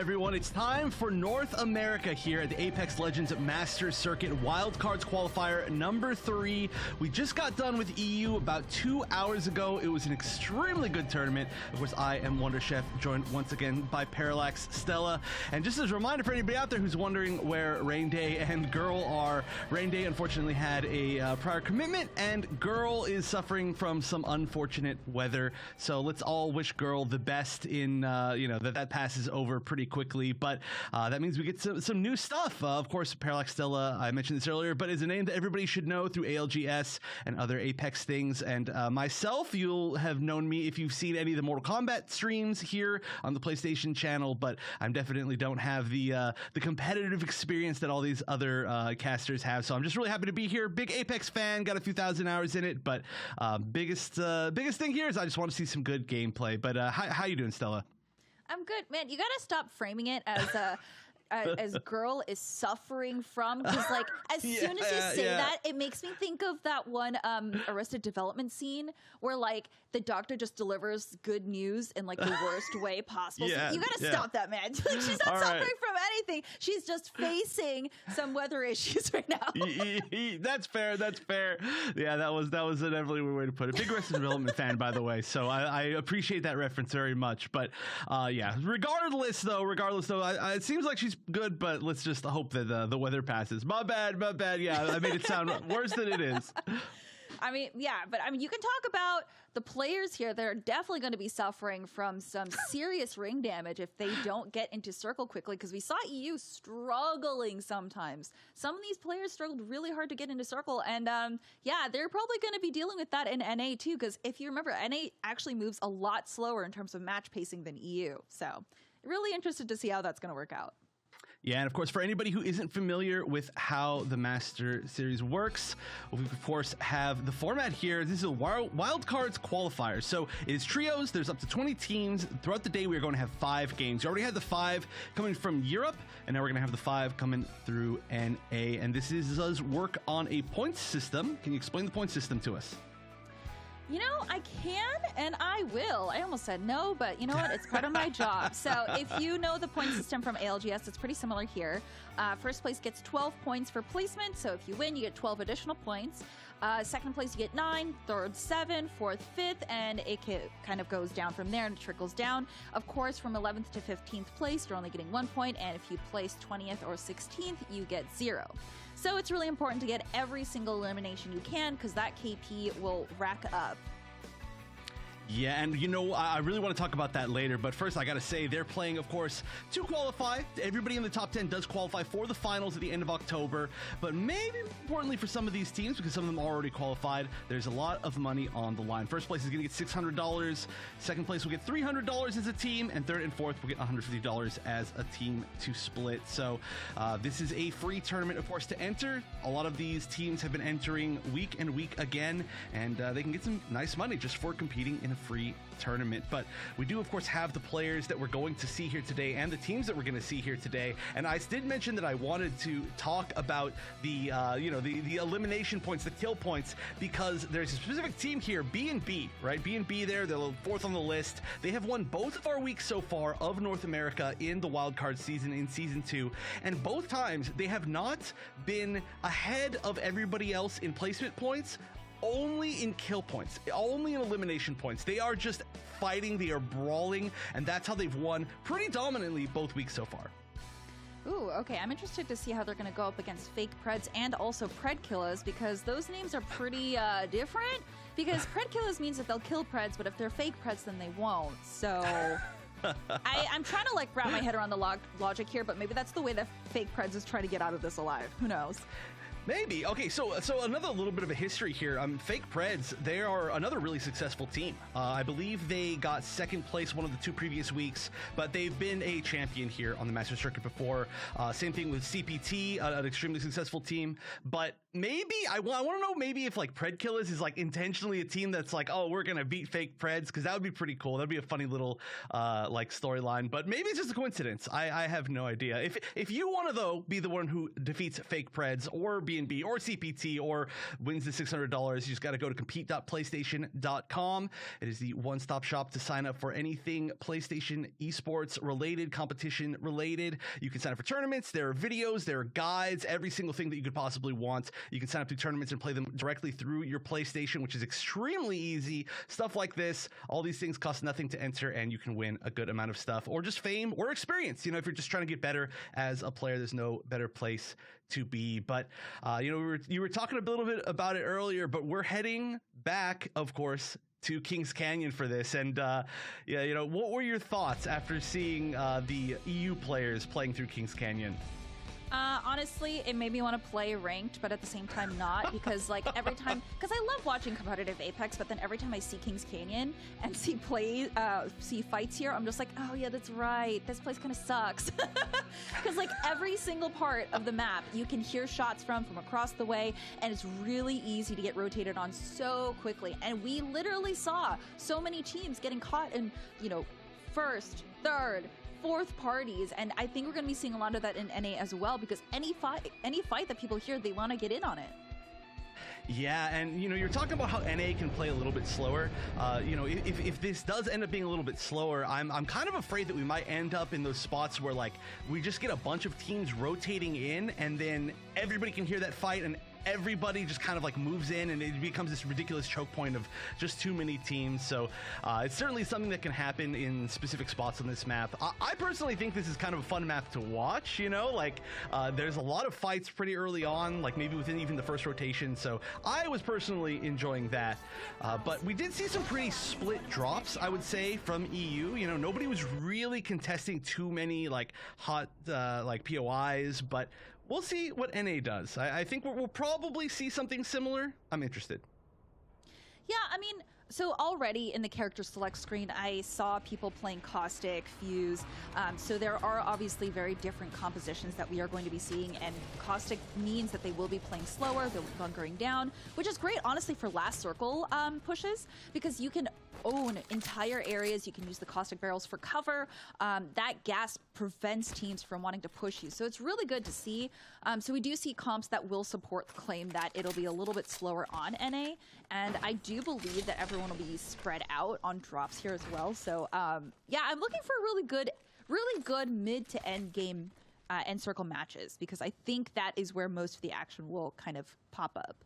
everyone? It's time for North America here at the Apex Legends Masters Circuit Wildcards Qualifier number 3. We just got done with EU about 2 hours ago. It was an extremely good tournament. Of course, I am Wonder Chef, joined once again by Parallax, Stella. And just as a reminder for anybody out there who's wondering where Rain Day and Girl are, Rain Day unfortunately had a prior commitment, and Girl is suffering from some unfortunate weather. So let's all wish Girl the best in, that passes over pretty quickly. But that means we get some new stuff. Of course, Parallax Stella, I mentioned this earlier, but is a name that everybody should know through ALGS and other Apex things. And myself, you'll have known me if you've seen any of the Mortal Kombat streams here on the PlayStation channel, but I definitely don't have the competitive experience that all these other casters have. So I'm just really happy to be here. Big Apex fan, got a few thousand hours in it, but biggest thing here is I just want to see some good gameplay. But how you doing, Stella? I'm good, man. You gotta stop framing it as Girl is suffering from, because like as soon as you say that, it makes me think of that one Arrested Development scene where like the doctor just delivers good news in like the worst way possible. So you gotta stop that, man. Like, she's not suffering from anything. She's just facing some weather issues right now. That's fair. Yeah, that was definitely a way to put it. Big Arrested Development fan, by the way, so I appreciate that reference very much. But regardless though, it seems like she's good, but let's just hope that the weather passes. My bad. Yeah, I made it sound worse than it is. I mean, you can talk about the players here. They're definitely going to be suffering from some serious ring damage if they don't get into circle quickly, because we saw EU struggling sometimes. Some of these players struggled really hard to get into circle, and they're probably going to be dealing with that in NA too, because if you remember, NA actually moves a lot slower in terms of match pacing than EU. So really interested to see how that's going to work out. Yeah, and of course, for anybody who isn't familiar with how the Master Series works, we of course have the format here. This is a wildcards qualifier. So it is trios. There's up to 20 teams. Throughout the day, we are going to have 5 games. You already had the 5 coming from Europe, and now we're going to have the 5 coming through NA. And this does work on a points system. Can you explain the point system to us? You know, I can and I will. I almost said no, but you know what? It's part of my job. So if you know the point system from ALGS, it's pretty similar here. First place gets 12 points for placement. So if you win, you get 12 additional points. Second place, you get 9. Third, 7. Fourth, 5th. And it kind of goes down from there and trickles down. Of course, from 11th to 15th place, you're only getting 1 point. And if you place 20th or 16th, you get 0. So it's really important to get every single elimination you can, because that KP will rack up. Yeah, and I really want to talk about that later, but first I gotta say, they're playing, of course, to qualify. Everybody in the top 10 does qualify for the finals at the end of October, but maybe importantly for some of these teams, because some of them are already qualified, there's a lot of money on the line. First place is gonna get $600, second place will get $300 as a team, and third and fourth will get $150 as a team to split. So this is a free tournament, of course, to enter. A lot of these teams have been entering week and week again, and they can get some nice money just for competing in a free tournament. But we do, of course, have the players that we're going to see here today and the teams that we're going to see here today. And I did mention that I wanted to talk about the elimination points, the kill points, because there's a specific team here, B&B, right? B&B there, they're 4th on the list. They have won both of our weeks so far of North America in the wildcard season, in Season 2, and both times they have not been ahead of everybody else in placement points, only in kill points, only in elimination points. They are just fighting, they are brawling, and that's how they've won pretty dominantly both weeks so far. Ooh, okay. I'm interested to see how they're going to go up against fake Preds and also Pred Killers, because those names are pretty different. Because Pred Killers means that they'll kill Preds, but if they're fake Preds, then they won't. So I'm trying to like wrap my head around the logic here, but maybe that's the way that fake Preds is trying to get out of this alive. Who knows? Maybe. Okay, so another little bit of a history here. Fake Preds, they are another really successful team. I believe they got second place one of the 2 previous weeks, but they've been a champion here on the Master Circuit before. Same thing with CPT, an extremely successful team. But maybe, I want to know maybe if like Pred Killers is like intentionally a team that's like, oh, we're going to beat fake Preds, because that would be pretty cool. That'd be a funny little like storyline, but maybe it's just a coincidence. I have no idea. If you want to, though, be the one who defeats fake Preds or Airbnb or CPT or wins the $600, you just got to go to compete.playstation.com. It is the one-stop shop to sign up for anything PlayStation esports related, competition related. You can sign up for tournaments. There are videos, there are guides, every single thing that you could possibly want. You can sign up to tournaments and play them directly through your PlayStation, which is extremely easy. Stuff like this, all these things cost nothing to enter, and you can win a good amount of stuff, or just fame or experience. You know, if you're just trying to get better as a player, there's no better place to be. But you know, you were talking a little bit about it earlier, but we're heading back, of course, to Kings Canyon for this. And yeah, you know, what were your thoughts after seeing the EU players playing through Kings Canyon? Honestly, it made me want to play ranked, but at the same time not, because like every time, because I love watching competitive Apex, but then every time I see Kings Canyon and see fights here, I'm just like, oh yeah, that's right, this place kind of sucks. Because like every single part of the map, you can hear shots from across the way, and it's really easy to get rotated on so quickly. And we literally saw so many teams getting caught in, you know, first, third, fourth parties, and I think we're going to be seeing a lot of that in NA as well, because any fight that people hear, they want to get in on it. Yeah, and you know, you're talking about how NA can play a little bit slower. You know, if this does end up being a little bit slower, I'm kind of afraid that we might end up in those spots where like we just get a bunch of teams rotating in, and then everybody can hear that fight, and everybody just kind of like moves in, and it becomes this ridiculous choke point of just too many teams. So it's certainly something that can happen in specific spots on this map. I personally think this is kind of a fun map to watch, you know, like there's a lot of fights pretty early on, like maybe within even the first rotation. So I was personally enjoying that. But we did see some pretty split drops, I would say, from EU. You know, nobody was really contesting too many like hot like POIs, but we'll see what NA does. I think we'll probably see something similar. I'm interested. Yeah, I mean, so already in the character select screen, I saw people playing Caustic, Fuse. So there are obviously very different compositions that we are going to be seeing, and Caustic means that they will be playing slower, they'll be bunkering down, which is great, honestly, for last circle pushes, because you can own entire areas. You can use the Caustic barrels for cover. That gas prevents teams from wanting to push you. So it's really good to see. So we do see comps that will support the claim that it'll be a little bit slower on NA. And I do believe that everyone will be spread out on drops here as well. So yeah, I'm looking for really good mid to end game end circle matches, because I think that is where most of the action will kind of pop up.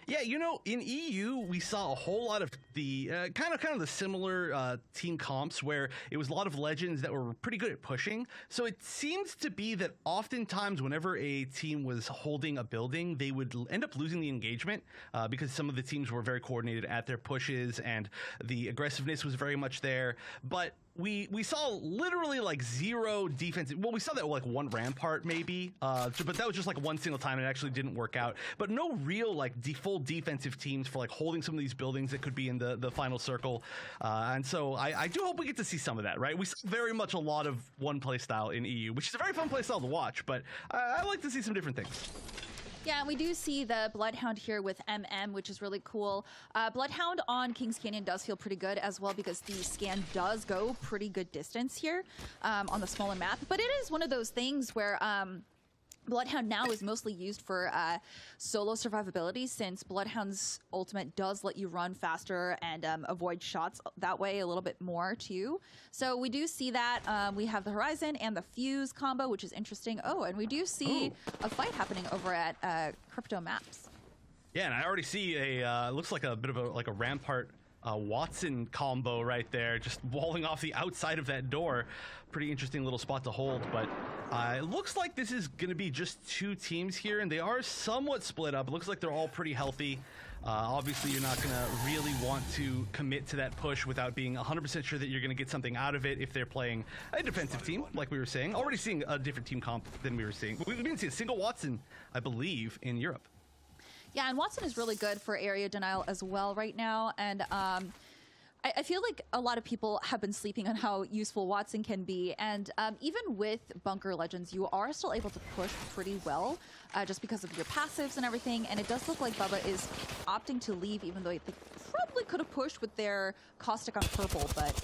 Yeah, you know, in EU, we saw a whole lot of the kind of the similar team comps where it was a lot of legends that were pretty good at pushing. So it seems to be that oftentimes whenever a team was holding a building, they would end up losing the engagement because some of the teams were very coordinated at their pushes and the aggressiveness was very much there. But we saw literally like zero defense. Well, we saw that like one rampart maybe, but that was just like one single time, and it actually didn't work out. But no real like full defensive teams for like holding some of these buildings that could be in the final circle. And so I do hope we get to see some of that, right? We saw very much a lot of one play style in EU, which is a very fun play style to watch, but I like to see some different things. Yeah, and we do see the Bloodhound here with MM, which is really cool. Bloodhound on Kings Canyon does feel pretty good as well, because the scan does go pretty good distance here on the smaller map. But it is one of those things where Bloodhound now is mostly used for solo survivability, since Bloodhound's ultimate does let you run faster and avoid shots that way a little bit more too. So we do see that. We have the Horizon and the Fuse combo, which is interesting. Oh, and we do see a fight happening over at Crypto Maps. Yeah, and I already see a looks like a bit of a Rampart Watson combo right there, just walling off the outside of that door. Pretty interesting little spot to hold, but it looks like this is going to be just two teams here, and they are somewhat split up. It looks like they're all pretty healthy. Obviously, you're not going to really want to commit to that push without being 100% sure that you're going to get something out of it if they're playing a defensive team, like we were saying. Already seeing a different team comp than we were seeing. We didn't see a single Watson, I believe, in Europe. Yeah, and Watson is really good for area denial as well right now, and I feel like a lot of people have been sleeping on how useful Watson can be, and even with Bunker Legends, you are still able to push pretty well just because of your passives and everything, and it does look like Bubba is opting to leave, even though they probably could have pushed with their Caustic on purple, but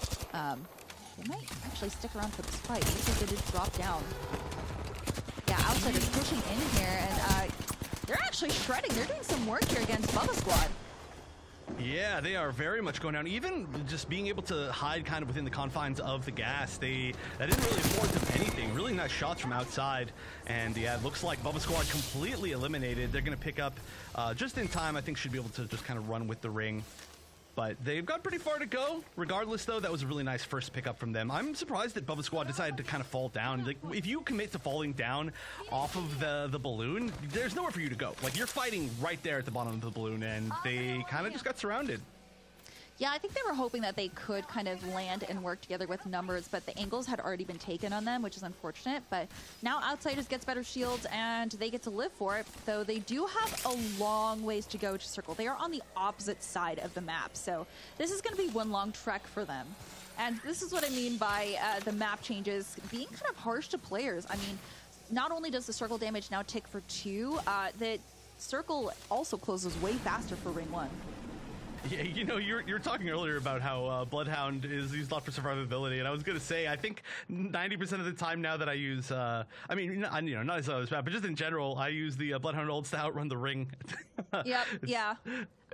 they might actually stick around for this fight. Looks like they did drop down. Yeah, Outsiders pushing in here, and they're actually shredding. They're doing some work here against Bubba Squad. Yeah, they are very much going down. Even just being able to hide kind of within the confines of the gas, that didn't really afford them anything. Really nice shots from outside. And yeah, it looks like Bubba Squad completely eliminated. They're going to pick up just in time. I think should be able to just kind of run with the ring. But they've got pretty far to go. Regardless, though, that was a really nice first pickup from them. I'm surprised that Bubba Squad decided to kind of fall down. Like, if you commit to falling down off of the balloon, there's nowhere for you to go. Like, you're fighting right there at the bottom of the balloon, and they kind of just got surrounded. Yeah, I think they were hoping that they could kind of land and work together with numbers, but the angles had already been taken on them, which is unfortunate. But now Outsiders gets better shields, and they get to live for it, though they do have a long ways to go to circle. They are on the opposite side of the map, so this is going to be one long trek for them. And this is what I mean by the map changes being kind of harsh to players. I mean, not only does the circle damage now tick for 2, the circle also closes way faster for Ring 1. Yeah, you know, you're talking earlier about how Bloodhound is used a lot for survivability, and I was going to say, I think 90% of the time now that I use, I mean, you know, not as bad, but just in general, I use the Bloodhound ults to outrun the ring. Yep, yeah.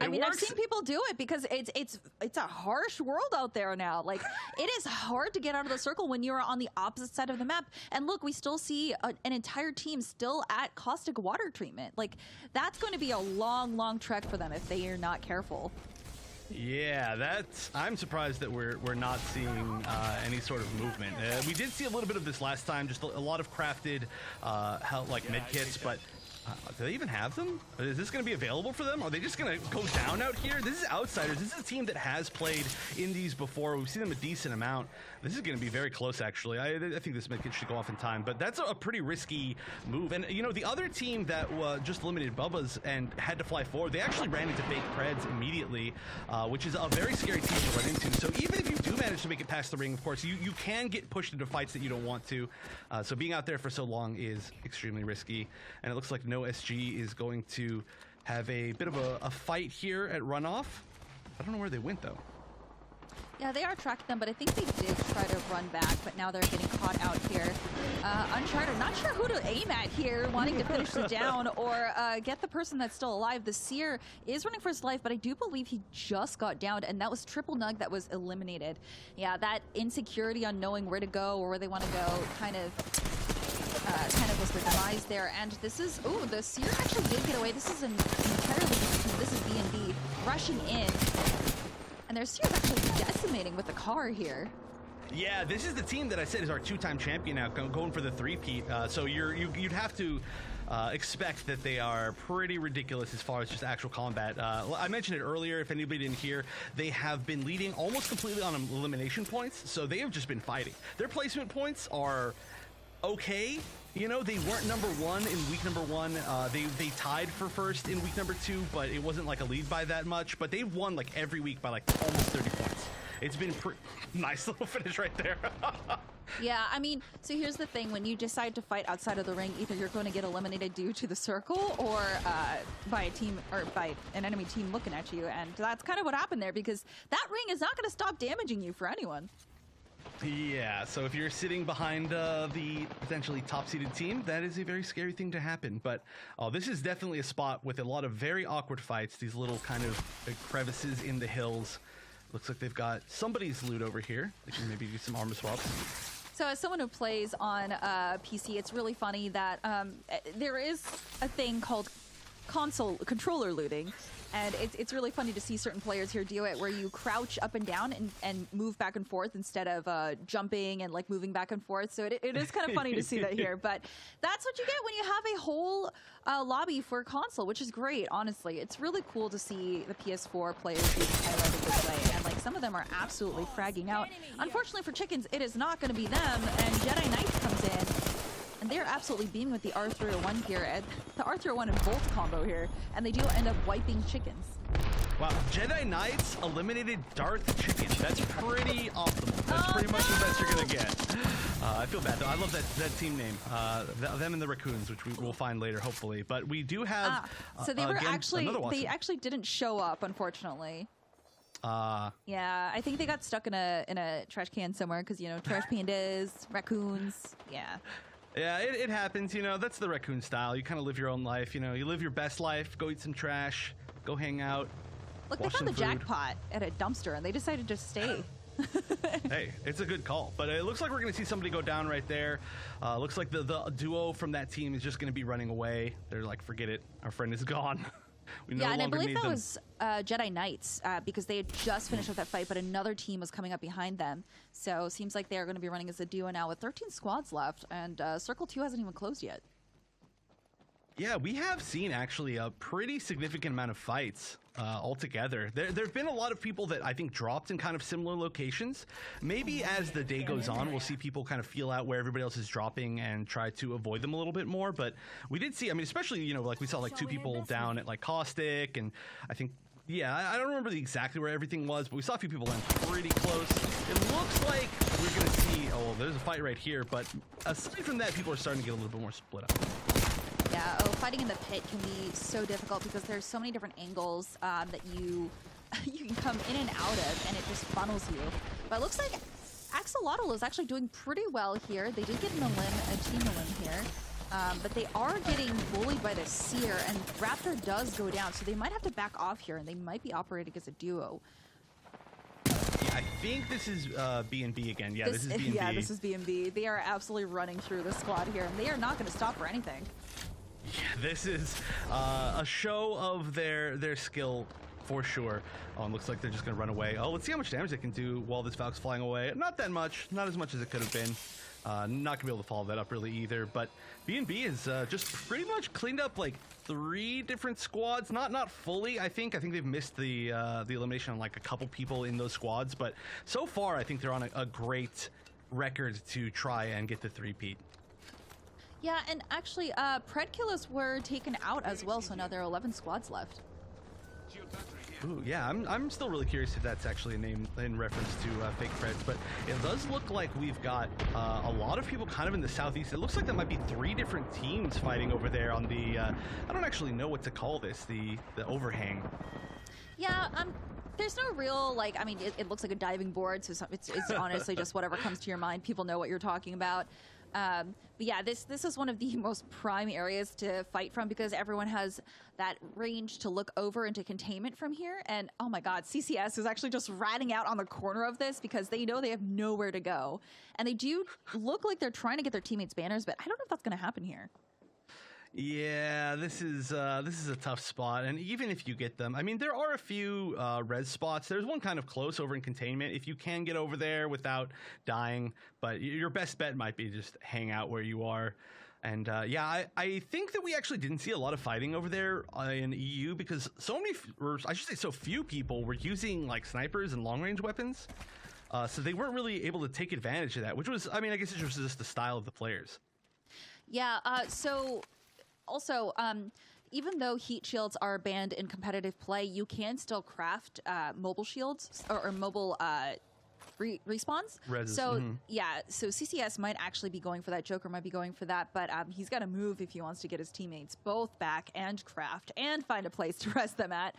I mean, works. I've seen people do it because it's a harsh world out there now. Like, it is hard to get out of the circle when you're on the opposite side of the map. And look, we still see an entire team still at caustic water treatment. Like, that's going to be a long, long trek for them if they are not careful. Yeah, I'm surprised that we're not seeing any sort of movement. We did see a little bit of this last time, just a lot of crafted like med kits, but do they even have them? Is this going to be available for them? Are they just going to go down out here? This is Outsiders. This is a team that has played indies before. We've seen them a decent amount. This is going to be very close, actually. I think this medkit should go off in time, but that's a pretty risky move. And, you know, the other team that just eliminated Bubba's and had to fly forward, they actually ran into fake Preds immediately, which is a very scary team to run into. So even if you do manage to make it past the ring, of course, you can get pushed into fights that you don't want to. So being out there for so long is extremely risky. And it looks like No SG is going to have a bit of a fight here at runoff. I don't know where they went, though. Yeah, they are tracking them, but I think they did try to run back, but now they're getting caught out here. Uncharted, not sure who to aim at here, wanting to finish the down or get the person that's still alive. The Seer is running for his life, but I do believe he just got downed, and that was Triple Nug that was eliminated. Yeah, that insecurity on knowing where to go or where they want to go kind of was the demise there. And this is, oh, the Seer actually did get away. This is an entirely different team. This is B&B rushing in. And their Seer's actually decimating with the car here. Yeah, this is the team that I said is our two-time champion now, going for the three-peat. So you'd have to expect that they are pretty ridiculous as far as just actual combat. I mentioned it earlier, if anybody didn't hear, they have been leading almost completely on elimination points, so they have just been fighting. Their placement points are okay. You know, they weren't number 1 in week number 1. They tied for first in week number 2, but it wasn't like a lead by that much. But they've won like every week by like almost 30 points. It's been nice little finish right there. Yeah, I mean, so here's the thing. When you decide to fight outside of the ring, either you're going to get eliminated due to the circle or by a team or by an enemy team looking at you. And that's kind of what happened there, because that ring is not going to stop damaging you for anyone. Yeah, so if you're sitting behind the potentially top-seeded team, that is a very scary thing to happen. But this is definitely a spot with a lot of very awkward fights, these little kind of crevices in the hills. Looks like they've got somebody's loot over here. They can maybe do some armor swaps. So as someone who plays on PC, it's really funny that there is a thing called controller looting. And it's really funny to see certain players here do it, where you crouch up and down and move back and forth instead of jumping and like moving back and forth. So it is kind of funny to see that here. But that's what you get when you have a whole lobby for console, which is great, honestly. It's really cool to see the PS4 players being highlighted this way. And like some of them are absolutely fragging out. Unfortunately for Chickens, it is not going to be them. And Jedi Knight comes in. And they're absolutely beaming with the R301 here, at the R301 and Bolt combo here, and they do end up wiping Chickens. Wow, Jedi Knights eliminated Darth Chicken. That's pretty optimal. That's pretty much the best you're gonna get. I feel bad though. I love that team name. Them and the Raccoons, which we will find later, hopefully. But we do have. So they were they actually didn't show up, unfortunately. Yeah, I think they got stuck in a trash can somewhere because, you know, trash pandas, raccoons. Yeah. Yeah, it happens. You know, that's the raccoon style. You kind of live your own life. You know, you live your best life. Go eat some trash. Go hang out. Look, they found the jackpot at a dumpster, and they decided to stay. Hey, it's a good call, but it looks like we're going to see somebody go down right there. Looks like the duo from that team is just going to be running away. They're like, forget it, our friend is gone. We no yeah, and I longer believe need that them. was Jedi Knights because they had just finished up that fight, but another team was coming up behind them. So it seems like they're going to be running as a duo now with 13 squads left, and Circle 2 hasn't even closed yet. Yeah, we have seen actually a pretty significant amount of fights altogether. There have been a lot of people that I think dropped in kind of similar locations. Maybe as the day goes on, we'll see people kind of feel out where everybody else is dropping and try to avoid them a little bit more. But we did see, I mean, especially, you know, like we saw like 2 people down at like Caustic, and I think, yeah, I don't remember exactly where everything was, but we saw a few people land pretty close. It looks like we're going to see, oh, there's a fight right here, but aside from that, people are starting to get a little bit more split up. Yeah, fighting in the pit can be so difficult because there's so many different angles that you can come in and out of, and it just funnels you. But it looks like Axolotl is actually doing pretty well here. They did get a team limb here, but they are getting bullied by the Seer, and Raptor does go down, so they might have to back off here, and they might be operating as a duo. Yeah, I think this is B&B again. Yeah, this is B&B. Yeah, this is B&B. They are absolutely running through the squad here, and they are not going to stop for anything. Yeah, this is a show of their skill for sure. Oh, and looks like they're just going to run away. Oh, let's see how much damage they can do while this Valk's flying away. Not that much. Not as much as it could have been. Not going to be able to follow that up really either. But B&B is just pretty much cleaned up like 3 different squads. Not fully, I think. I think they've missed the elimination on like a couple people in those squads. But so far, I think they're on a great record to try and get the 3-peat. Yeah, and actually, Pred Killers were taken out as well, so now there are 11 squads left. Ooh, yeah, I'm still really curious if that's actually a name in reference to fake Preds, but it does look like we've got a lot of people kind of in the southeast. It looks like there might be 3 different teams fighting over there on the, I don't actually know what to call this, the overhang. Yeah, there's no real, like, I mean, it looks like a diving board, so it's honestly just whatever comes to your mind. People know what you're talking about. But yeah, this is one of the most prime areas to fight from because everyone has that range to look over into containment from here. And oh my God, CCS is actually just ratting out on the corner of this because they know they have nowhere to go. And they do look like they're trying to get their teammates' banners, but I don't know if that's going to happen here. Yeah, this is a tough spot, and even if you get them, I mean, there are a few res spots. There's one kind of close over in containment if you can get over there without dying, but your best bet might be just hang out where you are. And yeah, I think that we actually didn't see a lot of fighting over there in EU because so many, or I should say so few people were using like snipers and long range weapons, so they weren't really able to take advantage of that, which was, I mean, I guess it was just the style of the players. Yeah, so also, even though heat shields are banned in competitive play, you can still craft mobile shields or mobile respawns. So yeah, so CCS might actually be going for that. Joker might be going for that, but he's got to move if he wants to get his teammates both back and craft and find a place to rest them at.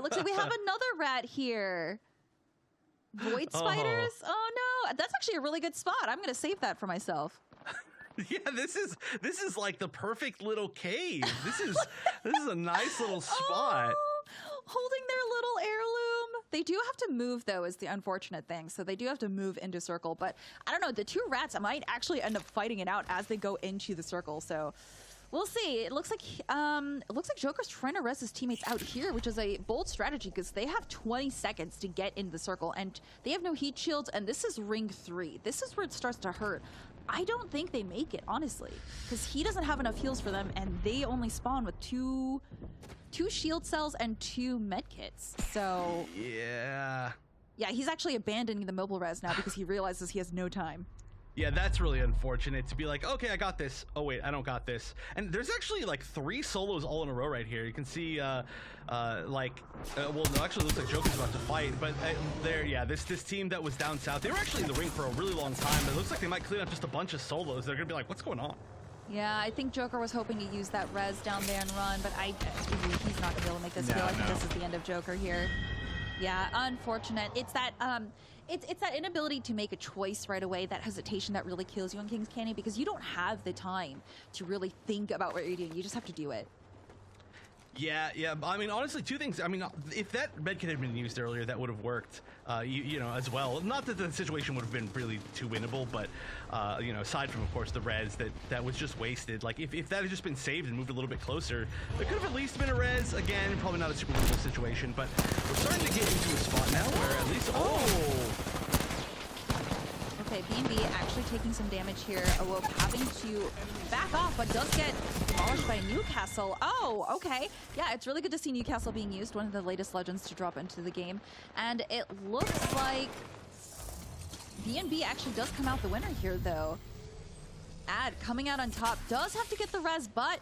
Looks like we have another rat here. Void spiders? Oh no, that's actually a really good spot. I'm going to save that for myself. Yeah, this is like the perfect little cave. This is a nice little spot. Oh, holding their little heirloom. They do have to move though, is the unfortunate thing. So they do have to move into circle. But I don't know. The 2 rats might actually end up fighting it out as they go into the circle. So we'll see. It looks like Joker's trying to rest his teammates out here, which is a bold strategy because they have 20 seconds to get into the circle, and they have no heat shields. And this is ring 3. This is where it starts to hurt. I don't think they make it, honestly, because he doesn't have enough heals for them, and they only spawn with two shield cells and 2 med kits. So yeah, he's actually abandoning the mobile res now because he realizes he has no time. Yeah, that's really unfortunate to be like, okay, I got this. Oh wait, I don't got this. And there's actually like 3 solos all in a row right here. You can see, well, no, actually it looks like Joker's about to fight, but this team that was down south, they were actually in the ring for a really long time. It looks like they might clean up just a bunch of solos. They're gonna be like, what's going on? Yeah, I think Joker was hoping to use that res down there and run, but he's not gonna be able to make this feel. I think this is the end of Joker here. Yeah, unfortunate. It's that it's that inability to make a choice right away, that hesitation that really kills you in Kings Canyon, because you don't have the time to really think about what you're doing. You just have to do it. Yeah, yeah. I mean, honestly, two things. I mean, if that medkit had been used earlier, that would have worked, you know, as well. Not that the situation would have been really too winnable, but, you know, aside from, of course, the res that was just wasted. Like, if that had just been saved and moved a little bit closer, there could have at least been a res. Again, probably not a super winnable situation, but we're starting to get into a spot now where at least... Okay, BNB actually taking some damage here. Awoke having to back off, but does get demolished by Newcastle. Oh, okay. Yeah, it's really good to see Newcastle being used, one of the latest legends to drop into the game. And it looks like BNB actually does come out the winner here, though. Ad coming out on top, does have to get the res, but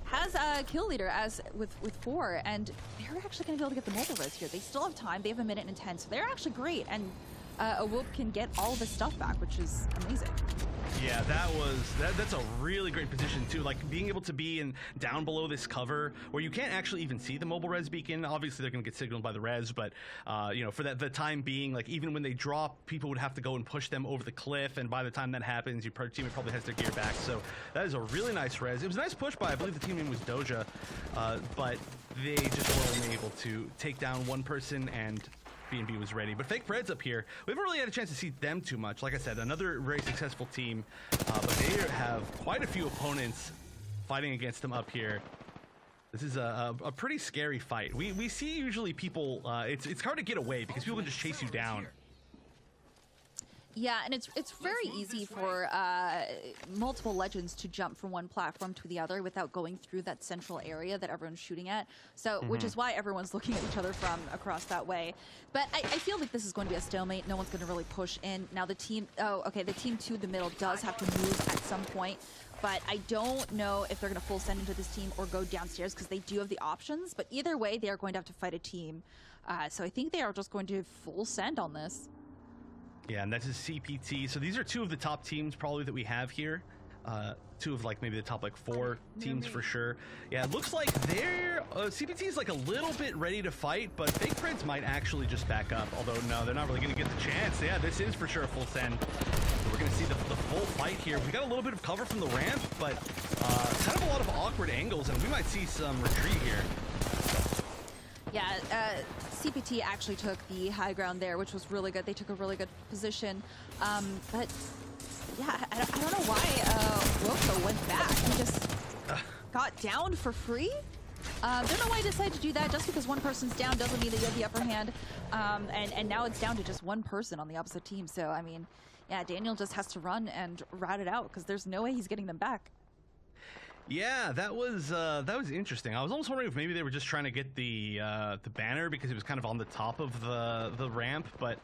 has a kill leader as with 4, and they're actually going to be able to get the mobile res here. They still have time. They have 1 minute and 10, so they're actually great. And Awoke can get all of his stuff back, which is amazing. Yeah, that's a really great position too. Like being able to be in down below this cover where you can't actually even see the mobile res beacon. Obviously, they're going to get signaled by the res, but you know, for the time being, like even when they drop, people would have to go and push them over the cliff, and by the time that happens, your teammate probably has their gear back. So that is a really nice res. It was a nice push by, I believe the team name was Doja, but they just were only able to take down one person, and BNB was ready. But Fake Fred's up here. We haven't really had a chance to see them too much. Like I said, another very successful team, but they have quite a few opponents fighting against them up here. This is a pretty scary fight. We see usually people, it's hard to get away because people can just chase you down. Yeah, and it's very easy for multiple legends to jump from one platform to the other without going through that central area that everyone's shooting at. So, which is why everyone's looking at each other from across that way. But I feel like this is going to be a stalemate. No one's going to really push in. Now the team, the team to the middle does have to move at some point. But I don't know if they're going to full send into this team or go downstairs, because they do have the options. But either way, they are going to have to fight a team. So I think they are just going to full send on this. Yeah, and that's a CPT. So these are two of the top teams probably that we have here. Two of like maybe the top like 4 teams for sure. Yeah, it looks like they're CPT is like a little bit ready to fight, but Fake Friends might actually just back up. Although no, they're not really going to get the chance. Yeah, this is for sure a full send. So we're going to see the full fight here. We got a little bit of cover from the ramp, but kind of a lot of awkward angles, and we might see some retreat here. Yeah, CPT actually took the high ground there, which was really good. They took a really good position. But yeah, I don't know why Roko went back. He just got downed for free. Don't know why he decided to do that. Just because one person's down doesn't mean that you have the upper hand. And now it's down to just one person on the opposite team. So, I mean, yeah, Daniel just has to run and rat it out because there's no way he's getting them back. Yeah, that was interesting. I was almost wondering if maybe they were just trying to get the banner because it was kind of on the top of the ramp. But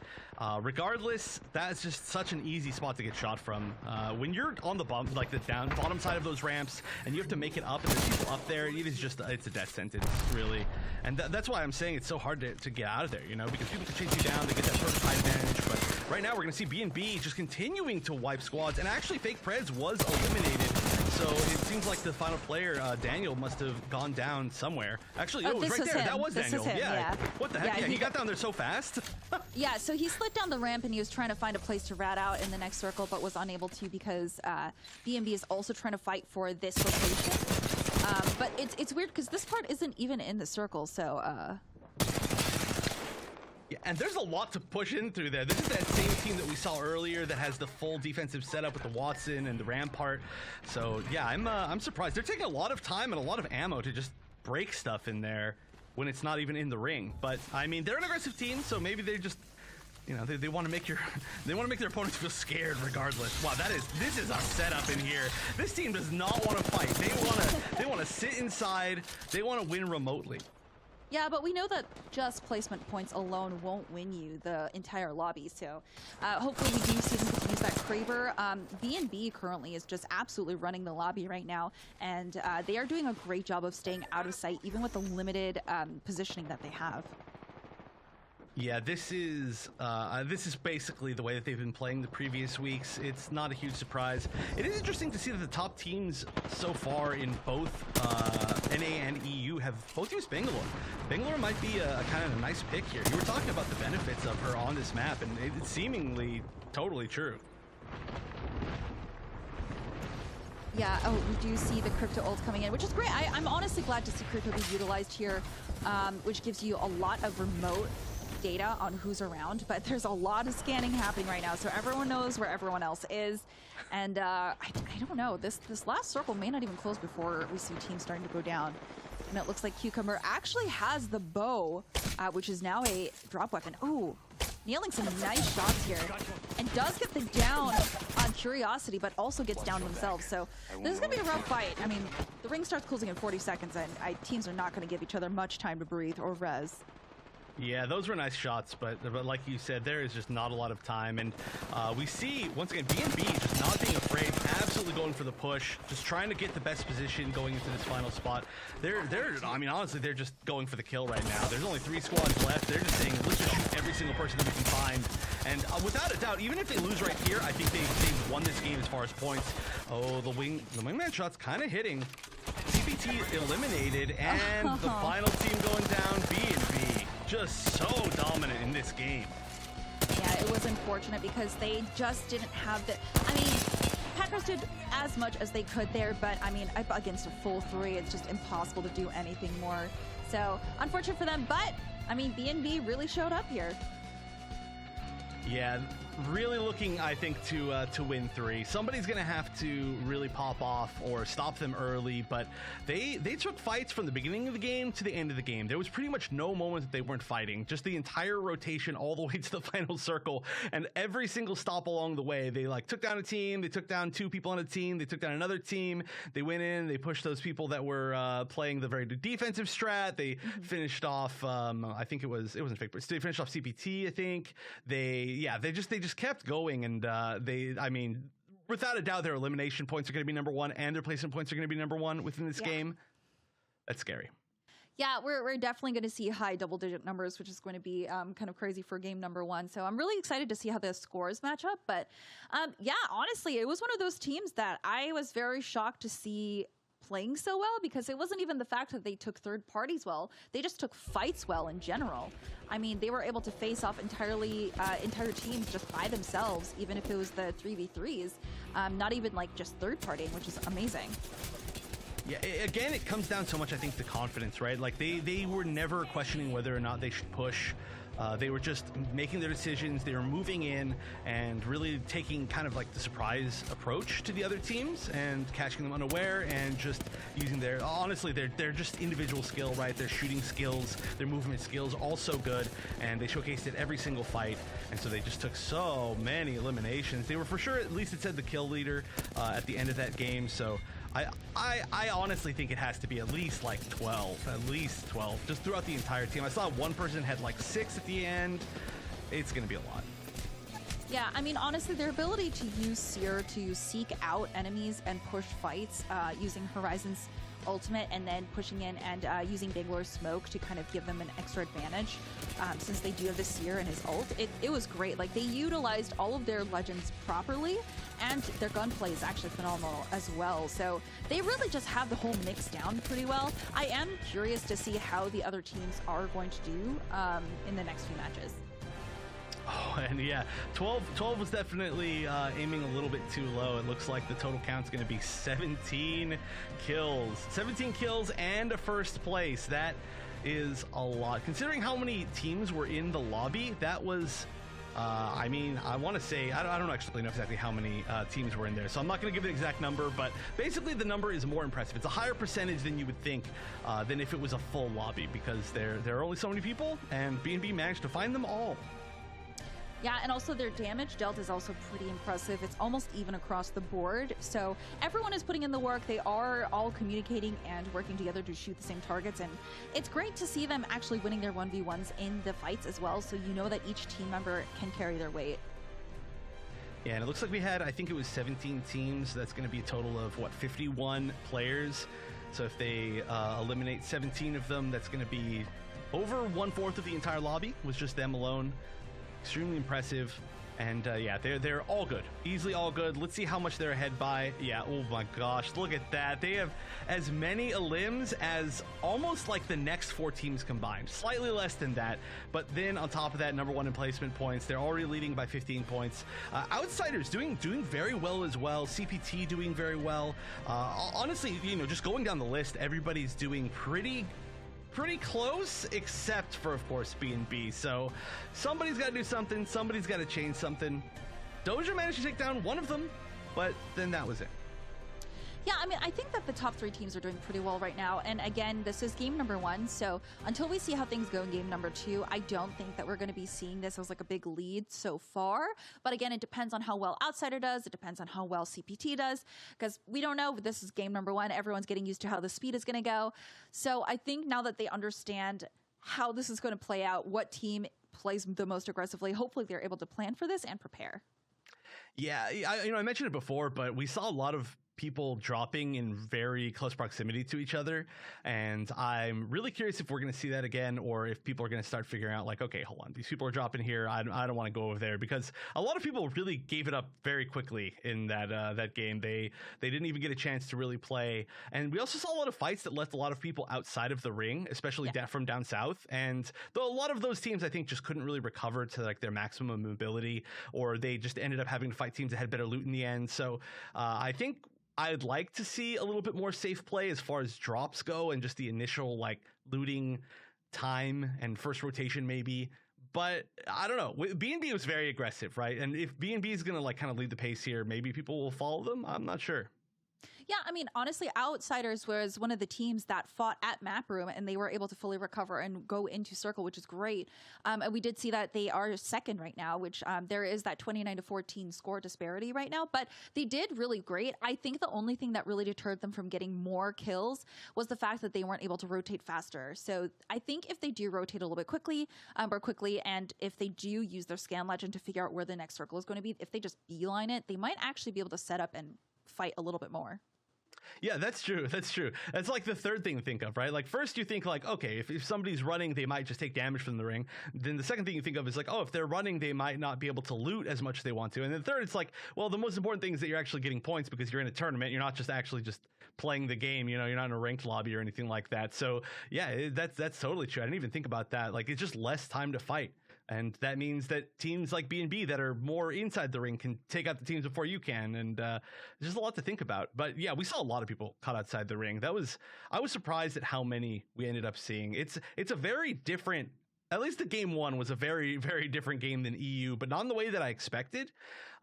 regardless, that's just such an easy spot to get shot from. When you're on the bottom, like the bottom side of those ramps, and you have to make it up, and there's people up there, it's a death sentence, really. And that's why I'm saying it's so hard to get out of there, you know, because people can chase you down, they get that first high advantage. But right now, we're gonna see BNB just continuing to wipe squads, and actually, Fake Preds was eliminated. So it seems like the final player, Daniel, must have gone down somewhere. Actually, it was right there. Him. That was this Daniel. Him, yeah. What the heck? Yeah, he got down there so fast. Yeah, so he slid down the ramp and he was trying to find a place to rat out in the next circle, but was unable to because BNB is also trying to fight for this location. But it's weird because this part isn't even in the circle, so... Yeah, and there's a lot to push in through there. This is that same team that we saw earlier that has the full defensive setup with the Watson and the Rampart. So yeah, I'm surprised. They're taking a lot of time and a lot of ammo to just break stuff in there when it's not even in the ring. But I mean, they're an aggressive team, so maybe they just, you know, they want to make their opponents feel scared regardless. Wow, this is a setup in here. This team does not want to fight. They want to sit inside. They want to win remotely. Yeah, but we know that just placement points alone won't win you the entire lobby, so hopefully we do see them get to use that Kraber. BNB currently is just absolutely running the lobby right now, and they are doing a great job of staying out of sight, even with the limited positioning that they have. Yeah, this is basically the way that they've been playing the previous weeks. It's not a huge surprise. It is interesting to see that the top teams so far in both NA and EU have both used Bangalore. Bangalore might be a kind of a nice pick here. You were talking about the benefits of her on this map, and it's seemingly totally true. Yeah, oh, we do see the crypto ult coming in, which is great. I'm honestly glad to see crypto be utilized here, which gives you a lot of remote data on who's around, but there's a lot of scanning happening right now, so everyone knows where everyone else is. And I don't know, this last circle may not even close before we see teams starting to go down. And it looks like Cucumber actually has the bow, which is now a drop weapon. Oh, nailing some nice shots here, and does get the down on Curiosity, but also gets down themselves. So this is gonna be a rough fight. I mean, the ring starts closing in 40 seconds, and teams are not gonna give each other much time to breathe or res. Yeah, those were nice shots, but like you said, there is just not a lot of time. And we see, once again, B&B just not being afraid, absolutely going for the push, just trying to get the best position going into this final spot. I mean, honestly, they're just going for the kill right now. There's only 3 squads left. They're just saying, let's just shoot every single person that we can find. And without a doubt, even if they lose right here, I think they've won this game as far as points. Oh, the wingman shot's kind of hitting. CBT eliminated, and the final team going down, B&B. Just so dominant in this game. Yeah, it was unfortunate because they just didn't have the... I mean, Packers did as much as they could there, but I mean, up against a full 3, it's just impossible to do anything more. So, unfortunate for them, but, I mean, B&B really showed up here. Yeah, really looking, I think, to win 3. Somebody's going to have to really pop off or stop them early, but they took fights from the beginning of the game to the end of the game. There was pretty much no moment that they weren't fighting. Just the entire rotation all the way to the final circle, and every single stop along the way, they like took down a team, they took down 2 people on a team, they took down another team, they went in, they pushed those people that were playing the very defensive strat, they finished off, I think it wasn't fake, but they finished off CPT, I think. They just kept going, and I mean, without a doubt, their elimination points are going to be number 1, and their placement points are going to be number 1 within this game. That's scary. Yeah, we're definitely going to see high double-digit numbers, which is going to be kind of crazy for game number 1. So I'm really excited to see how the scores match up. But yeah, honestly, it was one of those teams that I was very shocked to see playing so well, because it wasn't even the fact that they took third parties well, they just took fights well in general. I mean, they were able to face off entire teams just by themselves, even if it was the 3v3s, not even like just third partying, which is amazing. Yeah, again, it comes down so much, I think, to confidence, right? Like they were never questioning whether or not they should push. They were just making their decisions. They were moving in and really taking kind of like the surprise approach to the other teams and catching them unaware and just using honestly, they're just individual skill, right? Their shooting skills, their movement skills, all so good, and they showcased it every single fight. And so they just took so many eliminations. They were for sure, at least it said the kill leader at the end of that game. So I honestly think it has to be at least like 12, just throughout the entire team. I saw one person had like 6 at the end. It's going to be a lot. Yeah, I mean, honestly, their ability to use Seer to seek out enemies and push fights using Horizon's ultimate and then pushing in and using Bangalore's smoke to kind of give them an extra advantage since they do have the Seer and his ult. It was great. Like, they utilized all of their legends properly, and their gunplay is actually phenomenal as well. So they really just have the whole mix down pretty well. I am curious to see how the other teams are going to do in the next few matches. Oh, and yeah, 12 was definitely aiming a little bit too low. It looks like the total count's going to be 17 kills. 17 kills and a first place. That is a lot. Considering how many teams were in the lobby, that was... I mean, I want to say, I don't actually know exactly how many teams were in there, so I'm not going to give the exact number, but basically the number is more impressive. It's a higher percentage than you would think than if it was a full lobby, because there are only so many people, and B&B managed to find them all. Yeah, and also their damage dealt is also pretty impressive. It's almost even across the board. So everyone is putting in the work. They are all communicating and working together to shoot the same targets. And it's great to see them actually winning their 1v1s in the fights as well. So you know that each team member can carry their weight. Yeah, and it looks like we had, I think it was 17 teams. That's going to be a total of, what, 51 players. So if they eliminate 17 of them, that's going to be... over 1/4 of the entire lobby was just them alone. Extremely impressive. And yeah, they're all good, easily all good. Let's see how much they're ahead by. Yeah, oh my gosh, look at that. They have as many elims as almost like the next 4 teams combined, slightly less than that. But then on top of that, number 1 in placement points. They're already leading by 15 points. Outsiders doing very well as well. CPT doing very well. Honestly, you know, just going down the list, everybody's doing pretty close, except for, of course, B&B. So somebody's got to do something. Somebody's got to change something. Doja managed to take down one of them, but then that was it. Yeah, I mean, I think that the top 3 teams are doing pretty well right now. And again, this is game number 1. So until we see how things go in game number 2, I don't think that we're going to be seeing this as like a big lead so far. But again, it depends on how well Outsider does. It depends on how well CPT does, because we don't know. This is game number 1. Everyone's getting used to how the speed is going to go. So I think now that they understand how this is going to play out, what team plays the most aggressively, hopefully they're able to plan for this and prepare. Yeah, I mentioned it before, but we saw a lot of people dropping in very close proximity to each other, and I'm really curious if we're going to see that again, or if people are going to start figuring out like, okay, hold on, these people are dropping here, I don't want to go over there, because a lot of people really gave it up very quickly in that game. They didn't even get a chance to really play, and we also saw a lot of fights that left a lot of people outside of the ring, especially from down south. And though a lot of those teams I think just couldn't really recover to like their maximum mobility, or they just ended up having to fight teams that had better loot in the end. So I think I'd like to see a little bit more safe play as far as drops go, and just the initial like looting time and first rotation maybe. But I don't know. B&B was very aggressive, right? And if B&B is going to like kind of lead the pace here, maybe people will follow them. I'm not sure. Yeah, I mean, honestly, Outsiders was one of the teams that fought at Map Room, and they were able to fully recover and go into Circle, which is great. And we did see that they are second right now, which there is that 29-14 score disparity right now, but they did really great. I think the only thing that really deterred them from getting more kills was the fact that they weren't able to rotate faster. So I think if they do rotate a little bit quickly, and if they do use their scan legend to figure out where the next circle is going to be, if they just beeline it, they might actually be able to set up and fight a little bit more. Yeah, that's true. That's true. That's like the third thing to think of, right? Like first you think like, okay, if somebody's running, they might just take damage from the ring. Then the second thing you think of is like, oh, if they're running, they might not be able to loot as much as they want to. And then third, it's like, well, the most important thing is that you're actually getting points because you're in a tournament. You're not just actually just playing the game. You know, you're not in a ranked lobby or anything like that. So yeah, that's totally true. I didn't even think about that. Like it's just less time to fight. And that means that teams like B&B that are more inside the ring can take out the teams before you can. And there's just a lot to think about. But yeah, we saw a lot of people caught outside the ring. I was surprised at how many we ended up seeing. It's a very different, at least the game 1 was a very, very different game than EU, but not in the way that I expected.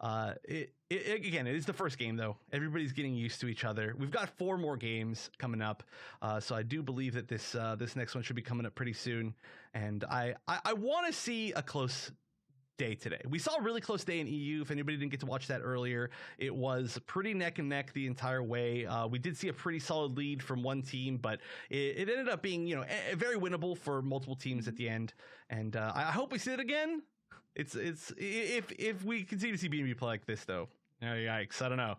Again, it is the first game, though. Everybody's getting used to each other. We've got 4 more games coming up, so I do believe that this next one should be coming up pretty soon. And I want to see a close day today. We saw a really close day in EU. If anybody didn't get to watch that earlier, it was pretty neck and neck the entire way. We did see a pretty solid lead from one team, but it ended up being, you know, very winnable for multiple teams at the end. And I hope we see it again. It's if we continue to see B&B play like this, though. Yikes! I don't know.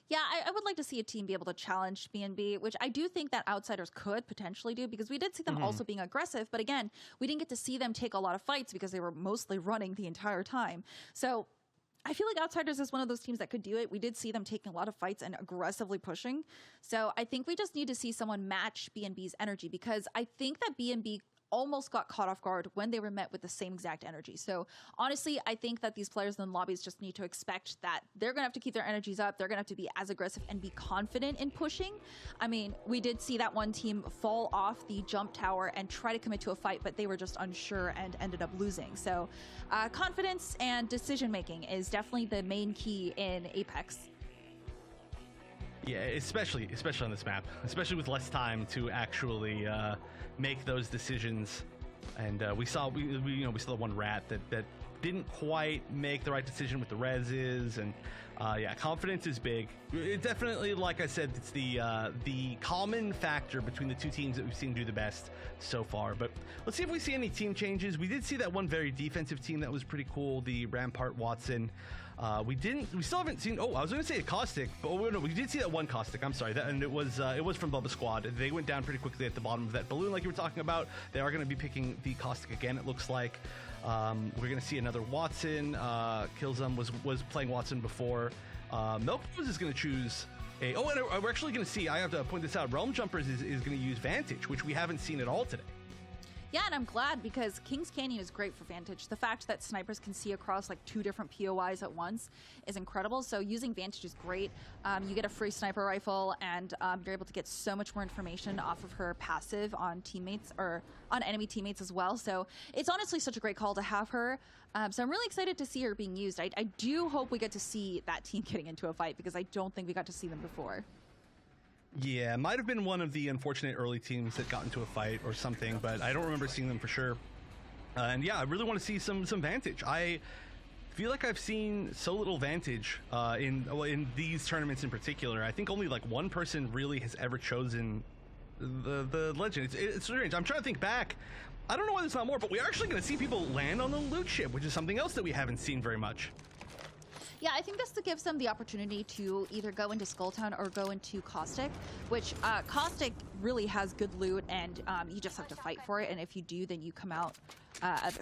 Yeah, I would like to see a team be able to challenge B&B, which I do think that Outsiders could potentially do, because we did see them also being aggressive. But again, we didn't get to see them take a lot of fights because they were mostly running the entire time. So I feel like Outsiders is one of those teams that could do it. We did see them taking a lot of fights and aggressively pushing. So I think we just need to see someone match B&B's energy, because I think that B&B almost got caught off guard when they were met with the same exact energy. So honestly, I think that these players in the lobbies just need to expect that they're going to have to keep their energies up. They're going to have to be as aggressive and be confident in pushing. I mean, we did see that one team fall off the jump tower and try to commit to a fight, but they were just unsure and ended up losing. So confidence and decision making is definitely the main key in Apex. Yeah, especially on this map, especially with less time to actually make those decisions. And we saw the one rat that didn't quite make the right decision with the reses, and yeah, confidence is big. It definitely, like I said, it's the common factor between the two teams that we've seen do the best so far. But let's see if we see any team changes. We did see that one very defensive team that was pretty cool, the Rampart Watson. We still haven't seen. Oh, I was going to say a caustic, but no, we did see that one caustic. I'm sorry, and it was from Bubba Squad. They went down pretty quickly at the bottom of that balloon, like you were talking about. They are going to be picking the caustic again. It looks like we're going to see another Watson. Killzum was playing Watson before. Milk is going to choose and we're actually going to see. I have to point this out. Realm Jumpers is going to use Vantage, which we haven't seen at all today. Yeah, and I'm glad because Kings Canyon is great for Vantage. The fact that snipers can see across like 2 different POIs at once is incredible. So using Vantage is great. You get a free sniper rifle, and you're able to get so much more information off of her passive on teammates or on enemy teammates as well. So it's honestly such a great call to have her. So I'm really excited to see her being used. I do hope we get to see that team getting into a fight because I don't think we got to see them before. Yeah, it might have been one of the unfortunate early teams that got into a fight or something, but I don't remember seeing them for sure. And yeah, I really want to see some Vantage. I feel like I've seen so little Vantage in these tournaments in particular. I think only like one person really has ever chosen the Legend. It's strange. I'm trying to think back. I don't know why there's not more, but we're actually going to see people land on the loot ship, which is something else that we haven't seen very much. Yeah, I think this gives them the opportunity to either go into Skulltown or go into Caustic, which Caustic really has good loot, and you just have to fight for it. And if you do, then you come out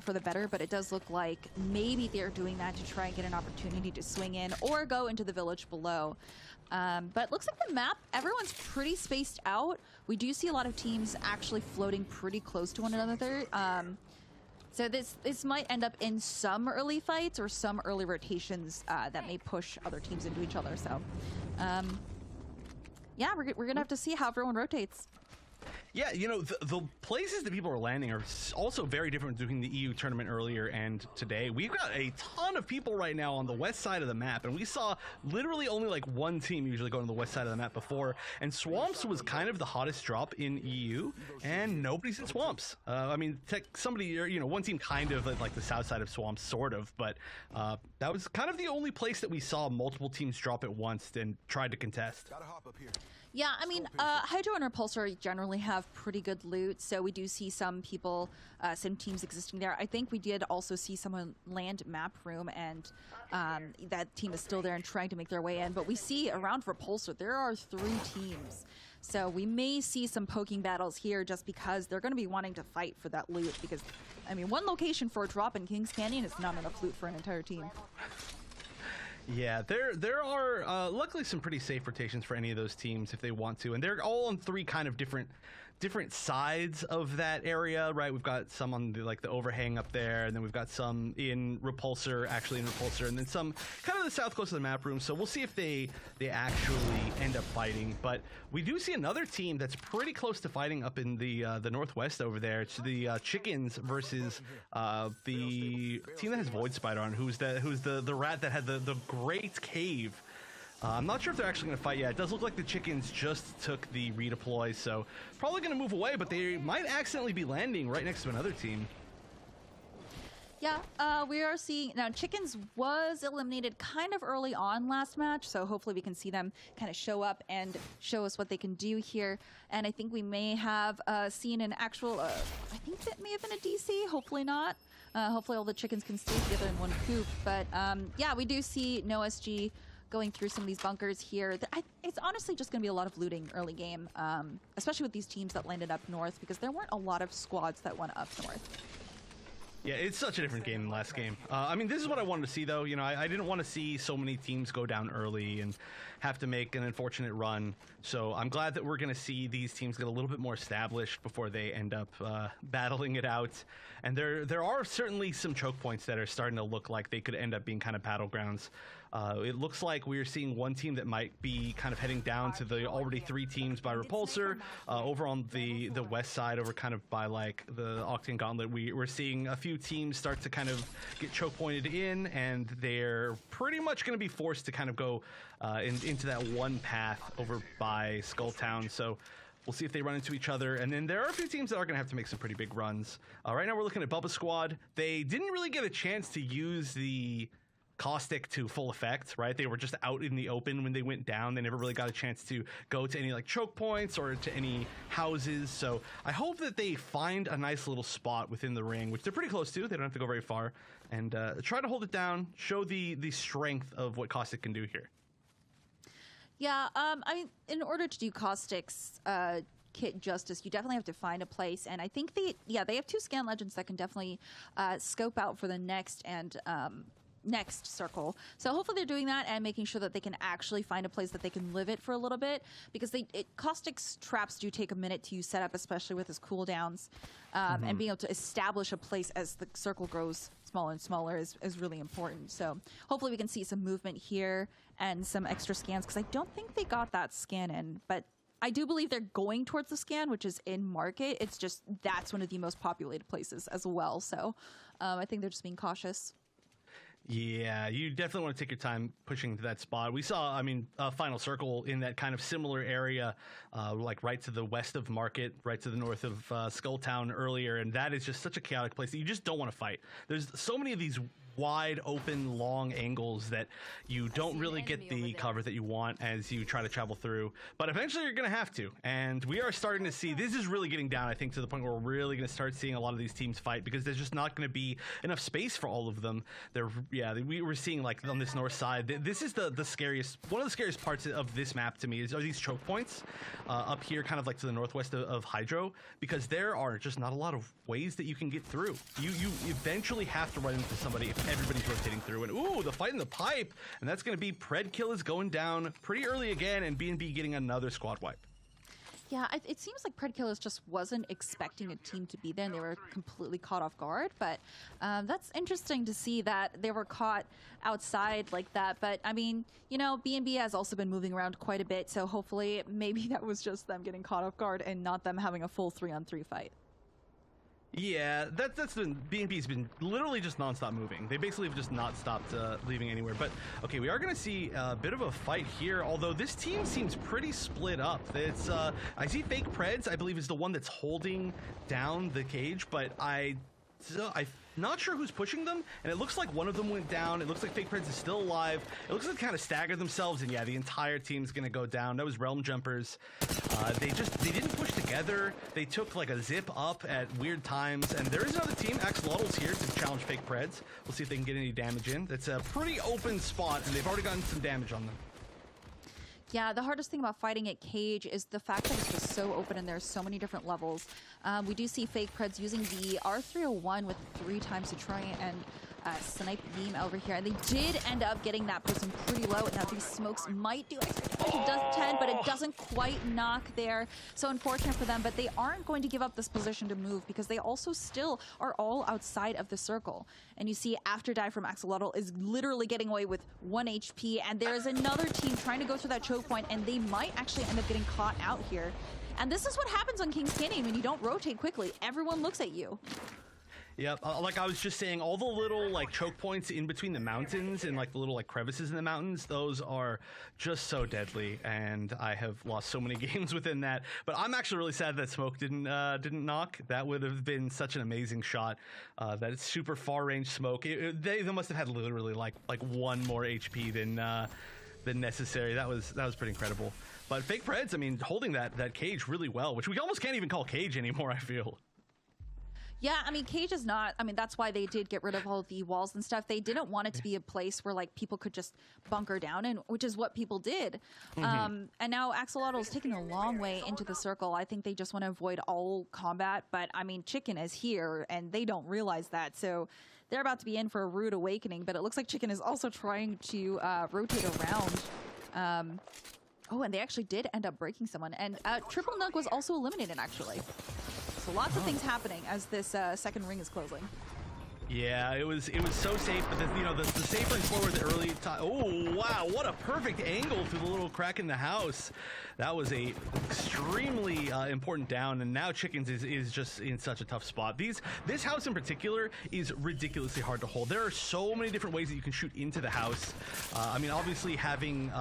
for the better. But it does look like maybe they're doing that to try and get an opportunity to swing in or go into the village below. But it looks like the map, everyone's pretty spaced out. We do see a lot of teams actually floating pretty close to one another. So this might end up in some early fights or some early rotations that may push other teams into each other. So, yeah, we're going to have to see how everyone rotates. Yeah, you know, the places that people are landing are also very different between the EU tournament earlier and today. We've got a ton of people right now on the west side of the map, and we saw literally only like one team usually going to the west side of the map before, and Swamps was kind of the hottest drop in EU, and nobody's in Swamps. I mean, one team kind of like the south side of Swamps, sort of, but that was kind of the only place that we saw multiple teams drop at once and tried to contest. Gotta hop up here. Yeah, I mean, Hydro and Repulsor generally have pretty good loot, so we do see some people, some teams existing there. I think we did also see someone land Map Room, and that team is still there and trying to make their way in. But we see around Repulsor, there are 3 teams. So we may see some poking battles here just because they're going to be wanting to fight for that loot. Because, I mean, one location for a drop in Kings Canyon is not enough loot for an entire team. Yeah, there are luckily some pretty safe rotations for any of those teams if they want to, and they're all on 3 kind of different sides of that area, right? We've got some on the overhang up there, and then we've got some in Repulsor, and then some kind of the south coast of the map room. So we'll see if they actually end up fighting. But we do see another team that's pretty close to fighting up in the northwest over there. It's the Chickens versus the team that has Void Spider on, who's the rat that had the great cave. I'm not sure if they're actually going to fight yet. It does look like the Chickens just took the redeploy, so probably going to move away, but they might accidentally be landing right next to another team. Yeah, we are seeing... Now, Chickens was eliminated kind of early on last match, so hopefully we can see them kind of show up and show us what they can do here. And I think we may have seen an actual... I think that may have been a DC, hopefully not. Hopefully all the Chickens can stay together in one coop. But yeah, we do see no SG going through some of these bunkers here. It's honestly just going to be a lot of looting early game, especially with these teams that landed up north, because there weren't a lot of squads that went up north. Yeah, it's such a different game than last game. I mean, this is what I wanted to see, though. You know, I didn't want to see so many teams go down early and have to make an unfortunate run. So I'm glad that we're going to see these teams get a little bit more established before they end up battling it out. And there are certainly some choke points that are starting to look like they could end up being kind of battlegrounds. It looks like we're seeing one team that might be kind of heading down to the already 3 teams by Repulsor. Over on the west side, over kind of by like the Octane Gauntlet, we're seeing a few teams start to kind of get choke pointed in, and they're pretty much going to be forced to kind of go into that one path over by Skulltown. So we'll see if they run into each other. And then there are a few teams that are going to have to make some pretty big runs. Right now we're looking at Bubba Squad. They didn't really get a chance to use the Caustic to full effect, right? They were just out in the open when they went down. They never really got a chance to go to any like choke points or to any houses. So I hope that they find a nice little spot within the ring, which they're pretty close to. They don't have to go very far, and try to hold it down, show the strength of what Caustic can do here. Yeah, I mean, in order to do Caustic's kit justice, you definitely have to find a place, and I think they have 2 scan legends that can definitely scope out for the next circle. So hopefully they're doing that and making sure that they can actually find a place that they can live it for a little bit, because Caustic's traps do take a minute to set up, especially with his cooldowns, and being able to establish a place as the circle grows smaller and smaller is really important. So hopefully we can see some movement here and some extra scans, because I don't think they got that scan in, but I do believe they're going towards the scan, which is in market. It's just that's one of the most populated places as well. So I think they're just being cautious. Yeah, you definitely want to take your time pushing to that spot. We saw, I mean, a final circle in that kind of similar area, like right to the west of Market, right to the north of Skulltown earlier, and that is just such a chaotic place that you just don't want to fight. There's so many of these wide open long angles that you don't really get the cover that you want as you try to travel through, but eventually you're gonna have to, and we are starting to see this is really getting down, I think, to the point where we're really gonna start seeing a lot of these teams fight, because there's just not gonna be enough space for all of them. We were seeing, like, on this north side, this is the scariest, one of the scariest parts of this map to me are these choke points up here, kind of like to the northwest of Hydro, because there are just not a lot of ways that you can get through. You eventually have to run into somebody if everybody's rotating through, and ooh, the fight in the pipe, and that's going to be Predkill is going down pretty early again, and B&B getting another squad wipe. Yeah, it seems like Predkillers just wasn't expecting a team to be there, and they were completely caught off guard, but that's interesting to see that they were caught outside like that. But I mean, you know, B&B has also been moving around quite a bit, so hopefully maybe that was just them getting caught off guard and not them having a full 3-on-3 fight. Yeah, that's been, B&B's been literally just nonstop moving. They basically have just not stopped leaving anywhere. But okay, we are going to see a bit of a fight here, although this team seems pretty split up. It's I see Fake Preds, I believe, is the one that's holding down the cage, but I'm not sure who's pushing them, and it looks like one of them went down. It looks like Fake Preds is still alive. It looks like they kind of staggered themselves, and yeah, the entire team's gonna go down. That was Realm Jumpers. They didn't push together. They took like a zip up at weird times, and there is another team. Axolotls here to challenge Fake Preds. We'll see if they can get any damage in. That's a pretty open spot, and they've already gotten some damage on them. Yeah, the hardest thing about fighting at Cage is the fact that it's just so open and there's so many different levels. We do see Fake Preds using the R301 with 3 times to try and snipe beam over here. And they did end up getting that person pretty low. Now these smokes might do extra damage. It does 10, but it doesn't quite knock there. So unfortunate for them, but they aren't going to give up this position to move, because they also still are all outside of the circle. And you see After Die from Axolotl is literally getting away with 1 HP, and there's another team trying to go through that choke point, and they might actually end up getting caught out here. And this is what happens on King's Canyon when you don't rotate quickly. Everyone looks at you. Yep, like I was just saying, all the little like choke points in between the mountains and like the little like crevices in the mountains, those are just so deadly, and I have lost so many games within that. But I'm actually really sad that smoke didn't knock. That would have been such an amazing shot. That it's super far range smoke. They must have had literally like 1 more HP than necessary. That was pretty incredible. But Fake Preds, I mean, holding that cage really well, which we almost can't even call cage anymore, I feel. Yeah, I mean, Cage is not, I mean, that's why they did get rid of all the walls and stuff. They didn't want it to be a place where, like, people could just bunker down, and which is what people did. And now Axolotl is taking a long way into the circle. I think they just want to avoid all combat, but, I mean, Chicken is here, and they don't realize that, so they're about to be in for a rude awakening, but it looks like Chicken is also trying to rotate around. Oh, and they actually did end up breaking someone, and Triple Nug was also eliminated, actually. So lots of things happening as this second ring is closing. Yeah, it was so safe, but the safer and slower the early time. Oh wow, what a perfect angle through the little crack in the house. That was a extremely important down, and now Chickens is just in such a tough spot. This house in particular is ridiculously hard to hold. There are so many different ways that you can shoot into the house. I mean, obviously having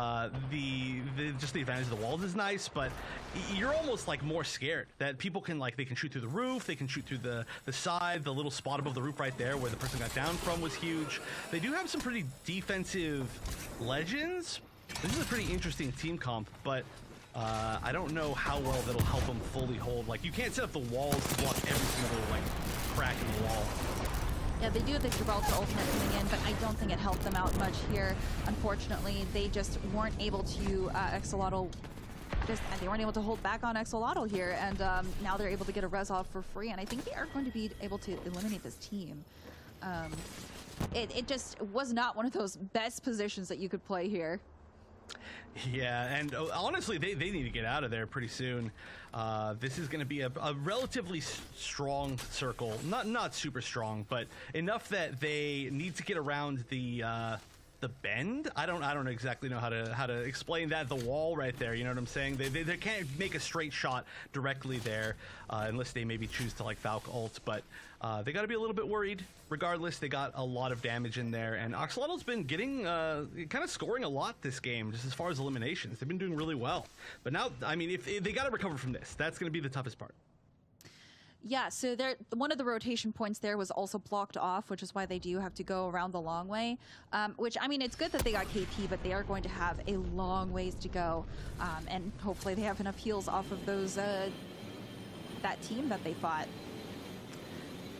just the advantage of the walls is nice, but you're almost like more scared that people can they can shoot through the roof, they can shoot through the side. The little spot above the roof right there where the person got down from was huge. They do have some pretty defensive legends. This is a pretty interesting team comp, but I don't know how well that'll help them fully hold. Like, you can't set up the walls to block every single crack in the wall. Yeah, they do have the Gibraltar ultimate coming in, but I don't think it helped them out much here. Unfortunately, they just weren't able to Axolotl. They weren't able to hold back on Axolotl here, and now they're able to get a res off for free, and I think they are going to be able to eliminate this team. It just was not one of those best positions that you could play here. Yeah, and honestly, they need to get out of there pretty soon. This is going to be a relatively strong circle. Not super strong, but enough that they need to get around the bend. I don't exactly know how to explain that. The wall right there, you know what I'm saying? They can't make a straight shot directly there unless they maybe choose to Valk ult, but they got to be a little bit worried. Regardless, they got a lot of damage in there, and Axolotl's been getting kind of scoring a lot this game, just as far as eliminations. They've been doing really well, but now, I mean, if they got to recover from this, that's going to be the toughest part. Yeah, so one of the rotation points there was also blocked off, which is why they do have to go around the long way. Which, I mean, it's good that they got KP, but they are going to have a long ways to go. And hopefully they have enough heals off of those that team that they fought.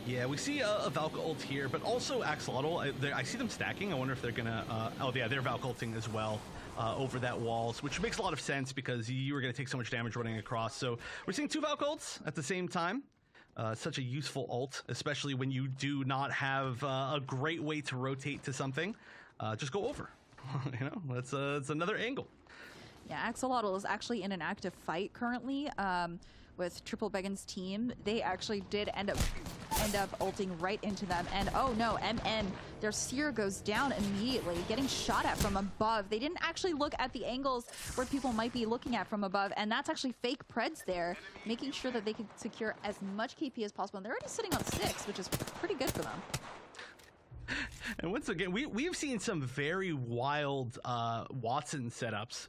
Yeah, we see a Valk ult here, but also Axolotl. I see them stacking. I wonder if they're gonna... oh, yeah, they're Valk ulting as well. Over that walls, which makes a lot of sense because you were going to take so much damage running across. So we're seeing two Valk ults at the same time. Such a useful ult, especially when you do not have a great way to rotate to something. Just go over. You know, it's another angle. Yeah, Axolotl is actually in an active fight currently with Triple Began's team. They actually did end up ulting right into them, and oh no, MN, their seer goes down immediately, getting shot at from above. They didn't actually look at the angles where people might be looking at from above, and that's actually fake Preds there, making sure that they can secure as much KP as possible, and they're already sitting on 6, which is pretty good for them. And once again, we've seen some very wild Watson setups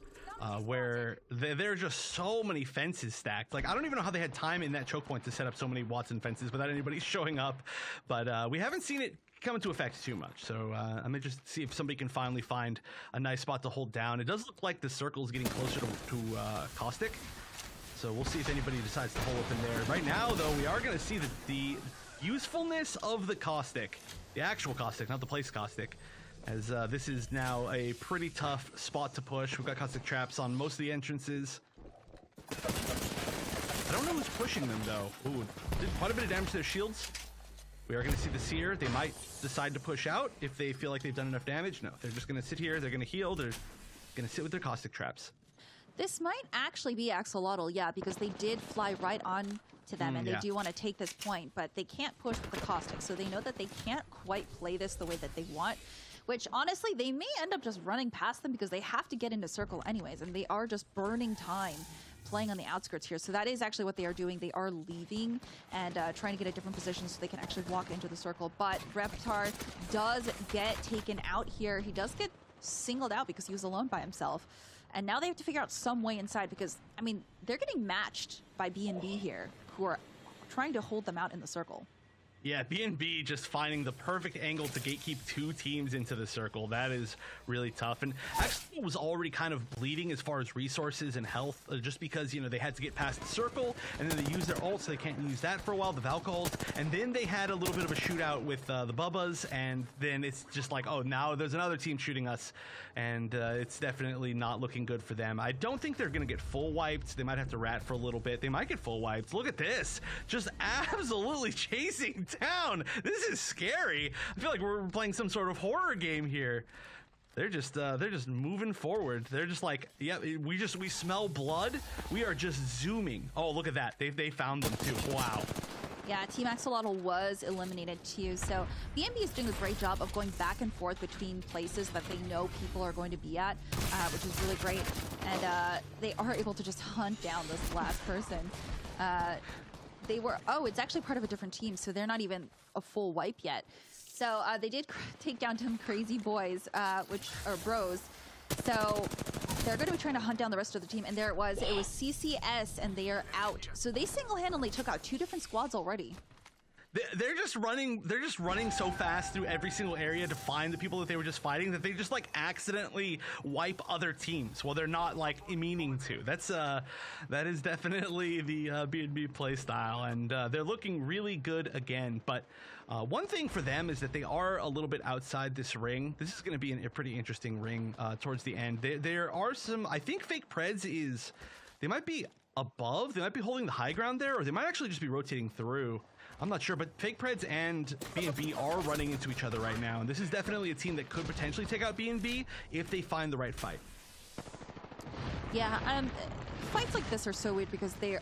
where there are just so many fences stacked. Like, I don't even know how they had time in that choke point to set up so many Watson fences without anybody showing up. But we haven't seen it come into effect too much. So I'm interested to see if somebody can finally find a nice spot to hold down. It does look like the circle is getting closer to Caustic. So we'll see if anybody decides to hold up in there. Right now, though, we are going to see the usefulness of the Caustic. The actual Caustic, not the place Caustic. As this is now a pretty tough spot to push. We've got Caustic traps on most of the entrances. I don't know who's pushing them, though. Ooh, did quite a bit of damage to their shields. We are going to see the Seer. They might decide to push out if they feel like they've done enough damage. No, they're just going to sit here. They're going to heal. They're going to sit with their Caustic traps. This might actually be Axolotl, yeah, because they did fly right on to them, and they do want to take this point, but they can't push with the Caustic, so they know that they can't quite play this the way that they want, which honestly, they may end up just running past them because they have to get into circle anyways, and they are just burning time playing on the outskirts here. So that is actually what they are doing. They are leaving and trying to get a different position so they can actually walk into the circle, but Reptar does get taken out here. He does get singled out because he was alone by himself. And now they have to figure out some way inside because, I mean, they're getting matched by B&B here, who are trying to hold them out in the circle. Yeah, B&B just finding the perfect angle to gatekeep two teams into the circle. That is really tough. And actually, it was already kind of bleeding as far as resources and health, just because, you know, they had to get past the circle, and then they used their ult, so they can't use that for a while, the Valk ult, and then they had a little bit of a shootout with the Bubbas, and then it's just like, oh, now there's another team shooting us, and it's definitely not looking good for them. I don't think they're going to get full wiped. They might have to rat for a little bit. They might get full wiped. Look at this. Just absolutely chasing down. This is scary. I feel like we're playing some sort of horror game here. They're just moving forward. They're just like, yeah, we smell blood. We are just zooming. Oh, look at that. They found them too. Wow. Yeah, Team Axolotl was eliminated too. So B&B is doing a great job of going back and forth between places that they know people are going to be at, which is really great. And they are able to just hunt down this last person. It's actually part of a different team, so they're not even a full wipe yet. So they did take down some crazy boys, which are bros. So they're going to be trying to hunt down the rest of the team, and there it was. It was CCS, and they are out. So they single-handedly took out 2 different squads already. They're just running. They're just running so fast through every single area to find the people that they were just fighting that they just like accidentally wipe other teams while they're not like meaning to. That is definitely the B&B play style, and they're looking really good again. But one thing for them is that they are a little bit outside this ring. This is going to be a pretty interesting ring towards the end. There are some. I think Fake Preds is. They might be above. They might be holding the high ground there, or they might actually just be rotating through. I'm not sure, but Fake Preds and B&B are running into each other right now, and this is definitely a team that could potentially take out B&B if they find the right fight. Yeah, fights like this are so weird because they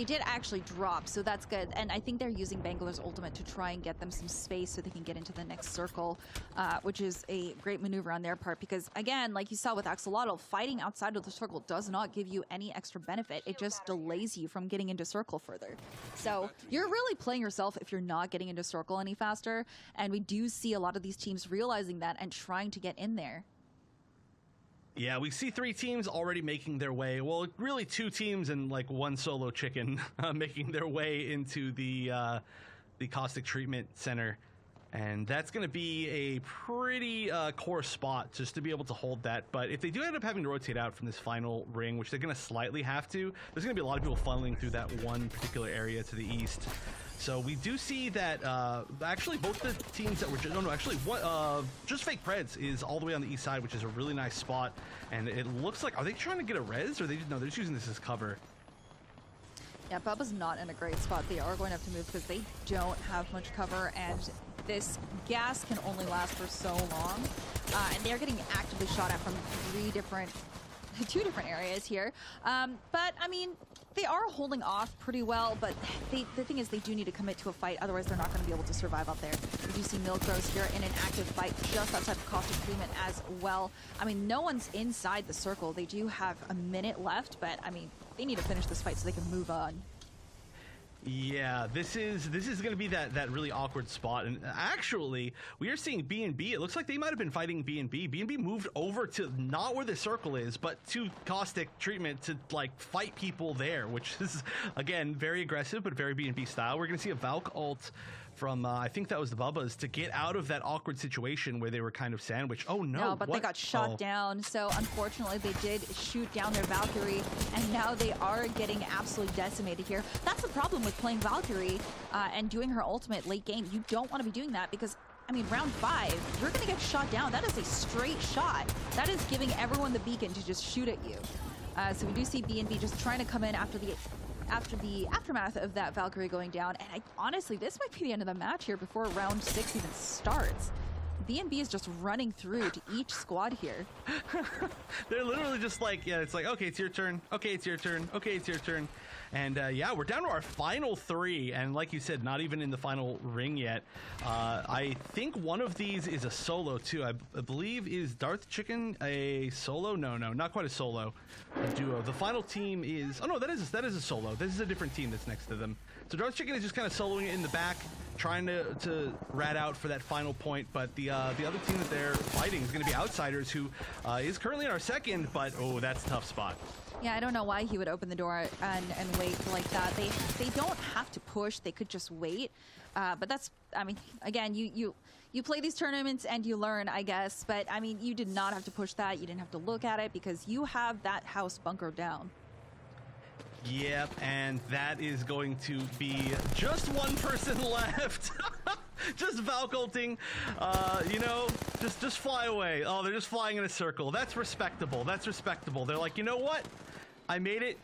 did actually drop, so that's good. And I think they're using Bangalore's ultimate to try and get them some space so they can get into the next circle, which is a great maneuver on their part because, again, like you saw with Axolotl, fighting outside of the circle does not give you any extra benefit. It just delays you from getting into circle further. So you're really playing yourself if you're not getting into circle any faster, and we do see a lot of these teams realizing that and trying to get in there. Yeah, we see 3 teams already making their way. Well, really 2 teams and like 1 solo chicken making their way into the caustic treatment center, and that's going to be a pretty core spot just to be able to hold that. But if they do end up having to rotate out from this final ring, which they're going to slightly have to, there's going to be a lot of people funneling through that one particular area to the east. So we do see that actually both the teams that were just Fake Preds is all the way on the east side, which is a really nice spot. And it looks like, are they trying to get a res, or they're just using this as cover? Yeah, Bubba's not in a great spot. They are going to have to move because they don't have much cover, and this gas can only last for so long. And they're getting actively shot at from 2 different areas here. But I mean, they are holding off pretty well, but the thing is they do need to commit to a fight, otherwise they're not going to be able to survive out there. We do see Milk Rose here in an active fight just outside of caustic treatment as well. I mean, no one's inside the circle. They do have a minute left, but I mean, they need to finish this fight so they can move on. Yeah, this is going to be that really awkward spot. And actually, we are seeing B&B. It looks like they might have been fighting B&B. B&B moved over to not where the circle is, but to caustic treatment to like fight people there, which is again very aggressive but very B&B style. We're going to see a Valk ult from I think that was the Bubbas to get out of that awkward situation where they were kind of sandwiched. Oh no! No, but they got shot down. So unfortunately, they did shoot down their Valkyrie, and now they are getting absolutely decimated here. That's the problem with playing Valkyrie and doing her ultimate late game. You don't want to be doing that because, I mean, round 5, you're going to get shot down. That is a straight shot. That is giving everyone the beacon to just shoot at you. So we do see B&B just trying to come in after the aftermath of that Valkyrie going down. And honestly, this might be the end of the match here before round 6 even starts. B&B is just running through to each squad here. They're literally just like, yeah, it's like, okay, it's your turn. Okay, it's your turn. Okay, it's your turn. And yeah, we're down to our final 3. And like you said, not even in the final ring yet. I think one of these is a solo too. I believe, is Darth Chicken a solo? No, not quite a solo. A duo. The final team is, oh no, that is a solo. This is a different team that's next to them. So Darth Chicken is just kind of soloing it in the back, trying to rat out for that final point. But the other team that they're fighting is going to be Outsiders, who is currently in our second, but oh, that's a tough spot. Yeah, I don't know why he would open the door and wait like that. They don't have to push. They could just wait. But that's, I mean, again, you play these tournaments and you learn, I guess. But, I mean, you did not have to push that. You didn't have to look at it because you have that house bunkered down. Yep, and that is going to be just one person left. Just Valk ulting, you know, just fly away. Oh, they're just flying in a circle. That's respectable. That's respectable. They're like, you know what? I made it.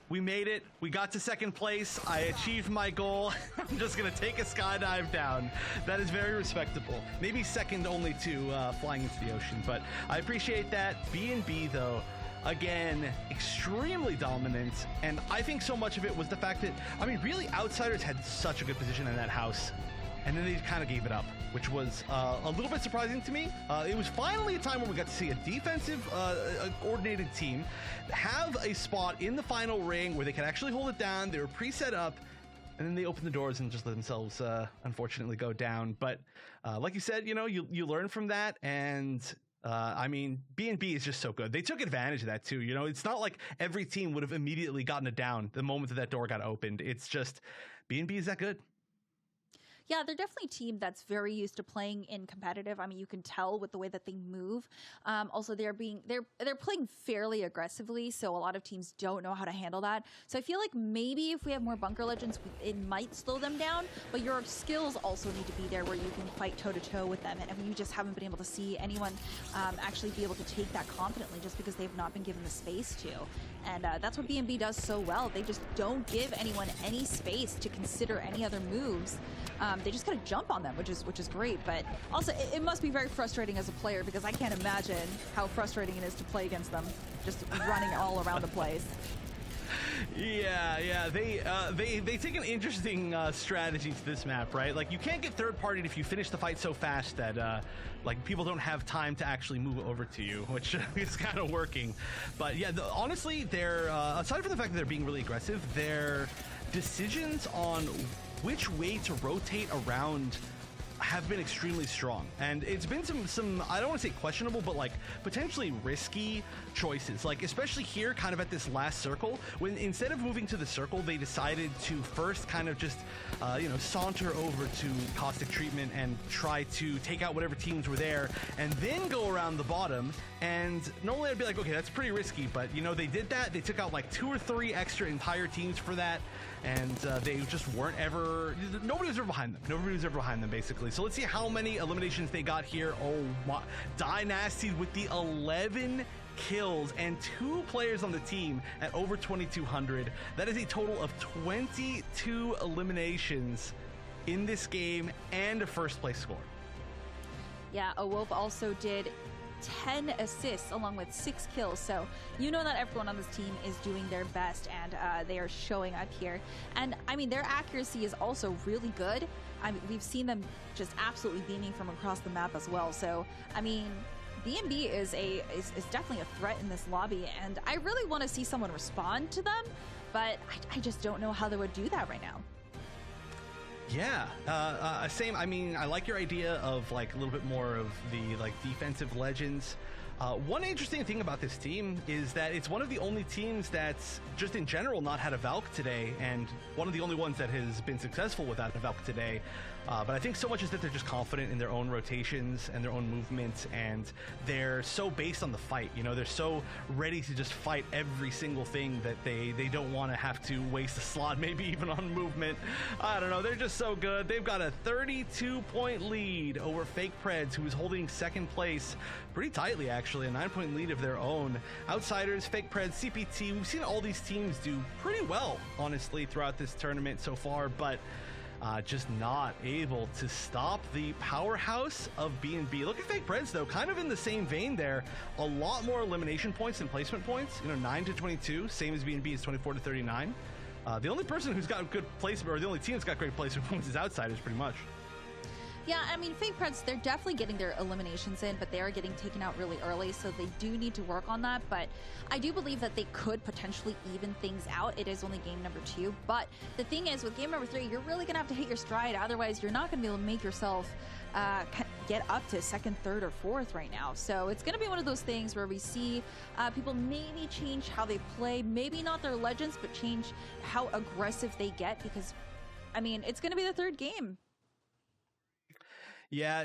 We made it. We got to second place. I achieved my goal. I'm just going to take a skydive down. That is very respectable. Maybe second only to flying into the ocean, but I appreciate that. B&B, though, again, extremely dominant, and I think so much of it was the fact that, I mean, really, Outsiders had such a good position in that house, and then they kind of gave it up, which was a little bit surprising to me. It was finally a time where we got to see a defensive, coordinated team have a spot in the final ring where they could actually hold it down. They were pre-set up, and then they opened the doors and just let themselves, unfortunately, go down. But like you said, you know, you learn from that, and I mean, B&B is just so good. They took advantage of that too. You know, it's not like every team would have immediately gotten it down the moment that that door got opened. It's just B&B is that good. Yeah, they're definitely a team that's very used to playing in competitive. I mean, you can tell with the way that they move. Also, they're playing fairly aggressively, so a lot of teams don't know how to handle that. So I feel like maybe if we have more bunker legends, it might slow them down. But your skills also need to be there, where you can fight toe to toe with them, and you just haven't been able to see anyone actually be able to take that confidently, just because they've not been given the space to. And that's what B&B does so well. They just don't give anyone any space to consider any other moves. They just kind of jump on them, which is great. But also, it must be very frustrating as a player, because I can't imagine how frustrating it is to play against them, just running all around the place. Yeah. They take an interesting strategy to this map, right? Like, you can't get third partied if you finish the fight so fast that like people don't have time to actually move over to you, which is kind of working. But yeah, honestly, they're aside from the fact that they're being really aggressive, their decisions on which way to rotate around have been extremely strong, and it's been some I don't want to say questionable, but like potentially risky choices, like especially here kind of at this last circle, when instead of moving to the circle, they decided to first kind of just saunter over to caustic treatment and try to take out whatever teams were there, and then go around the bottom. And normally I'd be like, okay, that's pretty risky, but they did that. They took out like 2 or 3 extra entire teams for that, and they just weren't ever, nobody was ever behind them basically. So let's see how many eliminations they got here. Oh my, Dynasty with the 11 kills and 2 players on the team at over 2,200. That is a total of 22 eliminations in this game and a first place score. Yeah, Wolf also did 10 assists along with 6 kills, so that everyone on this team is doing their best, and they are showing up here. And I mean, their accuracy is also really good. I mean, we've seen them just absolutely beaming from across the map as well. So I mean, B&B is definitely a threat in this lobby, and I really want to see someone respond to them, but I just don't know how they would do that right now. Yeah, same. I mean, I like your idea of like a little bit more of the like defensive legends. One interesting thing about this team is that it's one of the only teams that's just in general not had a Valk today, and one of the only ones that has been successful without a Valk today. But I think so much is that they're just confident in their own rotations and their own movements, and they're so based on the fight. They're so ready to just fight every single thing that they don't want to have to waste a slot, maybe even on movement. I don't know. They're just so good. They've got a 32-point lead over Fake Preds, who is holding second place pretty tightly, actually, a 9-point lead of their own. Outsiders, Fake Preds, CPT, we've seen all these teams do pretty well, honestly, throughout this tournament so far, but just not able to stop the powerhouse of B&B. Look at Fake Preds, though, kind of in the same vein there. A lot more elimination points than placement points. 9 to 22, same as B&B is 24 to 39. The only person who's got good placement, or the only team that's got great placement points, is Outsiders, pretty much. Yeah, I mean, Fake Preds, they're definitely getting their eliminations in, but they are getting taken out really early, so they do need to work on that. But I do believe that they could potentially even things out. It is only game number 2, but the thing is, with game number 3, you're really going to have to hit your stride. Otherwise, you're not going to be able to make yourself get up to 2nd, 3rd, or 4th right now. So it's going to be one of those things where we see people maybe change how they play, maybe not their legends, but change how aggressive they get, because, I mean, it's going to be the 3rd game. Yeah,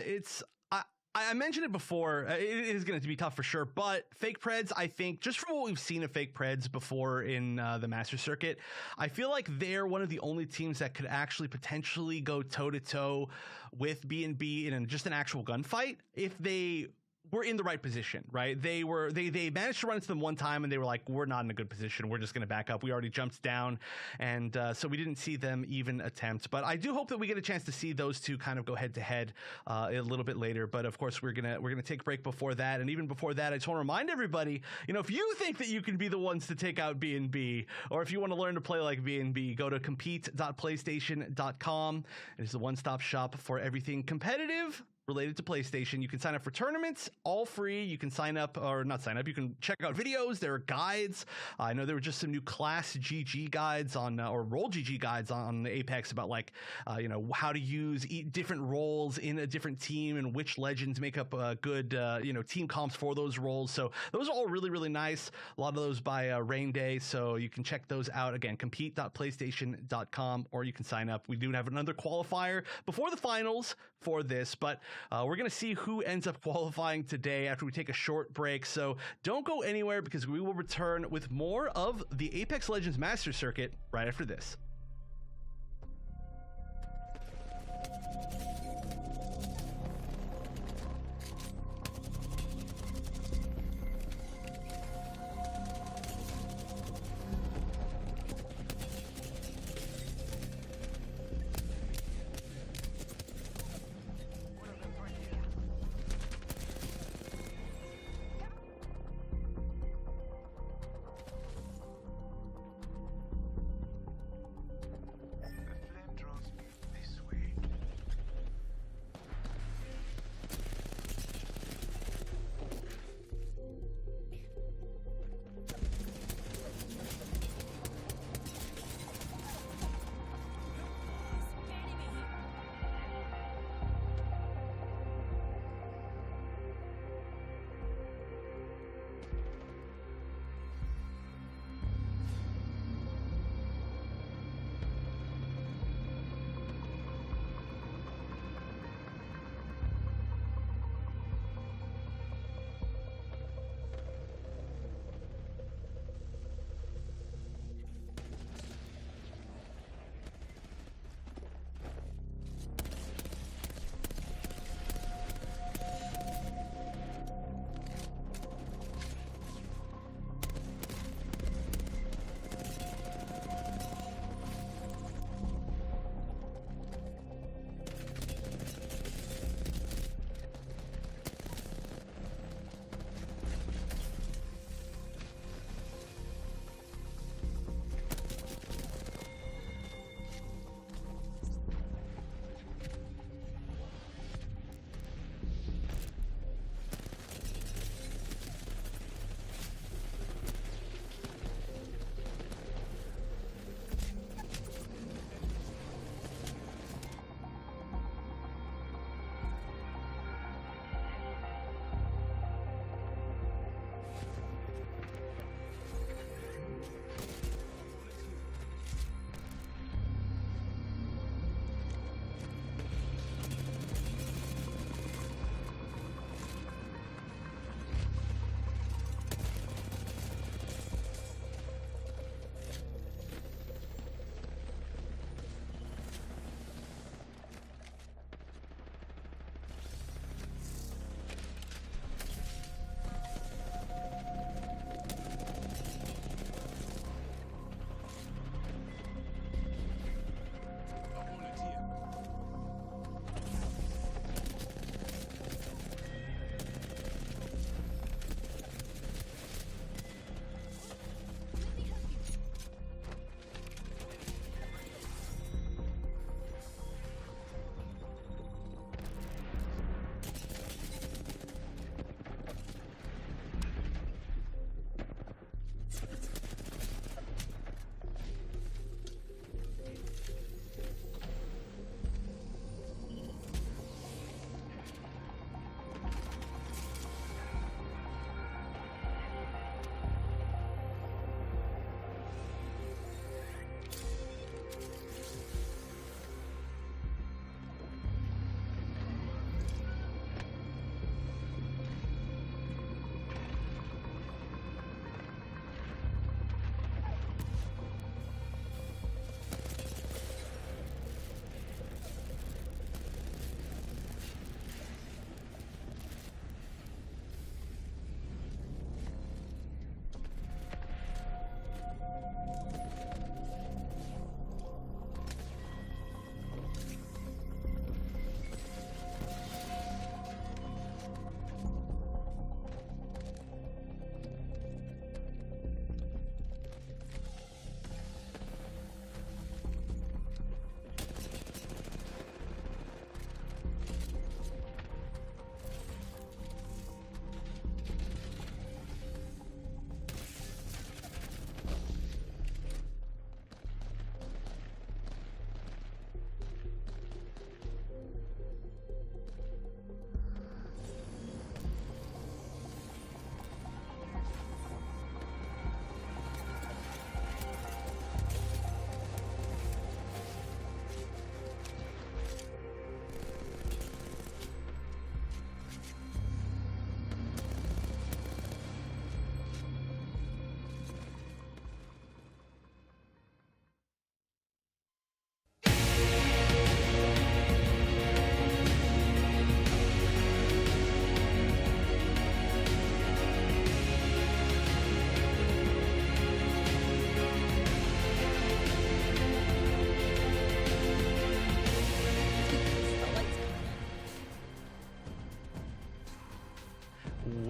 I mentioned it before. It is going to be tough for sure, but Fake Preds, I think, just from what we've seen of Fake Preds before in the Master Circuit, I feel like they're one of the only teams that could actually potentially go toe-to-toe with B&B in just an actual gunfight if they were in the right position, right? They managed to run into them one time, and they were like, we're not in a good position. We're just going to back up. We already jumped down, and so we didn't see them even attempt. But I do hope that we get a chance to see those two kind of go head to head a little bit later. But of course, we're gonna take a break before that, and even before that, I just want to remind everybody, if you think that you can be the ones to take out B&B, or if you want to learn to play like B&B, go to compete.playstation.com. It is the one-stop shop for everything competitive related to PlayStation. You can sign up for tournaments, all free. You can sign up, or not sign up, you can check out videos. There are guides. I know there were just some new Class GG guides on, or Roll GG guides on Apex about like, how to use different roles in a different team and which legends make up good, team comps for those roles. So those are all really, really nice. A lot of those by Rain Day. So you can check those out. Again, compete.playstation.com, or you can sign up. We do have another qualifier before the finals for this, but we're going to see who ends up qualifying today after we take a short break. So don't go anywhere, because we will return with more of the Apex Legends Master Circuit right after this.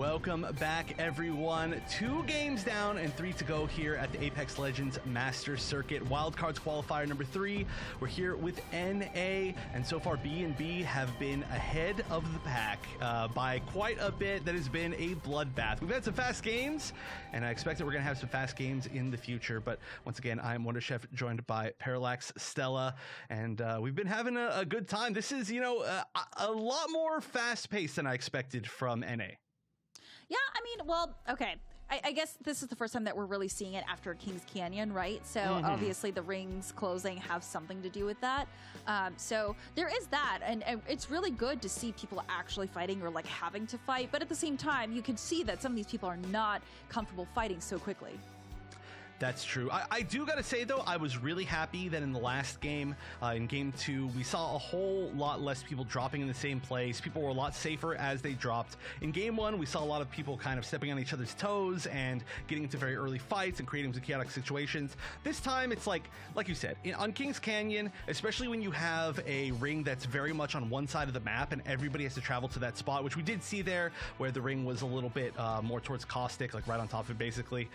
Welcome back, everyone. 2 games down and 3 to go here at the Apex Legends Masters Circuit. Wildcards qualifier number 3. We're here with NA, and so far B&B have been ahead of the pack by quite a bit. That has been a bloodbath. We've had some fast games, and I expect that we're going to have some fast games in the future. But once again, I'm Wonder Chef, joined by Parallax, Stella, and we've been having a good time. This is, you know, a lot more fast-paced than I expected from NA. Yeah, I mean, well, okay. I guess this is the first time that we're really seeing it after Kings Canyon, right? So obviously the rings closing have something to do with that. So there is that, and it's really good to see people actually fighting or like having to fight. But at the same time, you can see that some of these people are not comfortable fighting so quickly. That's true. I do got to say, though, I was really happy that in the last game, in Game 2, we saw a whole lot less people dropping in the same place. People were a lot safer as they dropped. In Game 1, we saw a lot of people kind of stepping on each other's toes and getting into very early fights and creating some chaotic situations. This time, it's like you said, on Kings Canyon, especially when you have a ring that's very much on one side of the map and everybody has to travel to that spot, which we did see there, where the ring was a little bit more towards Caustic, like right on top of it, basically.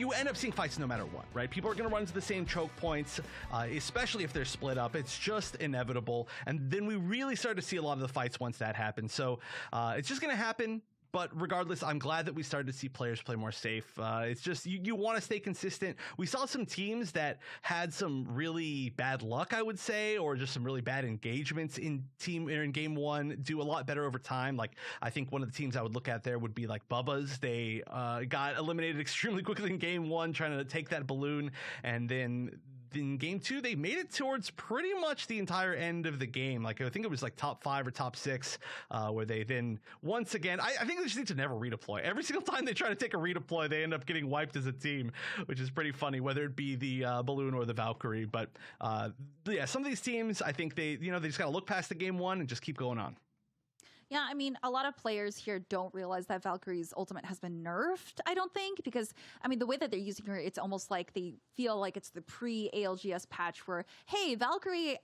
You end up seeing fights no matter what, right? People are going to run to the same choke points, especially if they're split up. It's just inevitable. And then we really started to see a lot of the fights once that happened. So it's just going to happen. But regardless, I'm glad that we started to see players play more safe. It's just, you want to stay consistent. We saw some teams that had some really bad luck, I would say, or just some really bad engagements in Game 1 do a lot better over time. Like, I think one of the teams I would look at there would be like Bubba's. They got eliminated extremely quickly in Game 1, trying to take that balloon, and then in Game 2, they made it towards pretty much the entire end of the game. Like, I think it was like top 5 or top 6, where they then, once again, I think they just need to never redeploy. Every single time they try to take a redeploy, they end up getting wiped as a team, which is pretty funny, whether it be the Balloon or the Valkyrie. But yeah, some of these teams, I think they just got to look past the Game 1 and just keep going on. Yeah, I mean, a lot of players here don't realize that Valkyrie's ultimate has been nerfed, I don't think, because, I mean, the way that they're using her, it's almost like they feel like it's the pre-ALGS patch where, hey, Valkyrie,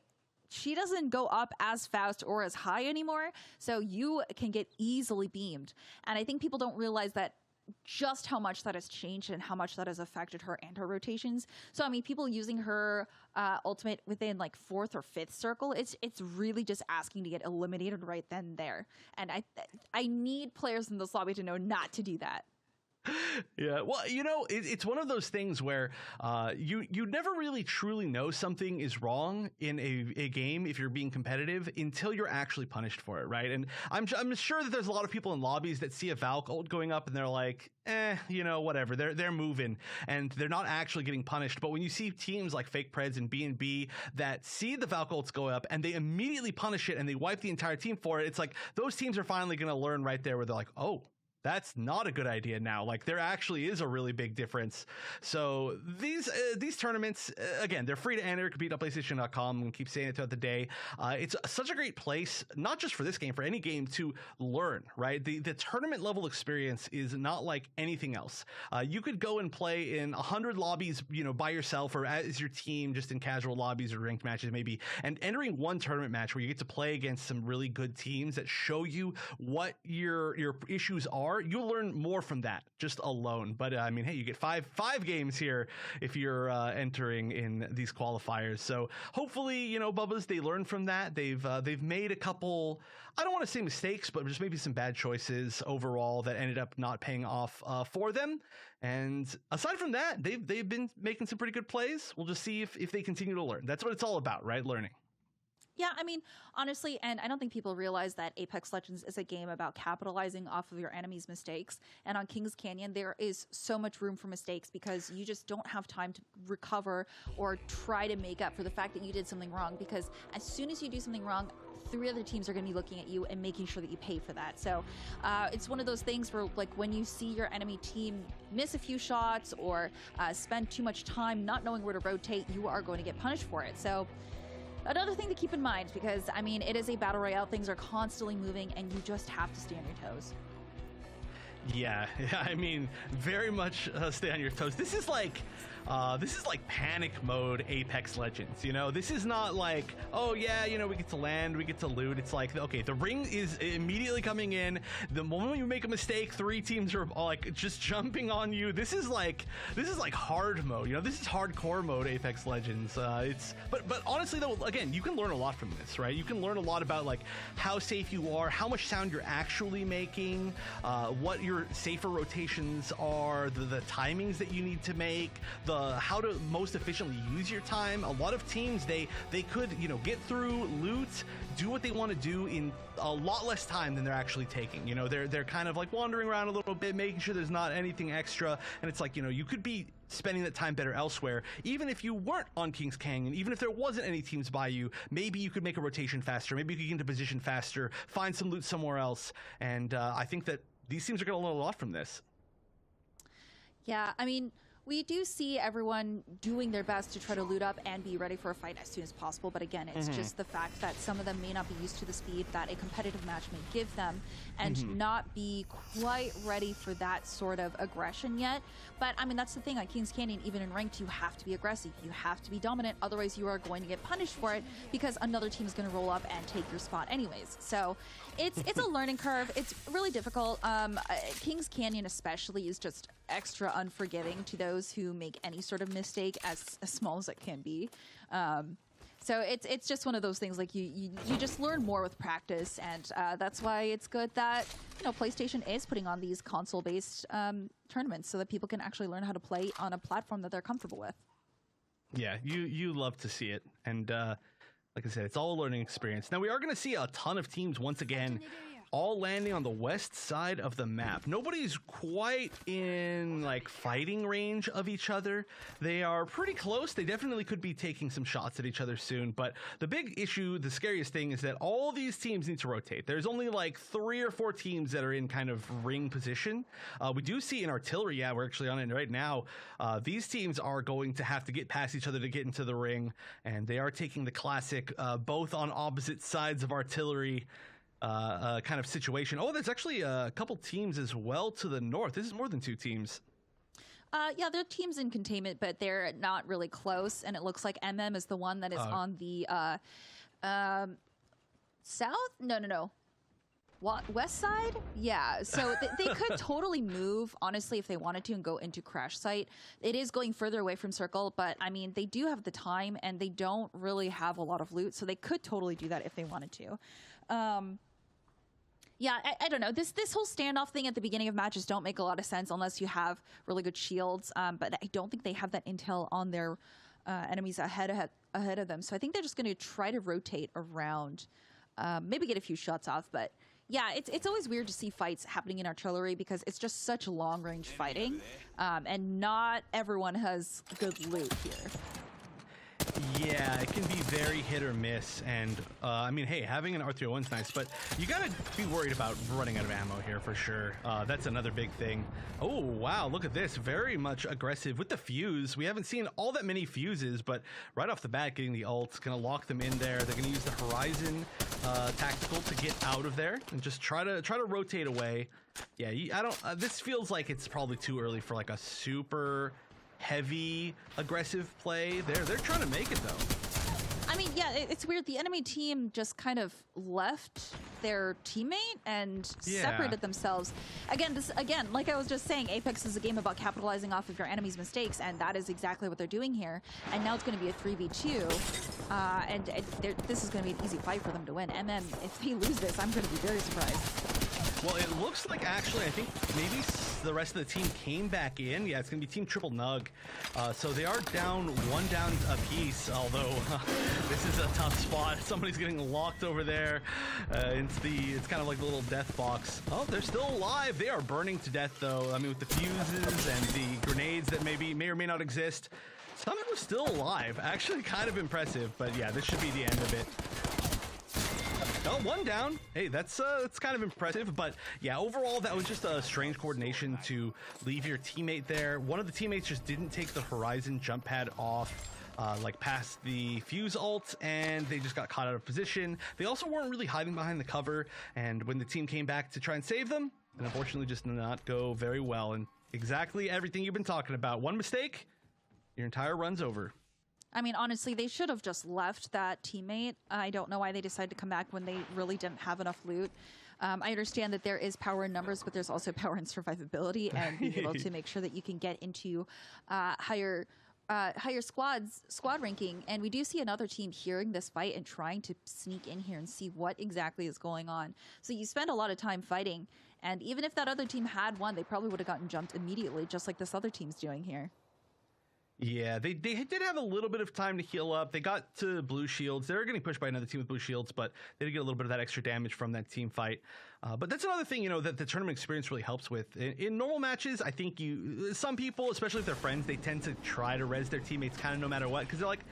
she doesn't go up as fast or as high anymore, so you can get easily beamed. And I think people don't realize that just how much that has changed and how much that has affected her and her rotations. So, I mean, people using her ultimate within like 4th or 5th circle, it's really just asking to get eliminated right then and there. And I need players in this lobby to know not to do that. Yeah, well, it's one of those things where you never really truly know something is wrong in a game if you're being competitive until you're actually punished for it, right? And I'm sure that there's a lot of people in lobbies that see a Valk ult going up and they're like, whatever, they're moving and they're not actually getting punished. But when you see teams like Fake Preds and B&B that see the Valk ults go up and they immediately punish it and they wipe the entire team for it, it's like those teams are finally going to learn right there where they're like, oh, that's not a good idea now. Like, there actually is a really big difference. So these tournaments, again, they're free to enter. Compete on PlayStation.com. and keep saying it throughout the day. It's such a great place, not just for this game, for any game to learn, right? The tournament level experience is not like anything else. You could go and play in 100 lobbies, by yourself or as your team, just in casual lobbies or ranked matches maybe, and entering one tournament match where you get to play against some really good teams that show you what your issues are. You'll learn more from that just alone. But I mean, hey, you get five games here if you're entering in these qualifiers. So hopefully, Bubba's, they learn from that. They've made a couple, I don't want to say mistakes, but just maybe some bad choices overall that ended up not paying off for them. And aside from that, they've been making some pretty good plays. We'll just see if they continue to learn. That's what it's all about, right? Learning. Yeah, I mean, honestly, and I don't think people realize that Apex Legends is a game about capitalizing off of your enemy's mistakes. And on Kings Canyon, there is so much room for mistakes because you just don't have time to recover or try to make up for the fact that you did something wrong. Because as soon as you do something wrong, 3 other teams are going to be looking at you and making sure that you pay for that. So it's one of those things where, like, when you see your enemy team miss a few shots or spend too much time not knowing where to rotate, you are going to get punished for it. So another thing to keep in mind, because, I mean, it is a battle royale. Things are constantly moving, and you just have to stay on your toes. Yeah, I mean, very much stay on your toes. This is like this is like panic mode Apex Legends. You know, this is not like, oh yeah, you know, we get to land, we get to loot. It's like, okay, the ring is immediately coming in. The moment you make a mistake, 3 teams are like just jumping on you. This is like hard mode. You know, this is hardcore mode Apex Legends. But honestly though, again, you can learn a lot from this, right? You can learn a lot about like how safe you are, how much sound you're actually making, what your safer rotations are, the timings that you need to make, how to most efficiently use your time. A lot of teams, they could, you know, get through, loot, do what they want to do in a lot less time than they're actually taking. You know, they're kind of like wandering around a little bit, making sure there's not anything extra, and it's like, you know, you could be spending that time better elsewhere. Even if you weren't on King's Canyon, even if there wasn't any teams by you, maybe you could make a rotation faster, maybe you could get into position faster, find some loot somewhere else, and I think that these teams are going to learn a lot from this. Yeah, I mean, we do see everyone doing their best to try to loot up and be ready for a fight as soon as possible. But again, it's just the fact that some of them may not be used to the speed that a competitive match may give them and not be quite ready for that sort of aggression yet. But I mean, that's the thing on King's Canyon, even in ranked, you have to be aggressive. You have to be dominant. Otherwise, you are going to get punished for it because another team is going to roll up and take your spot anyways. So it's a learning curve. It's really difficult. King's Canyon especially is just extra unforgiving to those who make any sort of mistake, as small as it can be. So it's just one of those things, like you just learn more with practice, and that's why it's good that, you know, PlayStation is putting on these console-based tournaments so that people can actually learn how to play on a platform that they're comfortable with. Yeah, you love to see it, and like I said, it's all a learning experience. Now we are going to see a ton of teams once again, all landing on the west side of the map. Nobody's quite in like fighting range of each other. They are pretty close. They definitely could be taking some shots at each other soon, but the big issue, the scariest thing, is that all these teams need to rotate. There's only like 3 or 4 teams that are in kind of ring position. We do see in artillery, yeah, we're actually on it right now, these teams are going to have to get past each other to get into the ring, and they are taking the classic both on opposite sides of artillery kind of situation. Oh, there's actually a couple teams as well to the north. This is more than 2 teams. Yeah, there are teams in containment, but they're not really close. And it looks like MM is the one that is on the south? No. West side? Yeah. So they could totally move, honestly, if they wanted to, and go into crash site. It is going further away from circle, but I mean, they do have the time, and they don't really have a lot of loot, so they could totally do that if they wanted to. Yeah, I don't know. This whole standoff thing at the beginning of matches don't make a lot of sense unless you have really good shields. But I don't think they have that intel on their enemies ahead of them. So I think they're just going to try to rotate around, maybe get a few shots off. But yeah, it's always weird to see fights happening in artillery because it's just such long range fighting, and not everyone has good loot here. Yeah, it can be very hit or miss, and I mean, hey, having an R301's nice, but you gotta be worried about running out of ammo here for sure. That's another big thing. Oh, wow, look at this. Very much aggressive with the fuse. We haven't seen all that many fuses, but right off the bat, getting the ult's gonna lock them in there. They're gonna use the Horizon tactical to get out of there and just try to rotate away. Yeah, I don't. This feels like it's probably too early for like a super heavy aggressive play. They're trying to make it though. I mean, yeah, it's weird. The enemy team just kind of left their teammate and separated themselves. Again, like I was just saying, Apex is a game about capitalizing off of your enemy's mistakes, and that is exactly what they're doing here. And now it's going to be a 3v2, and this is going to be an easy fight for them to win. MM, if they lose this, I'm going to be very surprised. Well, it looks like actually, I think maybe the rest of the team came back in. Yeah, it's going to be Team Triple Nug. So they are down 1 down apiece, although this is a tough spot. Somebody's getting locked over there. It's kind of like the little death box. Oh, they're still alive. They are burning to death, though. I mean, with the fuses and the grenades that may or may not exist. Someone was still alive. Actually, kind of impressive. But yeah, this should be the end of it. Oh, 1 down. Hey, that's kind of impressive, but yeah, overall that was just a strange coordination to leave your teammate there. One of the teammates just didn't take the Horizon jump pad off, like past the fuse ult, and they just got caught out of position. They also weren't really hiding behind the cover, and when the team came back to try and save them, it unfortunately just did not go very well, and exactly everything you've been talking about. One mistake, your entire run's over. I mean, honestly, they should have just left that teammate. I don't know why they decided to come back when they really didn't have enough loot. I understand that there is power in numbers, but there's also power in survivability and being able to make sure that you can get into higher squad ranking. And we do see another team hearing this fight and trying to sneak in here and see what exactly is going on. So you spend a lot of time fighting, and even if that other team had won, they probably would have gotten jumped immediately, just like this other team's doing here. Yeah, they did have a little bit of time to heal up. They got to blue shields. They were getting pushed by another team with blue shields, but they did get a little bit of that extra damage from that team fight. But that's another thing, that the tournament experience really helps with. In normal matches, I think some people, especially if they're friends, they tend to try to res their teammates kind of no matter what, because they're like,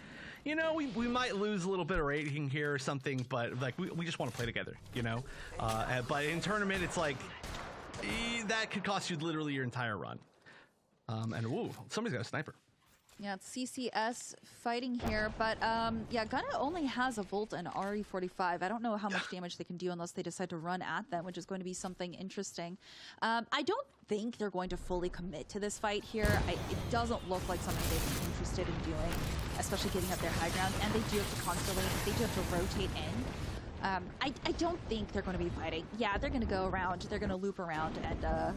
we might lose a little bit of rating here or something, but like we just want to play together, But in tournament, it's like that could cost you literally your entire run. And ooh, somebody's got a sniper. Yeah, it's CCS fighting here, but yeah, Gunna only has a Volt and RE45. I don't know how much damage they can do unless they decide to run at them, which is going to be something interesting. I don't think they're going to fully commit to this fight here. It doesn't look like something they'd be interested in doing, especially getting up their high ground, and they do have to constantly, they do have to rotate in. I don't think they're going to be fighting. Yeah, they're going to go around, they're going to loop around, and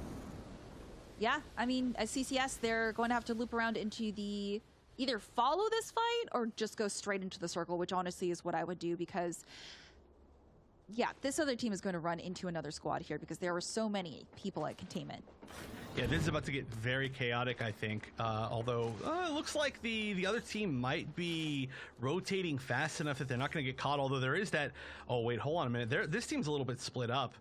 yeah, I mean, as CCS, they're going to have to loop around into the... either follow this fight or just go straight into the circle, which honestly is what I would do because... yeah, this other team is going to run into another squad here because there were so many people at containment. Yeah, this is about to get very chaotic, I think. Although, it looks like the other team might be rotating fast enough that they're not going to get caught, although there is that... oh, wait, hold on a minute. This team's a little bit split up.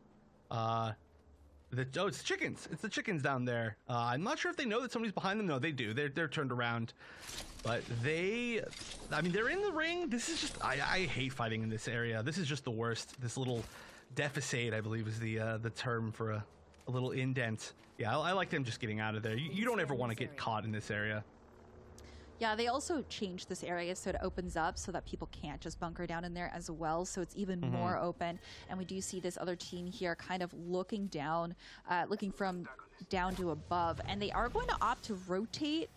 It's chickens. It's the chickens down there. I'm not sure if they know that somebody's behind them. No, they do. They're turned around. But they're in the ring. This is just... I hate fighting in this area. This is just the worst. This little deficit, I believe, is the term for a little indent. Yeah, I like them just getting out of there. You don't ever want to get caught in this area. Yeah, they also changed this area so it opens up so that people can't just bunker down in there as well. So it's even more open. And we do see this other team here kind of looking down, looking from down to above. And they are going to opt to rotate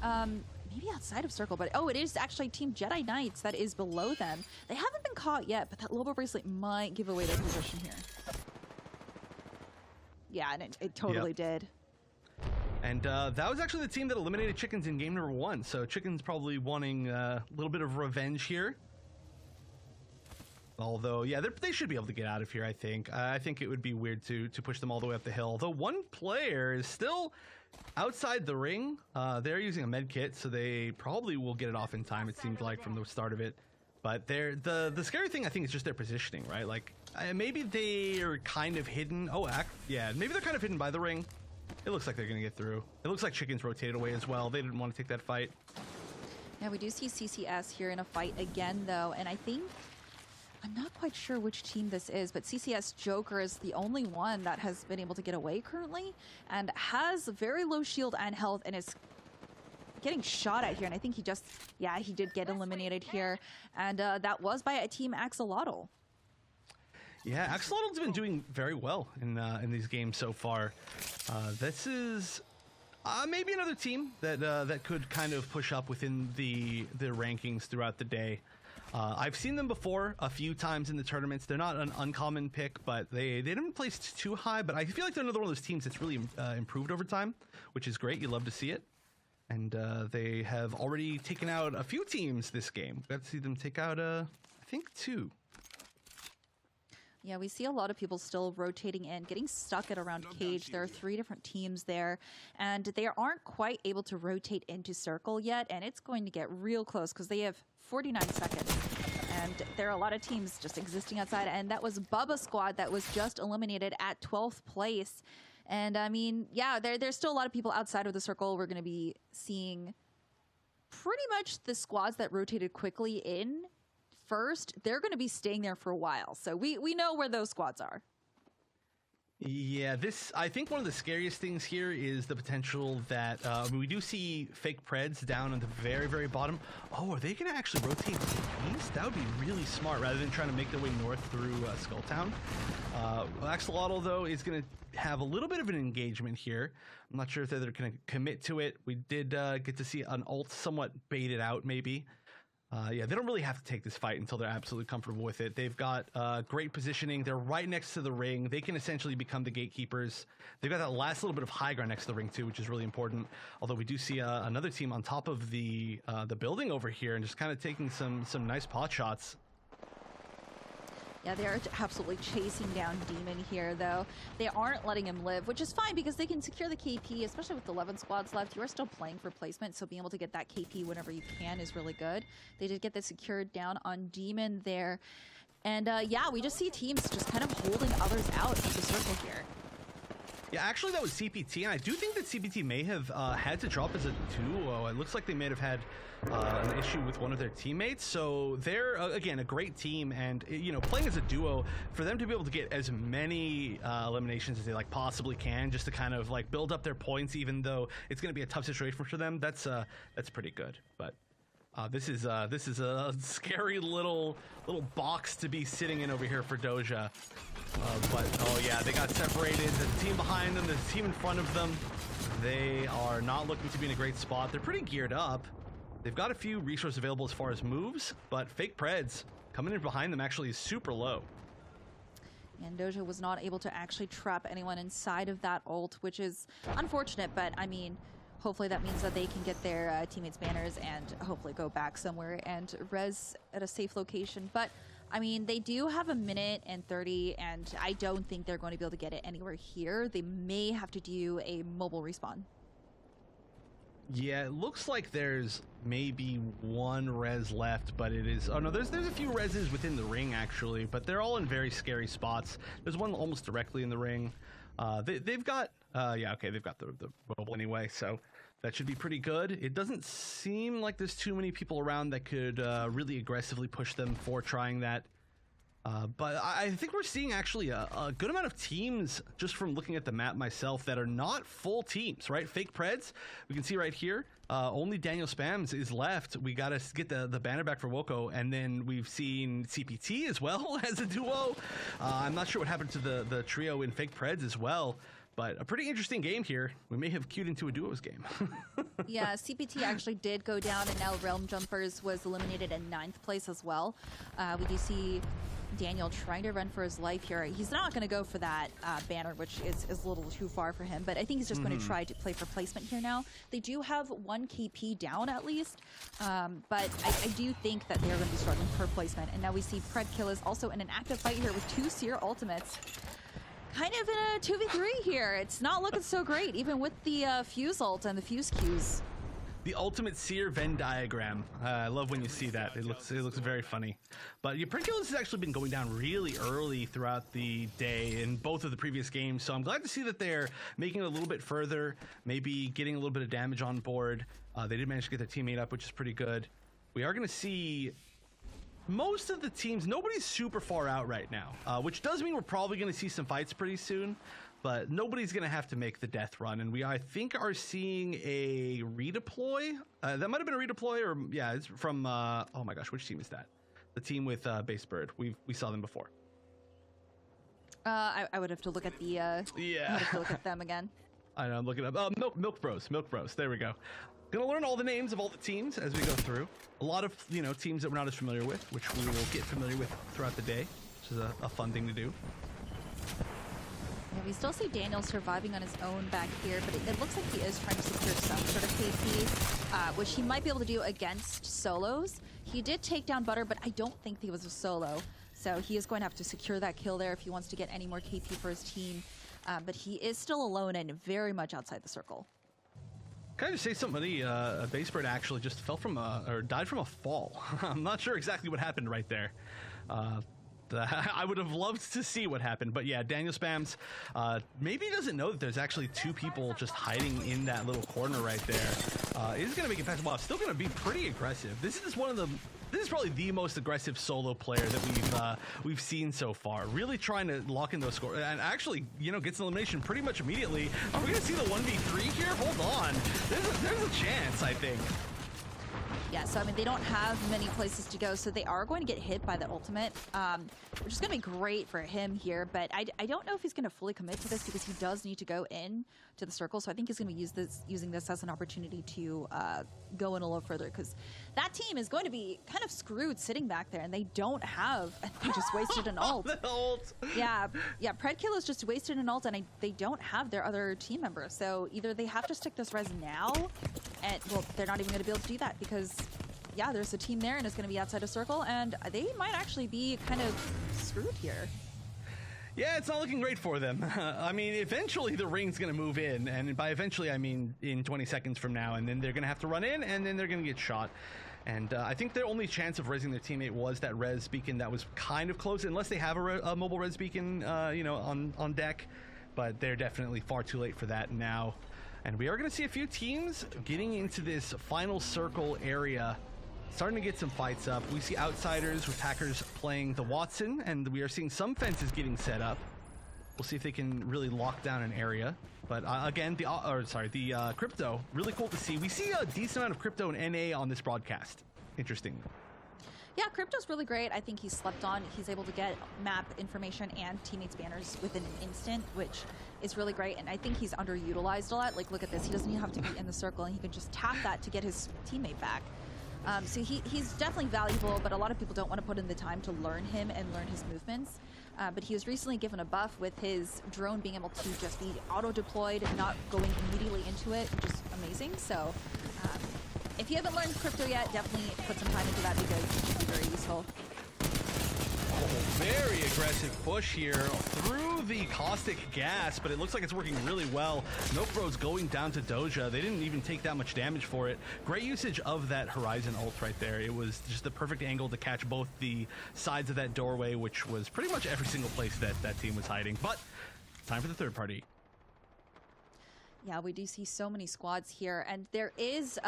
maybe outside of circle. But, oh, it is actually Team Jedi Knights that is below them. They haven't been caught yet, but that Lobo bracelet might give away their position here. Yeah, and it totally did. And that was actually the team that eliminated Chickens in game number 1. So Chickens probably wanting a little bit of revenge here. Although, yeah, they should be able to get out of here, I think. I think it would be weird to push them all the way up the hill. Though one player is still outside the ring. They're using a med kit, so they probably will get it off in time, it seems like, from the start of it. But the scary thing, I think, is just their positioning, right? Like, maybe they are kind of hidden. Oh, yeah, maybe they're kind of hidden by the ring. It looks like they're going to get through. It looks like Chickens rotated away as well. They didn't want to take that fight. Yeah, we do see CCS here in a fight again, though. And I think... I'm not quite sure which team this is, but CCS Joker is the only one that has been able to get away currently and has very low shield and health and is getting shot at here. And I think he just... yeah, he did get eliminated here. And that was by a Team Axolotl. Yeah, Axolotl's been doing very well in these games so far. This is maybe another team that could kind of push up within the rankings throughout the day. I've seen them before a few times in the tournaments. They're not an uncommon pick, but they didn't place too high. But I feel like they're another one of those teams that's really improved over time, which is great. You love to see it. And they have already taken out a few teams this game. Got to see them take out, I think, 2. Yeah, we see a lot of people still rotating in, getting stuck at around cage. There are 3 different teams there, and they aren't quite able to rotate into circle yet, and it's going to get real close because they have 49 seconds. And there are a lot of teams just existing outside, and that was Bubba Squad that was just eliminated at 12th place. And, I mean, yeah, there's still a lot of people outside of the circle. We're going to be seeing pretty much the squads that rotated quickly in first. They're going to be staying there for a while. So we know where those squads are. Yeah, I think one of the scariest things here is the potential that we do see fake Preds down at the very, very bottom. Oh, are they going to actually rotate east? That would be really smart rather than trying to make their way north through Skulltown. Axolotl, though, is going to have a little bit of an engagement here. I'm not sure if they're going to commit to it. We did get to see an ult somewhat baited out, maybe. Yeah, they don't really have to take this fight until they're absolutely comfortable with it. They've got great positioning. They're right next to the ring. They can essentially become the gatekeepers. They've got that last little bit of high ground next to the ring too, which is really important. Although we do see another team on top of the building over here and just kind of taking some nice pot shots. Yeah, they are absolutely chasing down Demon here, though. They aren't letting him live, which is fine because they can secure the KP, especially with 11 squads left. You are still playing for placement, so being able to get that KP whenever you can is really good. They did get this secured down on Demon there. And yeah, we just see teams just kind of holding others out of the circle here. Yeah, actually that was CPT, and I do think that CPT may have had to drop as a duo. It looks like they may have had an issue with one of their teammates. So they're, again, a great team, and, you know, playing as a duo, for them to be able to get as many eliminations as they, like, possibly can, just to kind of, like, build up their points, even though it's going to be a tough situation for them, that's pretty good. But this is a scary little box to be sitting in over here for Doja. But oh yeah, they got separated. The team behind them, the team in front of them, they are not looking to be in a great spot. They're pretty geared up. They've got a few resources available as far as moves, but fake Preds coming in behind them actually is super low. And Doja was not able to actually trap anyone inside of that ult, which is unfortunate, but I mean, hopefully that means that they can get their teammates' banners and hopefully go back somewhere and res at a safe location. But I mean, they do have a minute and 30, and I don't think they're going to be able to get it anywhere here. They may have to do a mobile respawn. Yeah, it looks like there's maybe one res left, but it is... Oh, no, there's a few reses within the ring, actually, but they're all in very scary spots. There's one almost directly in the ring. They've got... yeah, okay, they've got the mobile anyway, so that should be pretty good. It doesn't seem like there's too many people around that could really aggressively push them for trying that. But I think we're seeing actually a good amount of teams, just from looking at the map myself, that are not full teams, right? Fake Preds, we can see right here, only Daniel Spams is left. We got to get the banner back for Woko, and then we've seen CPT as well as a duo. I'm not sure what happened to the trio in Fake Preds as well. But a pretty interesting game here. We may have queued into a duos game. Yeah, CPT actually did go down, and now Realm Jumpers was eliminated in 9th place as well. We do see Daniel trying to run for his life here. He's not going to go for that banner, which is a little too far for him, but I think he's just going to try to play for placement here now. They do have 1 KP down at least, but I do think that they're going to be struggling for placement. And now we see Pred Kill is also in an active fight here with 2 Seer ultimates. Kind of in a 2v3 here. It's not looking so great, even with the Fuse ult and the Fuse Qs. The ultimate Seer Venn diagram. I love when you see that. It looks very funny. But yeah, Pred Kill has actually been going down really early throughout the day in both of the previous games, so I'm glad to see that they're making it a little bit further, maybe getting a little bit of damage on board. They did manage to get their teammate up, which is pretty good. We are going to see... most of the teams, nobody's super far out right now, which does mean we're probably going to see some fights pretty soon, but nobody's going to have to make the death run. And we, I think, are seeing a redeploy. That might have been a redeploy, or yeah, it's from, oh my gosh, which team is that? The team with Base Bird. We saw them before. I would have to look at the, yeah. I would have to look at them again. I know, I'm looking up. Milk Bros. There we go. Gonna learn all the names of all the teams as we go through. A lot of, you know, teams that we're not as familiar with, which we will get familiar with throughout the day, which is a fun thing to do. Yeah, we still see Daniel surviving on his own back here, but it looks like he is trying to secure some sort of KP, which he might be able to do against solos. He did take down Butter, but I don't think he was a solo. So he is going to have to secure that kill there if he wants to get any more KP for his team. But he is still alone and very much outside the circle. Can I just say somebody, a Base Bird actually just fell from or died from a fall. I'm not sure exactly what happened right there. I would have loved to see what happened, but yeah, Daniel Spams maybe he doesn't know that there's actually two people just hiding in that little corner right there. It is going to make it fast. Well, it's still going to be pretty aggressive. This is probably the most aggressive solo player that we've seen so far. Really trying to lock in those scores and actually, gets an elimination pretty much immediately. Are we going to see the 1v3 here? Hold on. There's a chance, I think. Yeah, so I mean, they don't have many places to go, so they are going to get hit by the ultimate, which is going to be great for him here, but I don't know if he's going to fully commit to this because he does need to go in to the circle, so I think he's going to be using this as an opportunity to go in a little further, because that team is going to be kind of screwed sitting back there, and they don't have, they just wasted an ult. The ult. Yeah, Predkill has just wasted an ult, and they don't have their other team member, so either they have to stick this res now, and, well, they're not even going to be able to do that because, yeah, there's a team there and it's going to be outside a circle, and they might actually be kind of screwed here. Yeah, it's not looking great for them. I mean, eventually the ring's going to move in, and by eventually I mean in 20 seconds from now, and then they're going to have to run in, and then they're going to get shot. And I think their only chance of resing their teammate was that res beacon that was kind of close, unless they have a mobile res beacon, on deck. But they're definitely far too late for that now. And we are going to see a few teams getting into this final circle area, starting to get some fights up. We see Outsiders with Hackers playing the Watson, and we are seeing some fences getting set up. We'll see if they can really lock down an area. But again, the Crypto, really cool to see. We see a decent amount of Crypto and NA on this broadcast. Interesting. Yeah, Crypto's really great. I think he's slept on. He's able to get map information and teammates banners within an instant, which is really great. And I think he's underutilized a lot. Like, look at this. He doesn't even have to be in the circle, and he can just tap that to get his teammate back. So he's definitely valuable, but a lot of people don't want to put in the time to learn him and learn his movements. But he was recently given a buff with his drone being able to just be auto-deployed and not going immediately into it, which is amazing. So if you haven't learned Crypto yet, definitely put some time into that because it should be very useful. Oh, very aggressive push here through the caustic gas, but it looks like it's working really well. Nokebro's going down to Doja. They didn't even take that much damage for it. Great usage of that Horizon ult right there. It was just the perfect angle to catch both the sides of that doorway, which was pretty much every single place that team was hiding. But time for the third party. Yeah, we do see so many squads here, and there is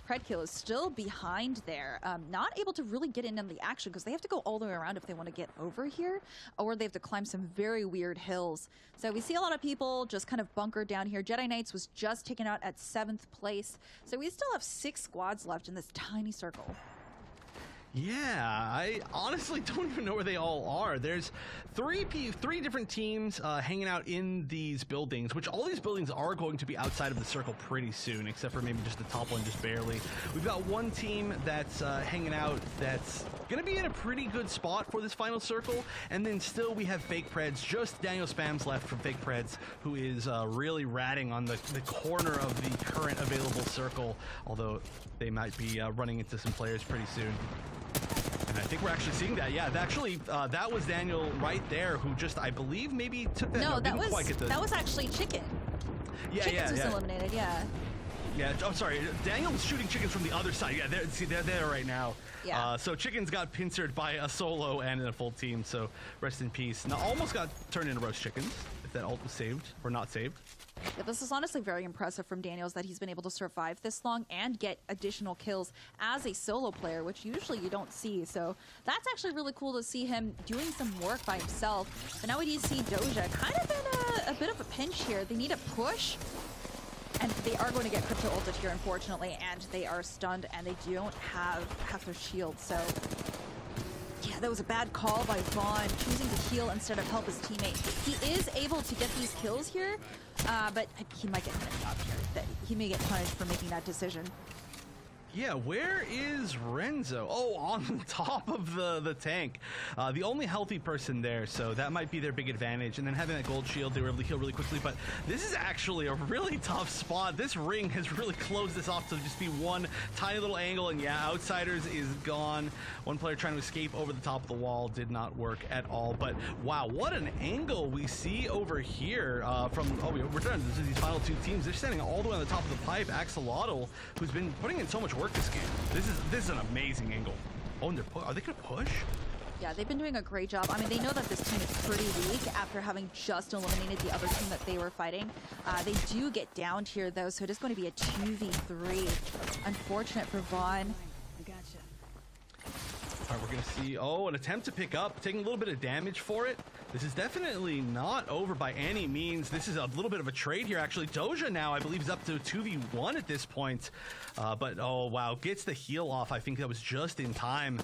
Predkill is still behind there, not able to really get in on the action because they have to go all the way around if they want to get over here, or they have to climb some very weird hills. So we see a lot of people just kind of bunkered down here. Jedi Knights was just taken out at 7th place, so we still have 6 squads left in this tiny circle. Yeah, I honestly don't even know where they all are. There's three different teams hanging out in these buildings, which all these buildings are going to be outside of the circle pretty soon, except for maybe just the top one, just barely. We've got one team that's hanging out that's going to be in a pretty good spot for this final circle, and then still we have Fake Preds, just Daniel Spams left from Fake Preds, who is really ratting on the corner of the current available circle, although they might be running into some players pretty soon. And I think we're actually seeing that. Yeah, that was Daniel right there, who just, I believe, maybe took that. No, that was actually Chicken. Yeah, Chickens was eliminated. Yeah. Yeah. Oh, sorry. Daniel was shooting chickens from the other side. Yeah, they're there right now. Yeah. So Chickens got pincered by a solo and a full team. So rest in peace. Now almost got turned into roast chickens. If that ult was saved or not saved. Yeah, this is honestly very impressive from Daniels that he's been able to survive this long and get additional kills as a solo player, which usually you don't see. So that's actually really cool to see him doing some work by himself. But now we do see Doja kind of in a bit of a pinch here. They need a push, and they are going to get crypto ulted here, unfortunately, and they are stunned, and they don't have half their shield. So yeah, that was a bad call by Vaughn, choosing to heal instead of help his teammate. He is able to get these kills here, but he might get punished out here. He may get punished for making that decision. Yeah, where is Renzo? Oh, on top of the tank. The only healthy person there, so that might be their big advantage. And then having that gold shield, they were able to heal really quickly. But this is actually a really tough spot. This ring has really closed this off to just be one tiny little angle. And yeah, Outsiders is gone. One player trying to escape over the top of the wall did not work at all. But wow, what an angle we see over here we're done. This is these final two teams. They're standing all the way on the top of the pipe. Axolotl, who's been putting in so much work this game. This is an amazing angle. Oh, and are they gonna push? Yeah, they've been doing a great job. I mean, they know that this team is pretty weak after having just eliminated the other team that they were fighting. They do get downed here, though, so it is going to be a 2v3. Unfortunate for Vaughn. All right, we're going to see, an attempt to pick up, taking a little bit of damage for it. This is definitely not over by any means. This is a little bit of a trade here, actually. Doja now, I believe, is up to 2v1 at this point. But, oh, wow, gets the heal off. I think that was just in time.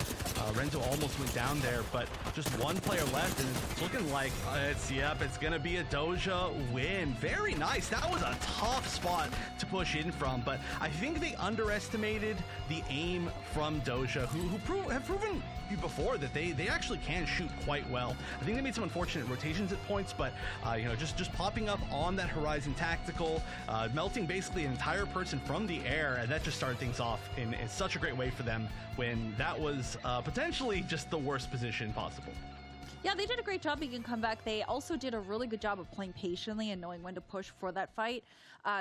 Renzo almost went down there, but just one player left, and it's looking like it's going to be a Doja win. Very nice. That was a tough spot to push in from, but I think they underestimated the aim from Doja, who have proven before that they actually can shoot quite well. I think they made some unfortunate rotations at points, but just popping up on that Horizon tactical, melting basically an entire person from the air, and that just started things off in such a great way for them when that was potentially just the worst position possible. Yeah, they did a great job making a comeback. They also did a really good job of playing patiently and knowing when to push for that fight.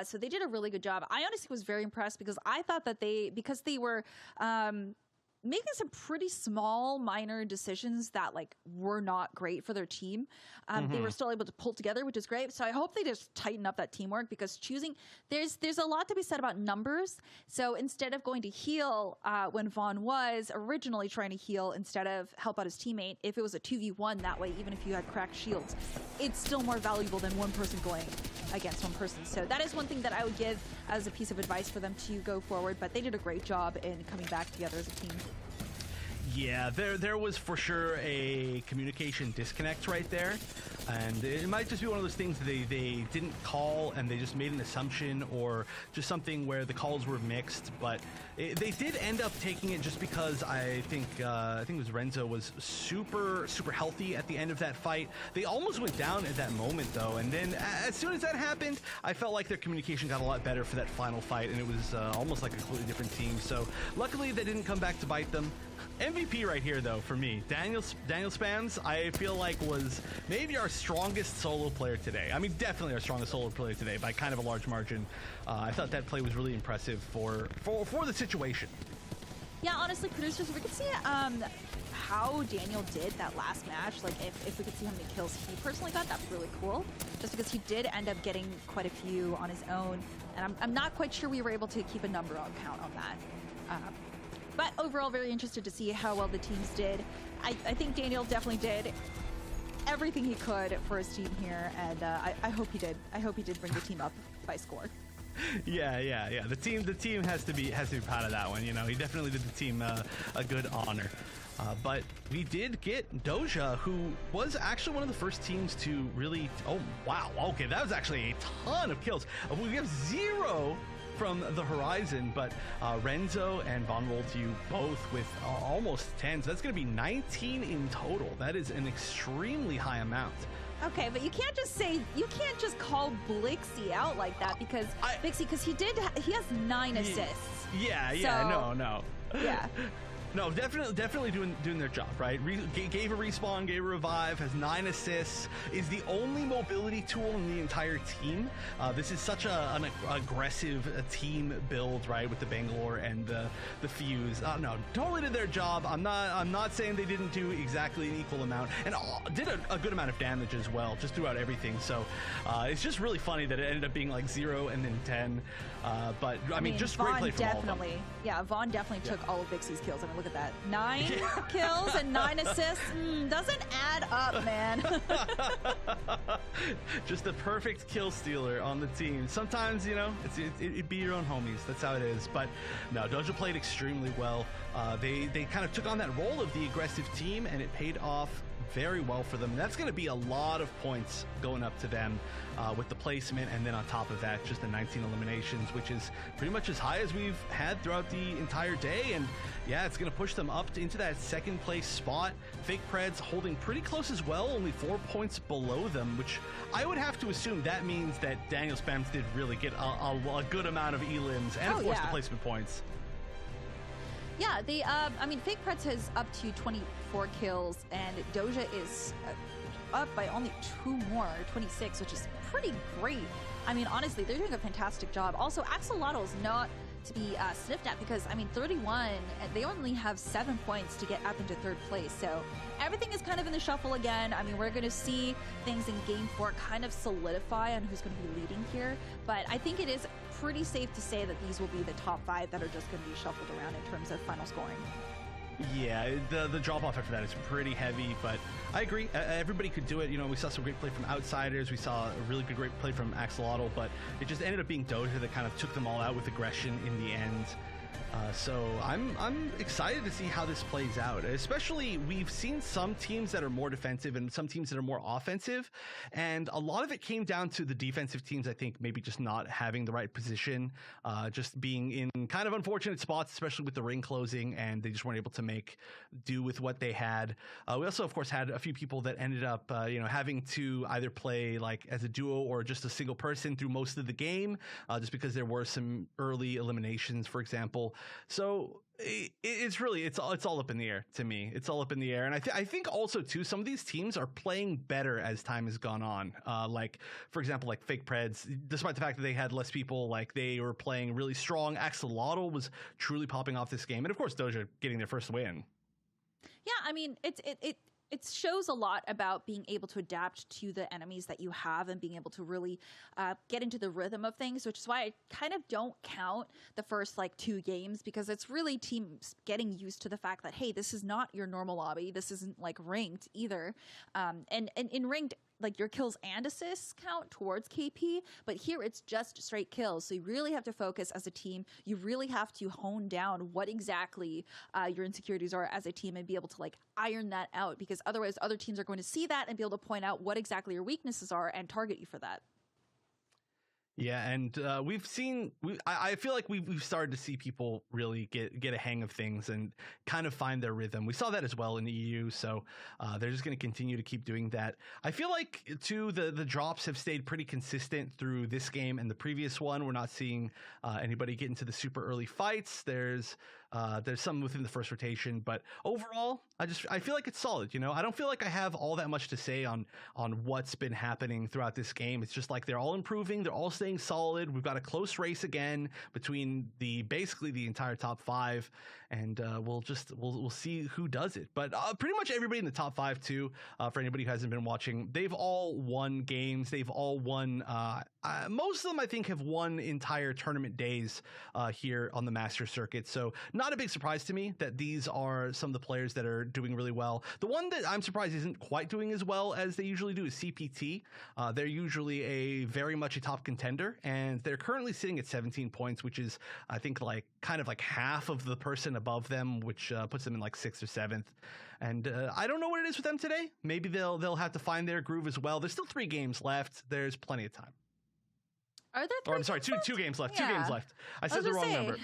So they did a really good job. I honestly was very impressed because I thought that because they were making some pretty small minor decisions that were not great for their team. They were still able to pull together, which is great. So I hope they just tighten up that teamwork, because there's a lot to be said about numbers. So instead of going to heal when Vaughn was originally trying to heal instead of help out his teammate, if it was a 2v1 that way, even if you had cracked shields, it's still more valuable than one person going against one person. So that is one thing that I would give as a piece of advice for them to go forward, but they did a great job in coming back together as a team. Yeah, there was for sure a communication disconnect right there, and it might just be one of those things that they didn't call and they just made an assumption, or just something where the calls were mixed. But they did end up taking it just because I think it was Renzo was super healthy at the end of that fight. They almost went down at that moment though, and then as soon as that happened, I felt like their communication got a lot better for that final fight, and it was almost like a completely different team. So luckily they didn't come back to bite them. MVP right here, though, for me. Daniel Spams, I feel like, was maybe our strongest solo player today. I mean, definitely our strongest solo player today by kind of a large margin. I thought that play was really impressive for the situation. Yeah, honestly, producers, if we could see how Daniel did that last match, if we could see how many kills he personally got, that'd be really cool. Just because he did end up getting quite a few on his own, and I'm not quite sure we were able to keep a number on count on that. But overall, very interested to see how well the teams did. I think Daniel definitely did everything he could for his team here, and I hope he did. I hope he did bring the team up by score. Yeah. The team has to be proud of that one. You know, he definitely did the team a good honor. But we did get Doja, who was actually one of the first teams to really. Oh wow! Okay, that was actually a ton of kills. We have 0 from the Horizon, but Renzo and Von rolled to you both with almost 10, so that's going to be 19 in total. That is an extremely high amount. Okay, but you can't just call Blixie out like that, because he has 9 assists. Yeah, so, no. Yeah. No, definitely doing their job, right? Gave a respawn, gave a revive, has 9 assists, is the only mobility tool in the entire team. This is such an aggressive team build, right, with the Bangalore and the Fuse. No, totally did their job. I'm not saying they didn't do exactly an equal amount, and did a good amount of damage as well, just throughout everything. So it's just really funny that it ended up being like 0 and then 10. But I mean, just Vaughn great play from all of them. Yeah, Vaughn definitely took all of Bixie's kills. I mean, look at that. 9 kills and 9 assists. Doesn't add up, man. Just the perfect kill stealer on the team. Sometimes, you know, it'd be your own homies. That's how it is. But no, Doja played extremely well. They kind of took on that role of the aggressive team, and it paid off very well for them. That's going to be a lot of points going up to them with the placement, and then on top of that, just the 19 eliminations, which is pretty much as high as we've had throughout the entire day. And yeah, it's going to push them up into that second place spot. Fake Preds holding pretty close as well, only 4 points below them, which I would have to assume that means that Daniel Spams did really get a good amount of elims and of course the placement points. Yeah, I mean, Fake Preds has up to 24 kills, and Doja is up by only 2 more, 26, which is pretty great. I mean, honestly, they're doing a fantastic job. Also, Axolotl is not to be sniffed at, because I mean 31, they only have 7 points to get up into third place, so everything is kind of in the shuffle again. I mean, we're going to see things in game 4 kind of solidify on who's going to be leading here, but I think it is pretty safe to say that these will be the top 5 that are just going to be shuffled around in terms of final scoring. Yeah, the drop-off after that is pretty heavy, but I agree. Everybody could do it. You know, we saw some great play from Outsiders. We saw a really great play from Axolotl, but it just ended up being Doja that kind of took them all out with aggression in the end. So I'm excited to see how this plays out. Especially, we've seen some teams that are more defensive and some teams that are more offensive, and a lot of it came down to the defensive teams, I think, maybe just not having the right position, just being in kind of unfortunate spots, especially with the ring closing, and they just weren't able to make do with what they had. We also, of course, had a few people that ended up, having to either play like as a duo or just a single person through most of the game, just because there were some early eliminations, for example. So it's all up in the air to me. It's all up in the air. And I think also too, some of these teams are playing better as time has gone on. Like, for example, like Fake Preds, despite the fact that they had less people, like they were playing really strong. Axolotl was truly popping off this game. And of course, Doja getting their first win. Yeah, I mean, it shows a lot about being able to adapt to the enemies that you have and being able to really get into the rhythm of things, which is why I kind of don't count the first like 2 games, because it's really teams getting used to the fact that, hey, this is not your normal lobby. This isn't like ranked either. And in ranked, like your kills and assists count towards KP, but here it's just straight kills. So you really have to focus as a team. You really have to hone down what exactly your insecurities are as a team and be able to like iron that out, because otherwise other teams are going to see that and be able to point out what exactly your weaknesses are and target you for that. Yeah, and we've seen. I feel like we've started to see people really get a hang of things and kind of find their rhythm. We saw that as well in the EU, so they're just going to continue to keep doing that. I feel like too the drops have stayed pretty consistent through this game and the previous one. We're not seeing anybody get into the super early fights. There's some within the first rotation, but overall, I feel like it's solid. You know, I don't feel like I have all that much to say on what's been happening throughout this game. It's just like they're all improving, they're all staying solid. We've got a close race again between basically the entire top 5, and we'll see who does it. But pretty much everybody in the top 5 too. For anybody who hasn't been watching, they've all won games. They've all won. Most of them, I think, have won entire tournament days here on the Master Circuit. So not a big surprise to me that these are some of the players that are doing really well. The one that I'm surprised isn't quite doing as well as they usually do is CPT. They're usually very much a top contender, and they're currently sitting at 17 points, which is, I think, like kind of like half of the person above them, which puts them in like 6th or 7th. And I don't know what it is with them today. Maybe they'll have to find their groove as well. There's still 3 games left. There's plenty of time. Are there 3 I'm sorry, two games left. Yeah. 2 games left. I said the wrong number.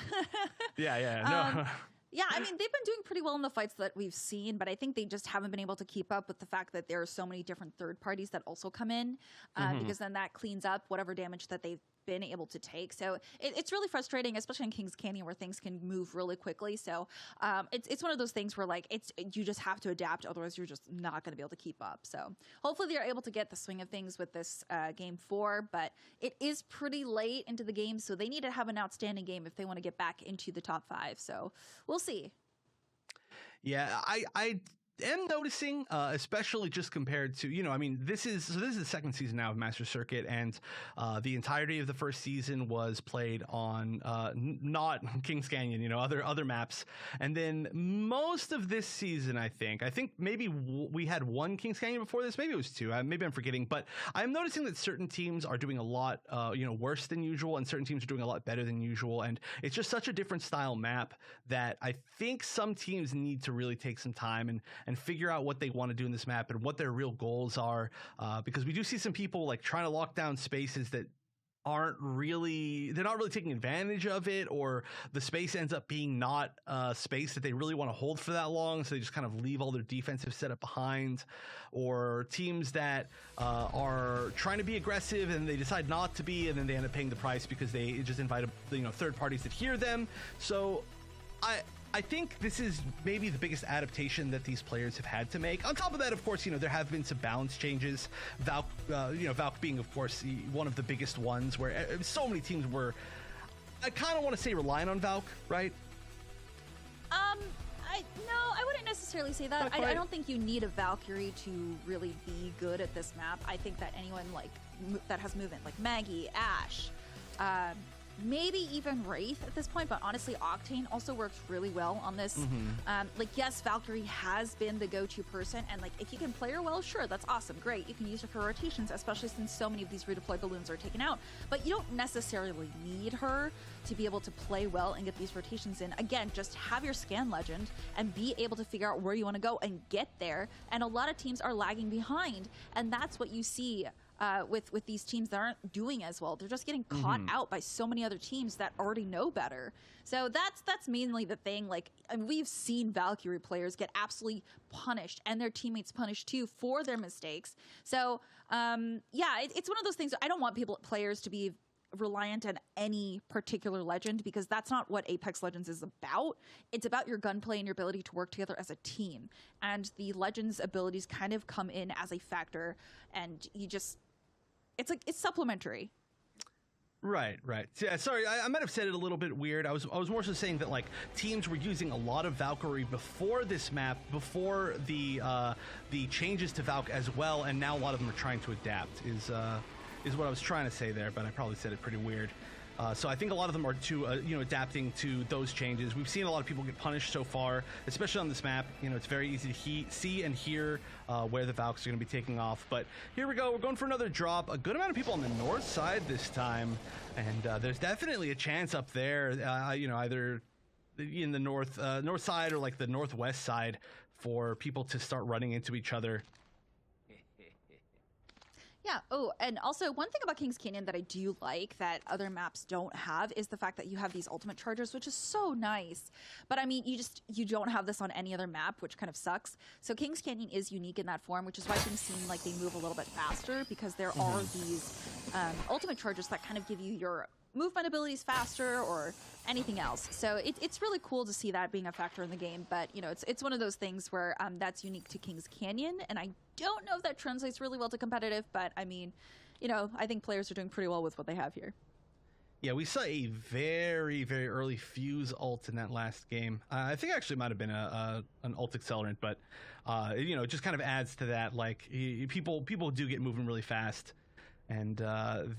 No. Yeah, I mean, they've been doing pretty well in the fights that we've seen, but I think they just haven't been able to keep up with the fact that there are so many different third parties that also come in, because then that cleans up whatever damage that they've been able to take. So it's really frustrating, especially in Kings Canyon where things can move really quickly. So it's one of those things where like you just have to adapt, otherwise you're just not going to be able to keep up. So hopefully they're able to get the swing of things with this game 4, but it is pretty late into the game, so they need to have an outstanding game if they want to get back into the top 5. So we'll see. Yeah, I am noticing, especially just compared to, I mean, this is the second season now of Master Circuit, and the entirety of the first season was played on not Kings Canyon, other maps, and then most of this season, I think maybe we had 1 Kings Canyon before this, maybe it was 2, maybe I'm forgetting, but I'm noticing that certain teams are doing a lot worse than usual, and certain teams are doing a lot better than usual, and it's just such a different style map that I think some teams need to really take some time and figure out what they want to do in this map and what their real goals are, because we do see some people like trying to lock down spaces that they're not really taking advantage of it, or the space ends up being not a space that they really want to hold for that long, so they just kind of leave all their defensive setup behind, or teams that are trying to be aggressive and they decide not to be, and then they end up paying the price because they just invited third parties that hear them. So I think this is maybe the biggest adaptation that these players have had to make. On top of that, of course, there have been some balance changes. Valk being, of course, one of the biggest ones, where so many teams were I kind of want to say relying on Valk, right? I wouldn't necessarily say that. I don't think you need a Valkyrie to really be good at this map. I think that anyone like that has movement, like Maggie, Ashe, maybe even Wraith at this point, but honestly, Octane also works really well on this. Like, yes, Valkyrie has been the go-to person, and like, if you can play her well, sure, that's awesome, great. You can use her for rotations, especially since so many of these redeploy balloons are taken out, but you don't necessarily need her to be able to play well and get these rotations in. Again, just have your scan legend and be able to figure out where you want to go and get there, and a lot of teams are lagging behind, and that's what you see with these teams that aren't doing as well. They're just getting caught out by so many other teams that already know better. So that's mainly the thing. Like, we've seen Valkyrie players get absolutely punished, and their teammates punished too for their mistakes. So yeah, it's one of those things. I don't want players to be reliant on any particular legend, because that's not what Apex Legends is about. It's about your gunplay and your ability to work together as a team. And the Legends abilities kind of come in as a factor, and you just, it's supplementary. Right. Yeah, sorry, I might have said it a little bit weird. I was more so saying that like teams were using a lot of Valkyrie before this map, before the changes to Valk as well, and now a lot of them are trying to adapt. Is what I was trying to say there, but I probably said it pretty weird. So I think a lot of them are adapting to those changes. We've seen a lot of people get punished so far, especially on this map. It's very easy to see and hear where the Valks are going to be taking off. But here we go. We're going for another drop. A good amount of people on the north side this time, and there's definitely a chance up there. Either in the north side or like the northwest side for people to start running into each other. Yeah. Oh, and also one thing about Kings Canyon that I do like that other maps don't have is the fact that you have these ultimate chargers, which is so nice. But I mean, you don't have this on any other map, which kind of sucks. So Kings Canyon is unique in that form, which is why things seem like they move a little bit faster, because there are these ultimate chargers that kind of give you your movement abilities faster or anything else. So it's really cool to see that being a factor in the game. But it's one of those things where that's unique to Kings Canyon, and I don't know if that translates really well to competitive, but I mean, I think players are doing pretty well with what they have here. Yeah, we saw a very, very early Fuse ult in that last game. I think actually might have been an ult accelerant, but it just kind of adds to that. Like, people do get moving really fast, and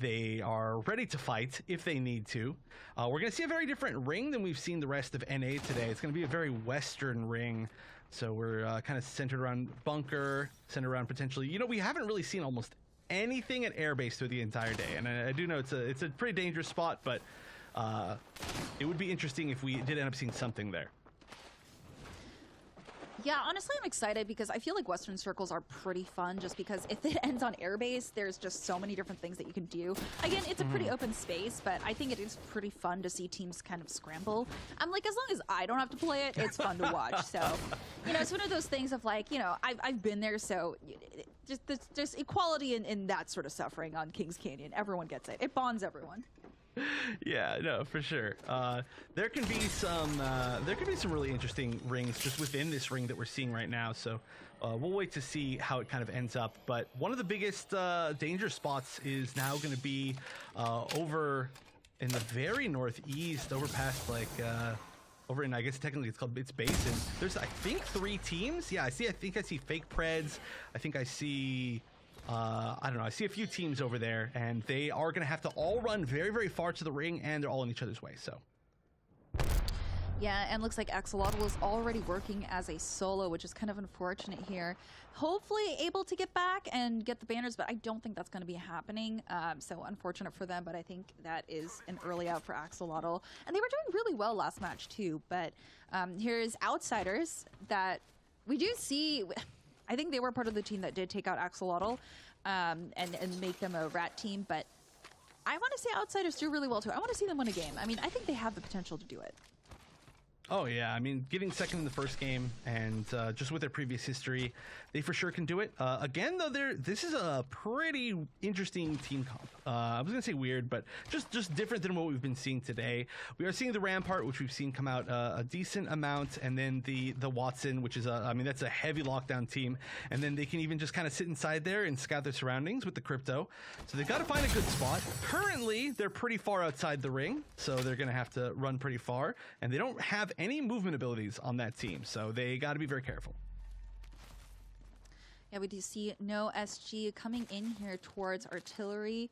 they are ready to fight if they need to. We're going to see a very different ring than we've seen the rest of NA today. It's going to be a very Western ring. So we're kind of centered around bunker, centered around potentially, we haven't really seen almost anything at airbase through the entire day. And I do know it's a pretty dangerous spot, but it would be interesting if we did end up seeing something there. Yeah, honestly, I'm excited because I feel like Western circles are pretty fun, just because if it ends on airbase, there's just so many different things that you can do. Again, it's a pretty open space, but I think it is pretty fun to see teams kind of scramble. I'm like, as long as I don't have to play it, it's fun to watch. So, it's one of those things of like, I've been there, so just equality in that sort of suffering on Kings Canyon. Everyone gets it. It bonds everyone. Yeah, no, for sure. There can be some really interesting rings just within this ring that we're seeing right now. So we'll wait to see how it kind of ends up. But one of the biggest danger spots is now going to be over in the very northeast, over past over in, I guess technically it's Basin. There's, I think, 3 teams. Yeah, I think I see Fake Preds. I think I see. I don't know. I see a few teams over there, and they are going to have to all run very, very far to the ring, and they're all in each other's way. So, yeah, and looks like Axolotl is already working as a solo, which is kind of unfortunate here. Hopefully able to get back and get the banners, but I don't think that's going to be happening. So unfortunate for them, but I think that is an early out for Axolotl. And they were doing really well last match too. But here's Outsiders that we do see. I think they were part of the team that did take out Axolotl and make them a rat team, but I want to see Outsiders do really well too. I want to see them win a game. I mean, I think they have the potential to do it. Oh yeah, I mean, getting second in the first game, and just with their previous history, they for sure can do it. Again, though, this is a pretty interesting team comp. I was gonna say weird, but just different than what we've been seeing today. We are seeing the Rampart, which we've seen come out a decent amount, and then the Watson, which is I mean, that's a heavy lockdown team, and then they can even just kind of sit inside there and scout their surroundings with the crypto. So they've got to find a good spot. Currently, they're pretty far outside the ring, so they're gonna have to run pretty far, and they don't have any movement abilities on that team, so they got to be very careful. Yeah, we do see no SG coming in here towards artillery,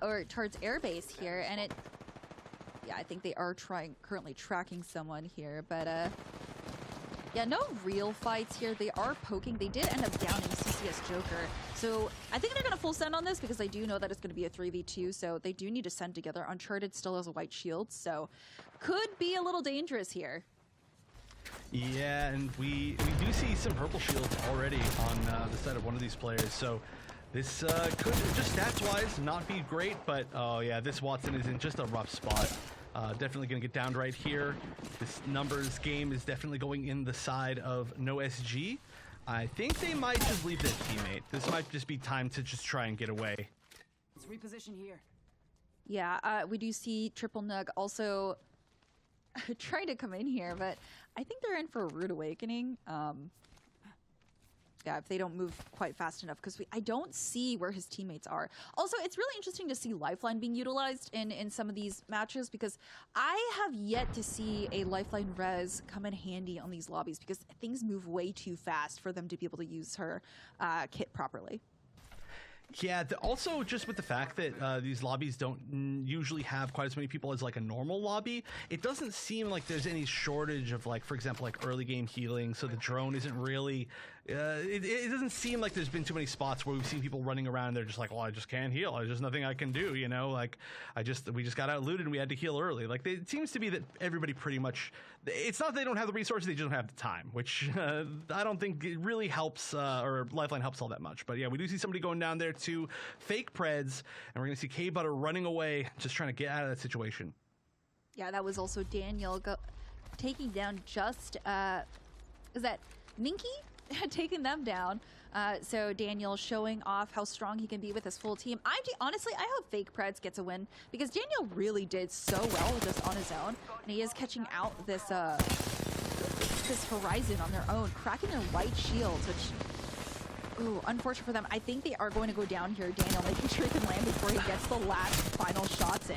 or towards airbase here, and yeah, I think they are currently tracking someone here, but yeah, no real fights here. They are poking. They did end up downing CCS Joker, so I think they're going to full send on this because they do know that it's going to be a 3v2, so they do need to send together. Uncharted still has a white shield, so could be a little dangerous here. Yeah, and we do see some purple shields already on the side of one of these players, so this could, just stats-wise, not be great, but oh yeah, this Watson is in just a rough spot. Definitely going to get downed right here. This numbers game is definitely going in the side of no SG. I think they might just leave their teammate. This might just be time to just try and get away. Let's reposition here. Yeah, we do see Triple Nug also trying to come in here, but I think they're in for a rude awakening. Yeah, if they don't move quite fast enough, because I don't see where his teammates are. Also, it's really interesting to see Lifeline being utilized in some of these matches, because I have yet to see a Lifeline res come in handy on these lobbies, because things move way too fast for them to be able to use her kit properly. Yeah, also just with the fact that these lobbies don't usually have quite as many people as like a normal lobby, it doesn't seem like there's any shortage of, like, for example, like early game healing, so the drone isn't really it doesn't seem like there's been too many spots where we've seen people running around and they're just like, well, I just can't heal, there's just nothing I can do, you know, like we just got out looted and we had to heal early. Like, it seems to be that everybody pretty much, it's not that they don't have the resources, they just don't have the time, which I don't think it really helps, or Lifeline helps all that much. But yeah, we do see somebody going down there to fake Preds, and we're gonna see K-Butter running away, just trying to get out of that situation. Yeah, that was also Daniel taking down just, is that Ninky? Taking them down. So Daniel showing off how strong he can be with his full team. Honestly, I hope Fake Preds gets a win, because Daniel really did so well with this on his own, and he is catching out this this Horizon on their own, cracking their white shields, which, ooh, unfortunate for them. I think they are going to go down here. Daniel making sure he can land before he gets the last final shots in.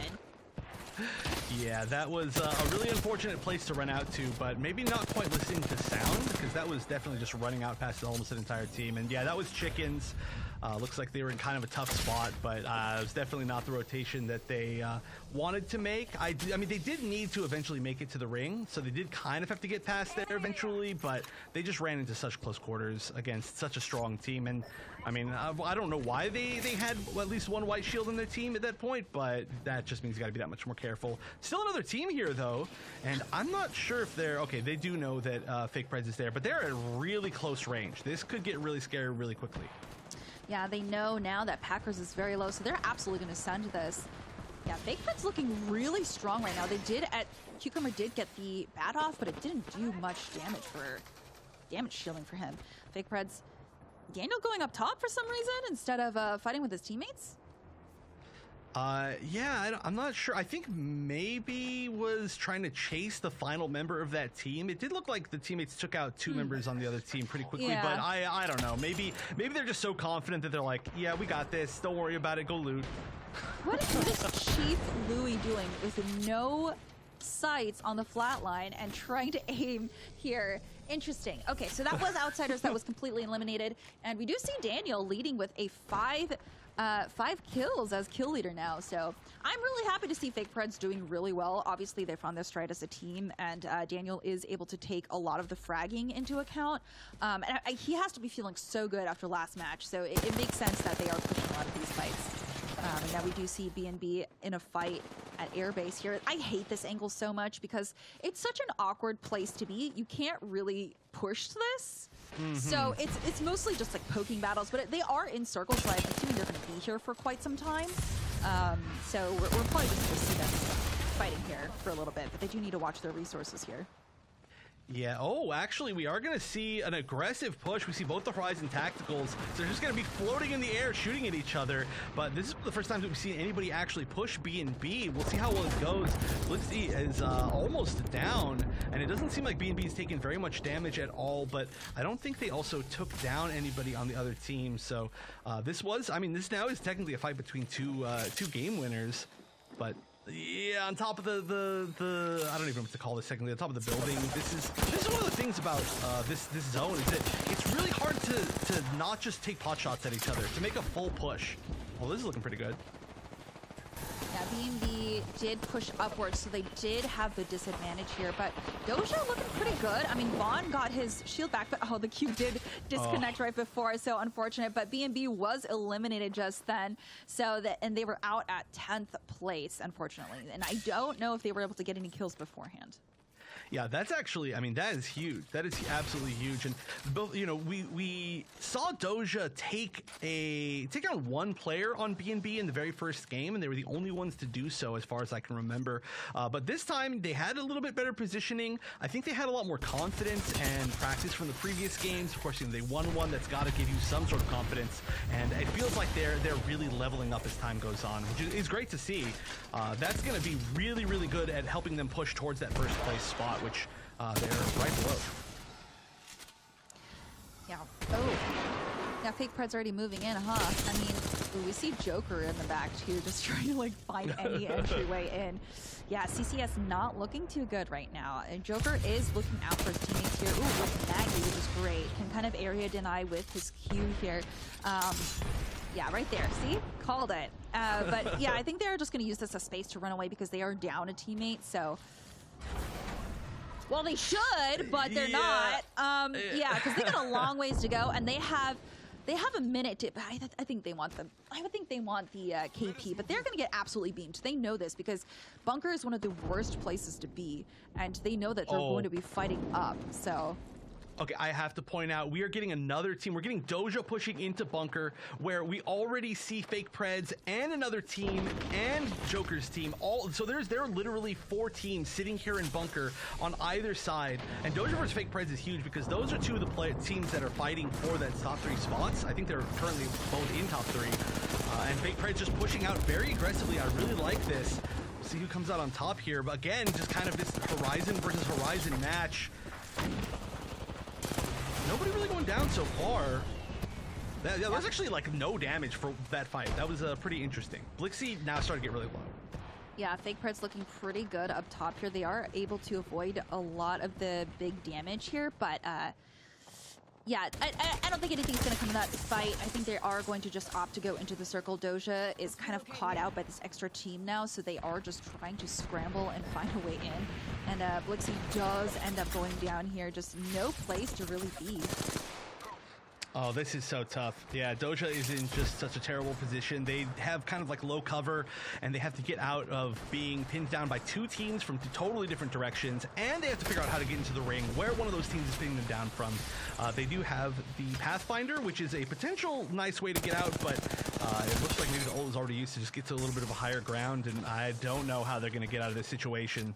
Yeah, that was a really unfortunate place to run out to, but maybe not quite listening to sound, because that was definitely just running out past almost an entire team. And yeah, that was Chickens. Looks like they were in kind of a tough spot, but it was definitely not the rotation that they wanted to make. I mean, they did need to eventually make it to the ring, so they did kind of have to get past there eventually, but they just ran into such close quarters against such a strong team. And I mean, I don't know why they had at least one white shield in their team at that point, but that just means you got to be that much more careful. Still another team here, though, and I'm not sure if they're... Okay, they do know that Fake Preds is there, but they're at really close range. This could get really scary really quickly. Yeah, they know now that Packers is very low, so they're absolutely going to send this. Yeah, Fake Preds looking really strong right now. Cucumber did get the bat off, but it didn't do much damage shielding for him. Fake Preds, Daniel going up top for some reason instead of fighting with his teammates? Yeah, I'm not sure. I think maybe was trying to chase the final member of that team. It did look like the teammates took out two members on the other team pretty quickly, yeah. But I don't know. Maybe they're just so confident that they're like, yeah, we got this. Don't worry about it. Go loot. What is Chief Louis doing with no sights on the flat line and trying to aim here? Interesting. Okay, so that was Outsiders that was completely eliminated, and we do see Daniel leading with a 5 kills as kill leader now. So I'm really happy to see Fake Preds doing really well. Obviously, they found their stride as a team, and Daniel is able to take a lot of the fragging into account. And he has to be feeling so good after last match, so it makes sense that they are pushing a lot of these fights. And now we do see BNB in a fight at Airbase here. I hate this angle so much because it's such an awkward place to be. You can't really push this. So it's mostly just like poking battles, but they are in circles, so I'm assuming they're going to be here for quite some time. So we're probably just going to see them fighting here for a little bit, but they do need to watch their resources here. Yeah, oh, actually, we are going to see an aggressive push. We see both the Horizon Tacticals. So they're just going to be floating in the air, shooting at each other. But this is the first time that we've seen anybody actually push B&B. We'll see how well it goes. Blixie is almost down, and it doesn't seem like B&B is taking very much damage at all, but I don't think they also took down anybody on the other team. So this now is technically a fight between two game winners, but yeah, on top of the I don't even know what to call this technically, on top of the building. This is one of the things about this zone is that it's really hard to not just take pot shots at each other, to make a full push. Well, this is looking pretty good. Yeah, B&B did push upwards, so they did have the disadvantage here, but Doja looking pretty good. I mean, Vaughn got his shield back, but the Q did disconnect right before, so unfortunate, but B&B was eliminated just then, and they were out at 10th place, unfortunately, and I don't know if they were able to get any kills beforehand. Yeah, that's actually, I mean, that is huge. That is absolutely huge. And both, you know, we saw Doja take on one player on B&B in the very first game, and they were the only ones to do so as far as I can remember. But this time they had a little bit better positioning. I think they had a lot more confidence and practice from the previous games. Of course, you know, they won one. That's got to give you some sort of confidence, and it feels like they're really leveling up as time goes on, which is great to see. That's going to be really, really good at helping them push towards that first place spot, which they're right below. Yeah. Oh. Yeah, Fake Pred's already moving in, huh? I mean, we see Joker in the back, too, just trying to, like, find any entryway in. Yeah, CCS not looking too good right now. And Joker is looking out for his teammates here. Ooh, with Maggie, which is great. Can kind of area deny with his Q here. Yeah, right there. See? Called it. But, yeah, I think they're just going to use this as space to run away because they are down a teammate, so... Well, they should, but they're not. Yeah, because they got a long ways to go, and they have a minute to. I think they want them. I would think they want the KP, but they're going to get absolutely beamed. They know this because bunker is one of the worst places to be, and they know that they're going to be fighting up. So. Okay, I have to point out, we are getting another team. We're getting Doja pushing into bunker, where we already see Fake Preds and another team and Joker's team. So there are literally 4 teams sitting here in bunker on either side. And Doja versus Fake Preds is huge because those are two of the teams that are fighting for that top 3 spots. I think they're currently both in top 3. And Fake Preds just pushing out very aggressively. I really like this. We'll see who comes out on top here. But again, just kind of this Horizon versus Horizon match. Nobody really going down so far. There was actually like no damage for that fight. That was pretty interesting. Blixie now started to get really low. Yeah, Fake Pred's looking pretty good up top here. They are able to avoid a lot of the big damage here, but yeah, I don't think anything's going to come of that fight. I think they are going to just opt to go into the circle. Doja is kind of caught out by this extra team now, so they are just trying to scramble and find a way in. And Blixie does end up going down here. Just no place to really be. Oh, this is so tough. Yeah, Doja is in just such a terrible position. They have kind of like low cover, and they have to get out of being pinned down by 2 teams from totally different directions, and they have to figure out how to get into the ring, where one of those teams is pinning them down from. They do have the Pathfinder, which is a potential nice way to get out, but it looks like maybe the ult is already used to just get to a little bit of a higher ground, and I don't know how they're going to get out of this situation.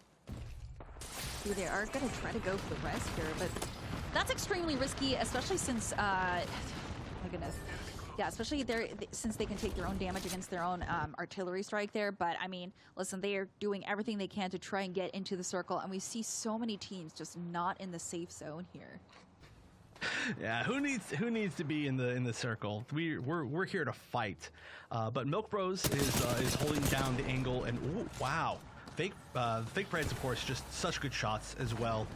They are going to try to go for the rest here, but that's extremely risky, especially since, my goodness. Yeah, especially since they can take their own damage against their own artillery strike there. But, I mean, listen, they are doing everything they can to try and get into the circle, and we see so many teams just not in the safe zone here. Yeah, who needs to be in the circle? We're here to fight. But Milk Bros is holding down the angle, and ooh, wow. Fake Preds, of course, just such good shots as well.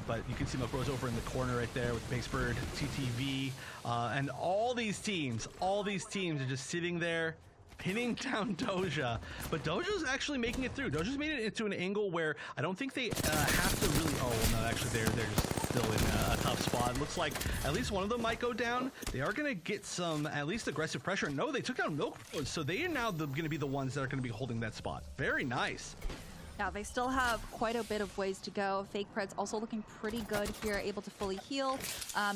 But you can see Milk Bros over in the corner right there with Basebird, TTV, and all these teams are just sitting there pinning down Doja. But Doja's actually making it through. Doja's made it into an angle where I don't think they have to really... Oh, well, no, actually, they're just still in a tough spot. Looks like at least one of them might go down. They are going to get some at least aggressive pressure. No, they took down Milk Bros, so they are now going to be the ones that are going to be holding that spot. Very nice. Now, they still have quite a bit of ways to go. Fake Pred's also looking pretty good here, able to fully heal.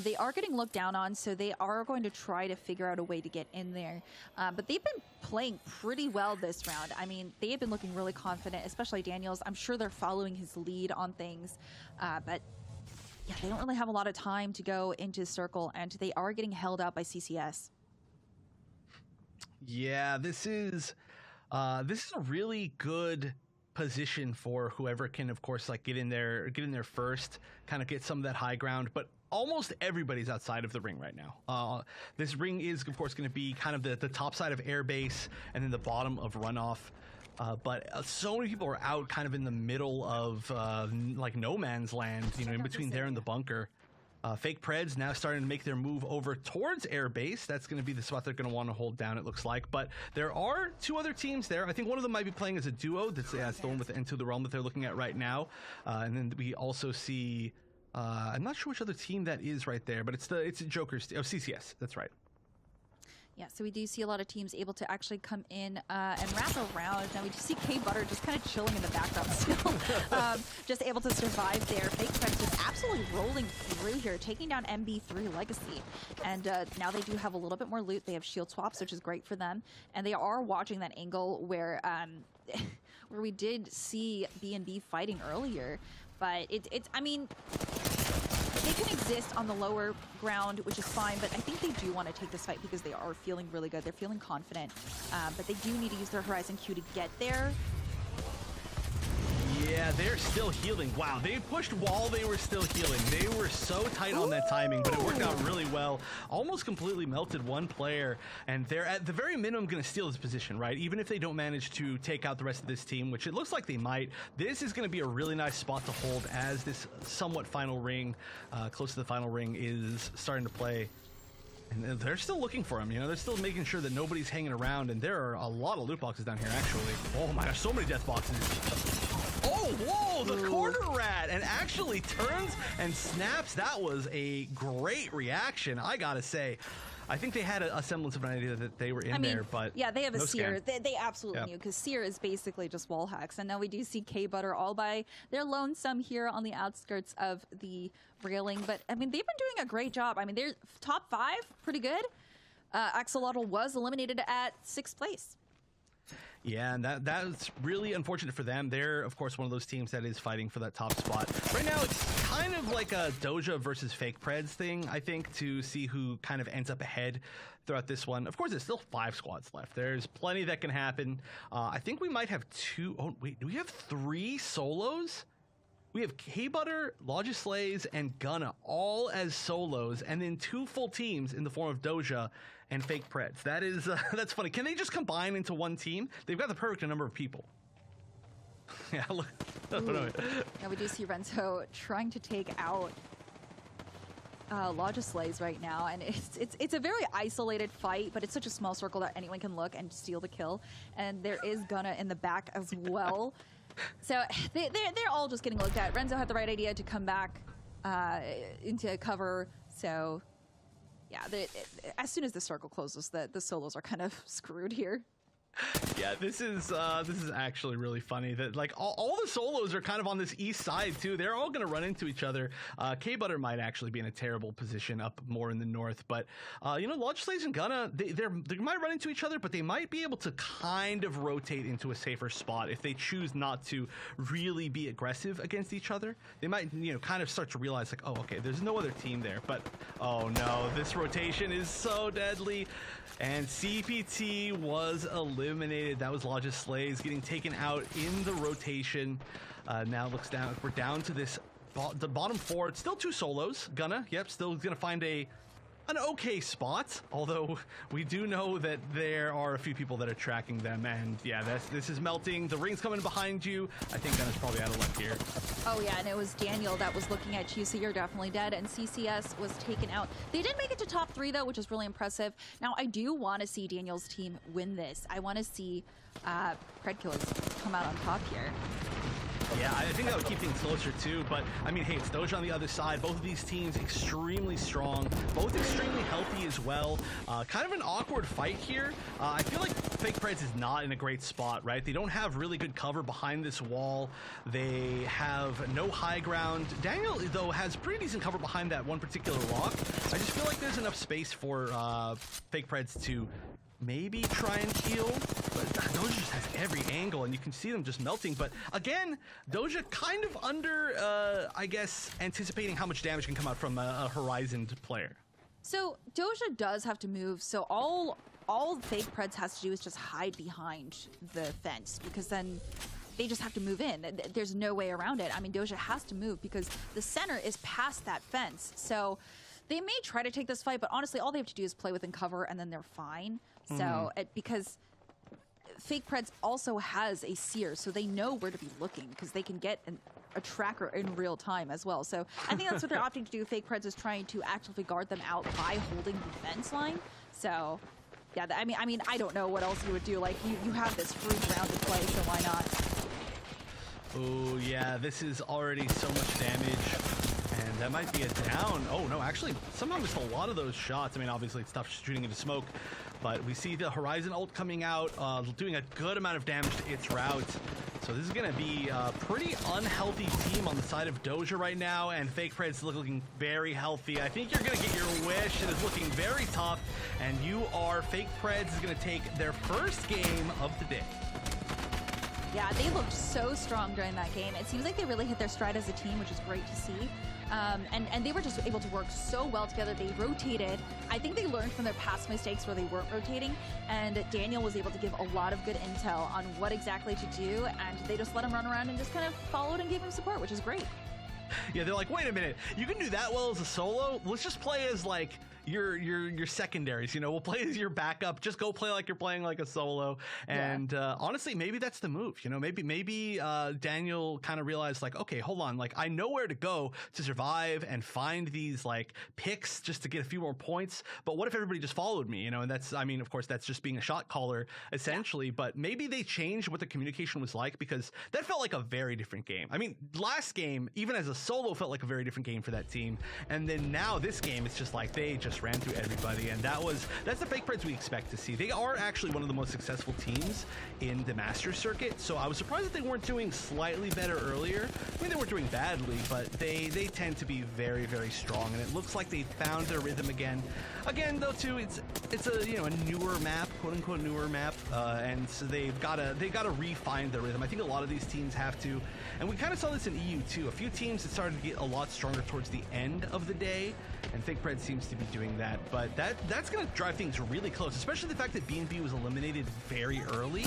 They are getting looked down on, so they are going to try to figure out a way to get in there. But they've been playing pretty well this round. I mean, they have been looking really confident, especially Daniels. I'm sure they're following his lead on things. But yeah, they don't really have a lot of time to go into circle, and they are getting held out by CCS. Yeah, this is a really good position for whoever can, of course, like get in there first, kind of get some of that high ground. But almost everybody's outside of the ring right now. This ring is, of course, going to be kind of the top side of airbase and then the bottom of runoff. But so many people are out kind of in the middle of like no man's land, you know, in between there and the bunker. Fake Preds now starting to make their move over towards airbase. That's going to be the spot they're going to want to hold down, it looks like. But there are two other teams there. I think one of them might be playing as a duo. That's the one with Into the Realm that they're looking at right now. And then we also see, I'm not sure which other team that is right there, but it's Joker's, CCS. That's right. Yeah, so we do see a lot of teams able to actually come in and wrap around. Now we do see K Butter just kind of chilling in the background still, just able to survive there. Fake Friends just absolutely rolling through here, taking down MB3 Legacy. And now they do have a little bit more loot. They have shield swaps, which is great for them. And they are watching that angle where where we did see B&B fighting earlier. But I mean, they can exist on the lower ground, which is fine, but I think they do want to take this fight because they are feeling really good. They're feeling confident, but they do need to use their Horizon Q to get there. Yeah, they're still healing. Wow, they pushed while they were still healing. They were so tight on that timing, but it worked out really well. Almost completely melted one player, and they're at the very minimum going to steal this position, right? Even if they don't manage to take out the rest of this team, which it looks like they might, this is going to be a really nice spot to hold as this somewhat final ring, close to the final ring, is starting to play. And they're still looking for him, you know, they're still making sure that nobody's hanging around, and there are a lot of loot boxes down here, actually. Oh my gosh, so many death boxes. Oh, whoa, the corner rat, and actually turns and snaps. That was a great reaction, I gotta say. I think they had a semblance of an idea that they were in there, but yeah, they have a no Seer. They absolutely knew, because Seer is basically just wall hacks. And now we do see K Butter all by their lonesome here on the outskirts of the railing. But I mean, they've been doing a great job. I mean, they're top 5, pretty good. Axolotl was eliminated at 6th place. Yeah, and that's really unfortunate for them. They're, of course, one of those teams that is fighting for that top spot. Right now, it's kind of like a Doja versus Fake Preds thing, I think, to see who kind of ends up ahead throughout this one. Of course, there's still 5 squads left. There's plenty that can happen. I think we might have 2... Oh, wait, do we have 3 solos? We have K-Butter, Logislays, and Gunna all as solos, and then 2 full teams in the form of Doja and Fake Preds. That is, that's funny. Can they just combine into one team? They've got the perfect number of people. Yeah, look. No. Now we do see Renzo trying to take out Logislays right now, and it's a very isolated fight, but it's such a small circle that anyone can look and steal the kill. And there is Gunna in the back as well. So they're all just getting looked at. Renzo had the right idea to come back into cover. So yeah, as soon as the circle closes, the solos are kind of screwed here. Yeah, this is actually really funny that like all the solos are kind of on this east side too. They're all going to run into each other. K Butter might actually be in a terrible position up more in the north, but you know, Logislays and Gunna, they might run into each other, but they might be able to kind of rotate into a safer spot if they choose not to really be aggressive against each other. They might, you know, kind of start to realize like, oh, okay, there's no other team there. But oh no, this rotation is so deadly. And CPT was eliminated. That was Logislays getting taken out in the rotation. Now looks down. We're down to this the bottom 4. It's still 2 solos. Gunna, yep, still gonna find an okay spot. Although we do know that there are a few people that are tracking them. And yeah, this is melting. The ring's coming behind you. I think Gunna's probably out of luck here. Oh yeah, and it was Daniel that was looking at you, so you're definitely dead. And CCS was taken out. They did make it to top 3 though, which is really impressive. Now I do want to see Daniel's team win this. I want to see Pred Killers come out on top here. Yeah, I think that would keep things closer too, but I mean, hey, it's Doja on the other side. Both of these teams extremely strong, both extremely healthy as well. Kind of an awkward fight here. I feel like Fake Preds is not in a great spot, right? They don't have really good cover behind this wall. They have no high ground. Daniel, though, has pretty decent cover behind that one particular rock. I just feel like there's enough space for Fake Preds to maybe try and heal, but Doja just has every angle, and you can see them just melting. But again, Doja kind of under, I guess, anticipating how much damage can come out from a Horizon player. So Doja does have to move, so all Fake Preds has to do is just hide behind the fence, because then they just have to move in. There's no way around it. I mean, Doja has to move because the center is past that fence. So they may try to take this fight, but honestly, all they have to do is play within cover, and then they're fine. So because Fake Preds also has a seer, so they know where to be looking, because they can get a tracker in real time as well. So I think that's what they're opting to do. Fake Preds is trying to actively guard them out by holding the fence line. So yeah, I mean, I don't know what else you would do. Like, you have this free round to play, so why not? Oh yeah, this is already so much damage. And that might be a down. Oh no, actually, somehow missed a lot of those shots. I mean, obviously it's tough shooting into smoke, but we see the Horizon ult coming out, doing a good amount of damage to its route. So this is going to be a pretty unhealthy team on the side of Doja right now, and Fake Preds looking very healthy. I think you're going to get your wish. It is looking very tough, and Fake Preds is going to take their first game of the day. Yeah, they looked so strong during that game. It seems like they really hit their stride as a team, which is great to see. And they were just able to work so well together. They rotated. I think they learned from their past mistakes where they weren't rotating, and Daniel was able to give a lot of good intel on what exactly to do, and they just let him run around and just kind of followed and gave him support, which is great. Yeah, they're like, wait a minute, you can do that well as a solo? Let's just play as like your secondaries, you know, we'll play as your backup, just go play like you're playing like a solo. And honestly, maybe that's the move, you know, maybe Daniel kind of realized like, okay, hold on, like I know where to go to survive and find these like picks just to get a few more points, but what if everybody just followed me, you know? And that's, I mean, of course that's just being a shot caller essentially, but maybe they changed what the communication was like, because that felt like a very different game. I mean, last game, even as a solo, felt like a very different game for that team, and then now this game, it's just like they just ran through everybody, and that's the Fake Preds we expect to see. They are actually one of the most successful teams in the Masters circuit, so I was surprised that they weren't doing slightly better earlier. I mean, they weren't doing badly, but they tend to be very, very strong, and it looks like they found their rhythm again. Again, though, too, it's a, you know, a newer map, quote unquote newer map, and so they gotta refine their rhythm. I think a lot of these teams have to, and we kind of saw this in EU too. A few teams that started to get a lot stronger towards the end of the day, and Fake Preds seems to be doing that, but that's going to drive things really close, especially the fact that B&B was eliminated very early,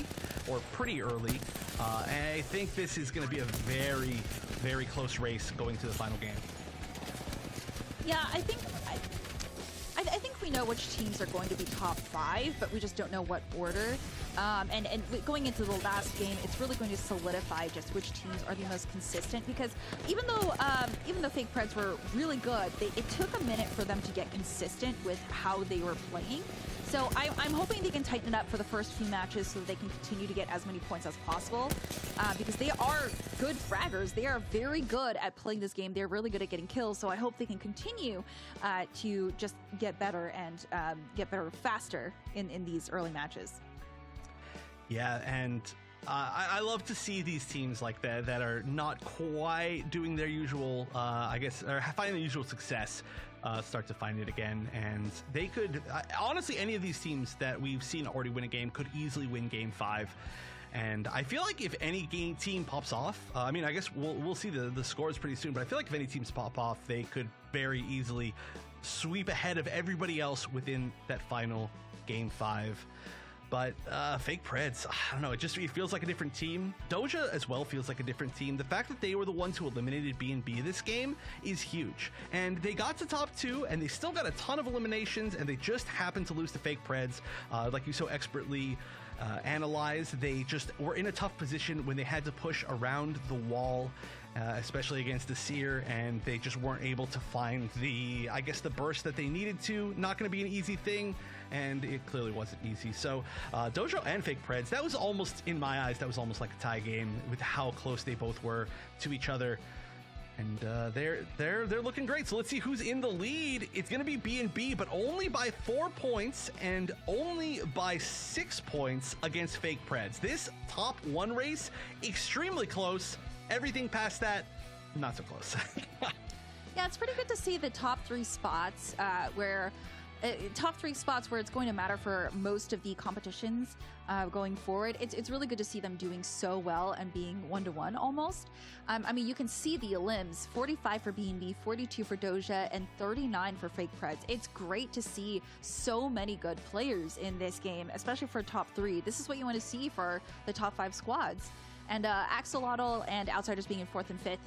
or pretty early, and I think this is going to be a very, very close race going to the final game. Yeah, I think we know which teams are going to be top 5, but we just don't know what order. And going into the last game, it's really going to solidify just which teams are the most consistent, because even though Fake Preds were really good, it took a minute for them to get consistent with how they were playing. So I'm hoping they can tighten it up for the first few matches so that they can continue to get as many points as possible, because they are good fraggers. They are very good at playing this game. They're really good at getting kills, so I hope they can continue to just get better and get better faster in these early matches. Yeah, and I love to see these teams like that are not quite doing their usual, I guess, or finding the usual success, start to find it again. And they could, honestly, any of these teams that we've seen already win a game could easily win Game 5. And I feel like if any team pops off, I mean, I guess we'll see the scores pretty soon, but I feel like if any teams pop off, they could very easily sweep ahead of everybody else within that final Game 5. But Fake Preds, I don't know, it feels like a different team. Doja as well feels like a different team. The fact that they were the ones who eliminated B&B this game is huge. And they got to top 2, and they still got a ton of eliminations, and they just happened to lose to Fake Preds. Like you so expertly analyzed, they just were in a tough position when they had to push around the wall, especially against the Seer, and they just weren't able to find the burst that they needed to. Not going to be an easy thing, and it clearly wasn't easy. So Dojo and Fake Preds, that was almost, in my eyes, that was almost like a tie game with how close they both were to each other. And they're looking great. So let's see who's in the lead. It's going to be B&B, but only by 4 points and only by 6 points against Fake Preds. This top 1 race, extremely close. Everything past that, not so close. Yeah, it's pretty good to see the top 3 spots where top 3 spots where it's going to matter for most of the competitions going forward. It's really good to see them doing so well and being 1-to-1 almost. I mean, you can see the elims: 45 for B&B, 42 for Doja, and 39 for Fake Preds. It's great to see so many good players in this game, especially for top 3. This is what you want to see for the top 5 squads. And Axolotl and Outsiders being in 4th and 5th,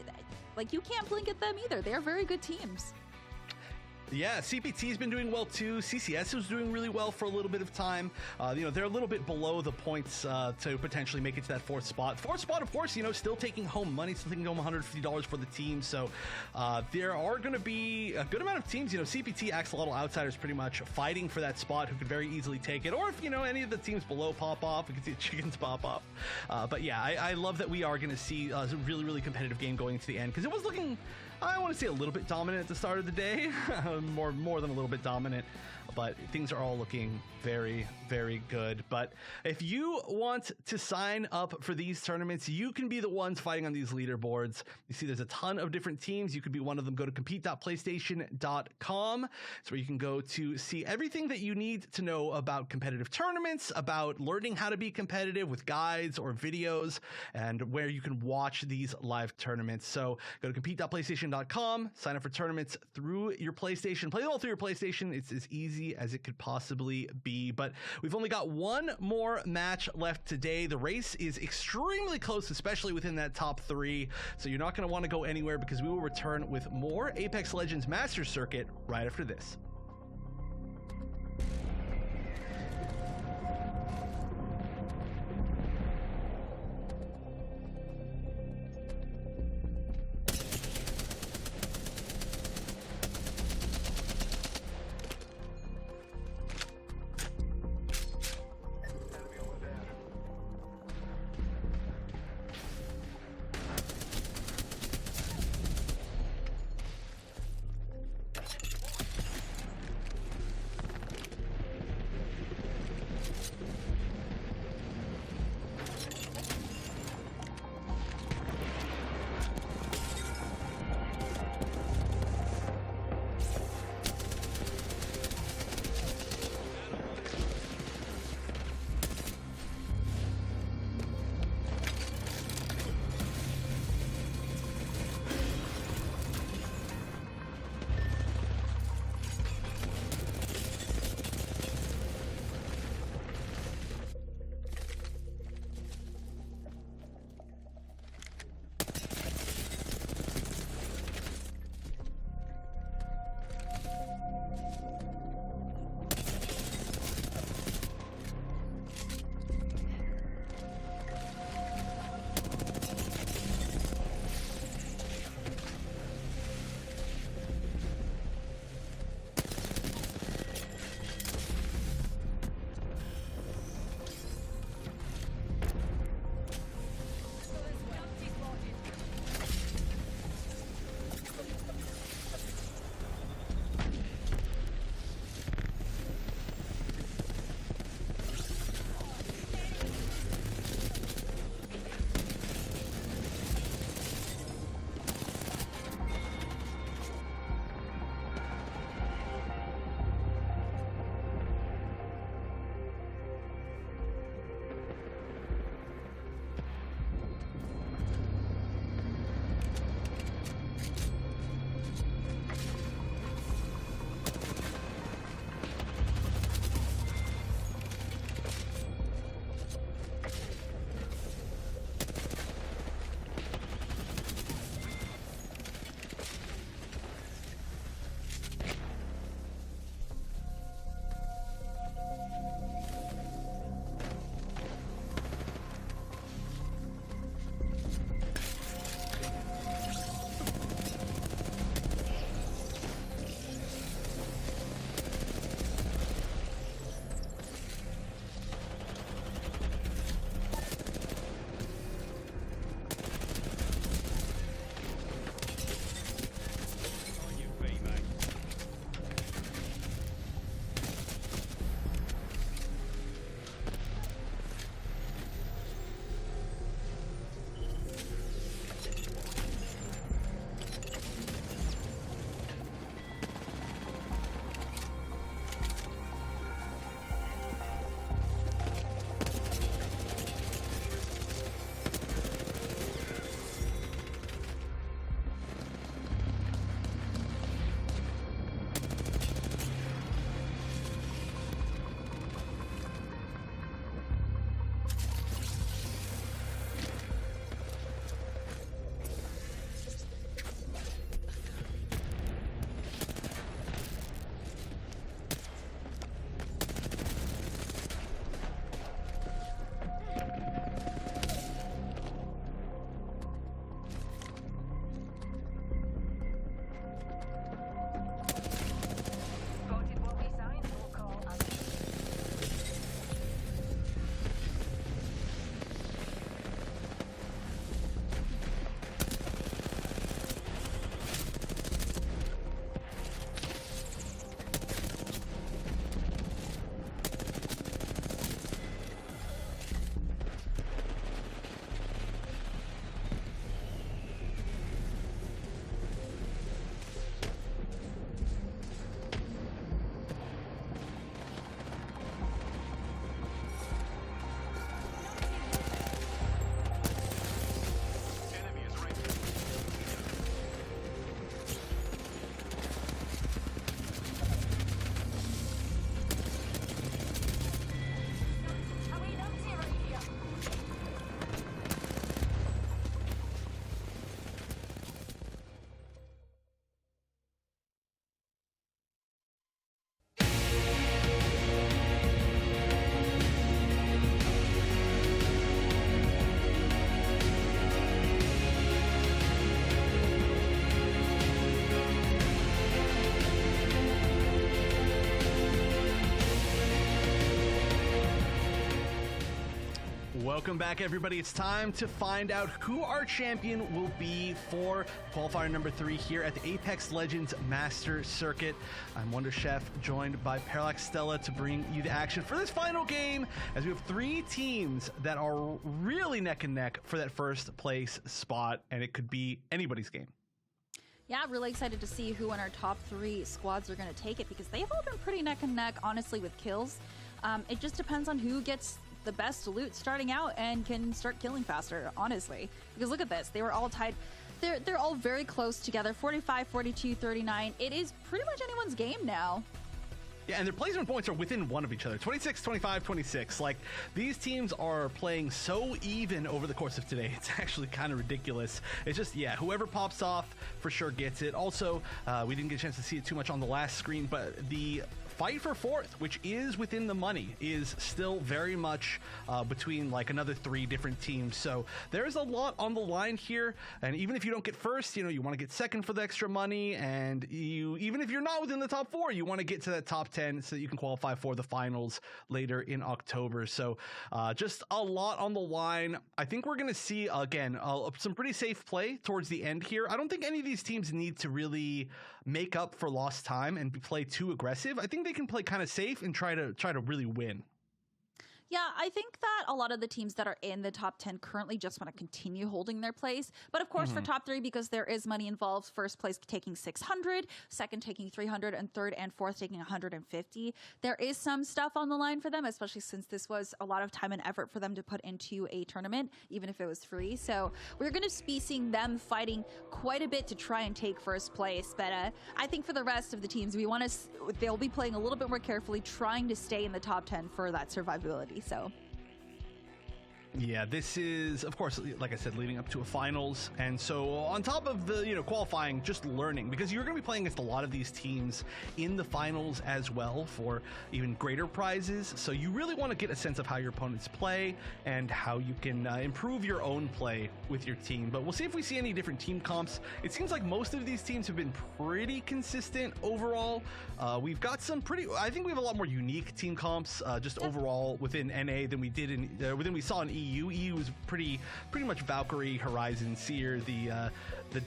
like, you can't blink at them either. They are very good teams. Yeah, CPT's been doing well too. CCS was doing really well for a little bit of time. They're a little bit below the points to potentially make it to that 4th spot. 4th spot, of course, still taking home money, still taking home $150 for the team. So there are going to be a good amount of teams, CPT, Axolotl, Outsiders pretty much fighting for that spot who could very easily take it. Or if, any of the teams below pop off, we could see the chickens pop off. But yeah, I love that we are going to see a really, really competitive game going into the end, because it was looking, I want to say, a little bit dominant at the start of the day. more than a little bit dominant, but things are all looking very, very good. But if you want to sign up for these tournaments, you can be the ones fighting on these leaderboards. You see there's a ton of different teams. You could be one of them. Go to compete.playstation.com. It's where you can go to see everything that you need to know about competitive tournaments, about learning how to be competitive with guides or videos, and where you can watch these live tournaments. So go to compete.playstation.com, sign up for tournaments through your PlayStation. Play them all through your PlayStation. It's as easy as it could possibly be. But we've only got one more match left today. The race is extremely close, especially within that top 3. So you're not going to want to go anywhere, because we will return with more Apex Legends Masters Circuit right after this. Welcome back, everybody. It's time to find out who our champion will be for qualifier number 3 here at the Apex Legends Master Circuit. I'm Wonder Chef, joined by Parallax Stella to bring you the action for this final game, as we have 3 teams that are really neck and neck for that first place spot, and it could be anybody's game. Yeah, really excited to see who in our top 3 squads are going to take it, because they've all been pretty neck and neck, honestly, with kills. It just depends on who gets the best loot starting out and can start killing faster, honestly. Because look at this, they were all tied. They're all very close together, 45, 42, 39. It is pretty much anyone's game now. Yeah, and their placement points are within one of each other. 26, 25, 26. Like, these teams are playing so even over the course of today. It's actually kind of ridiculous. It's just, yeah, whoever pops off for sure gets it. Also, we didn't get a chance to see it too much on the last screen, but the fight for 4th, which is within the money, is still very much between like another 3 different teams. So there's a lot on the line here, and even if you don't get first, you know, you want to get second for the extra money, and even if you're not within the top 4, you want to get to that top 10 so that you can qualify for the finals later in October. So just a lot on the line. I think we're going to see, again, some pretty safe play towards the end here. I don't think any of these teams need to really make up for lost time and play too aggressive. I think they can play kind of safe and try to really win. Yeah, I think that a lot of the teams that are in the top 10 currently just want to continue holding their place. But of course, for top 3, because there is money involved, first place taking 600, second taking 300, and third and fourth taking 150. There is some stuff on the line for them, especially since this was a lot of time and effort for them to put into a tournament, even if it was free. So we're going to be seeing them fighting quite a bit to try and take first place. But I think for the rest of the teams, they'll be playing a little bit more carefully, trying to stay in the top 10 for that survivability. So yeah, this is, of course, like I said, leading up to a finals. And so on top of the, qualifying, just learning, because you're going to be playing against a lot of these teams in the finals as well for even greater prizes. So you really want to get a sense of how your opponents play and how you can improve your own play with your team. But we'll see if we see any different team comps. It seems like most of these teams have been pretty consistent overall. We've got some I think we have a lot more unique team comps just overall within NA than we did than we saw in EU. EU was pretty much Valkyrie, Horizon, Seer the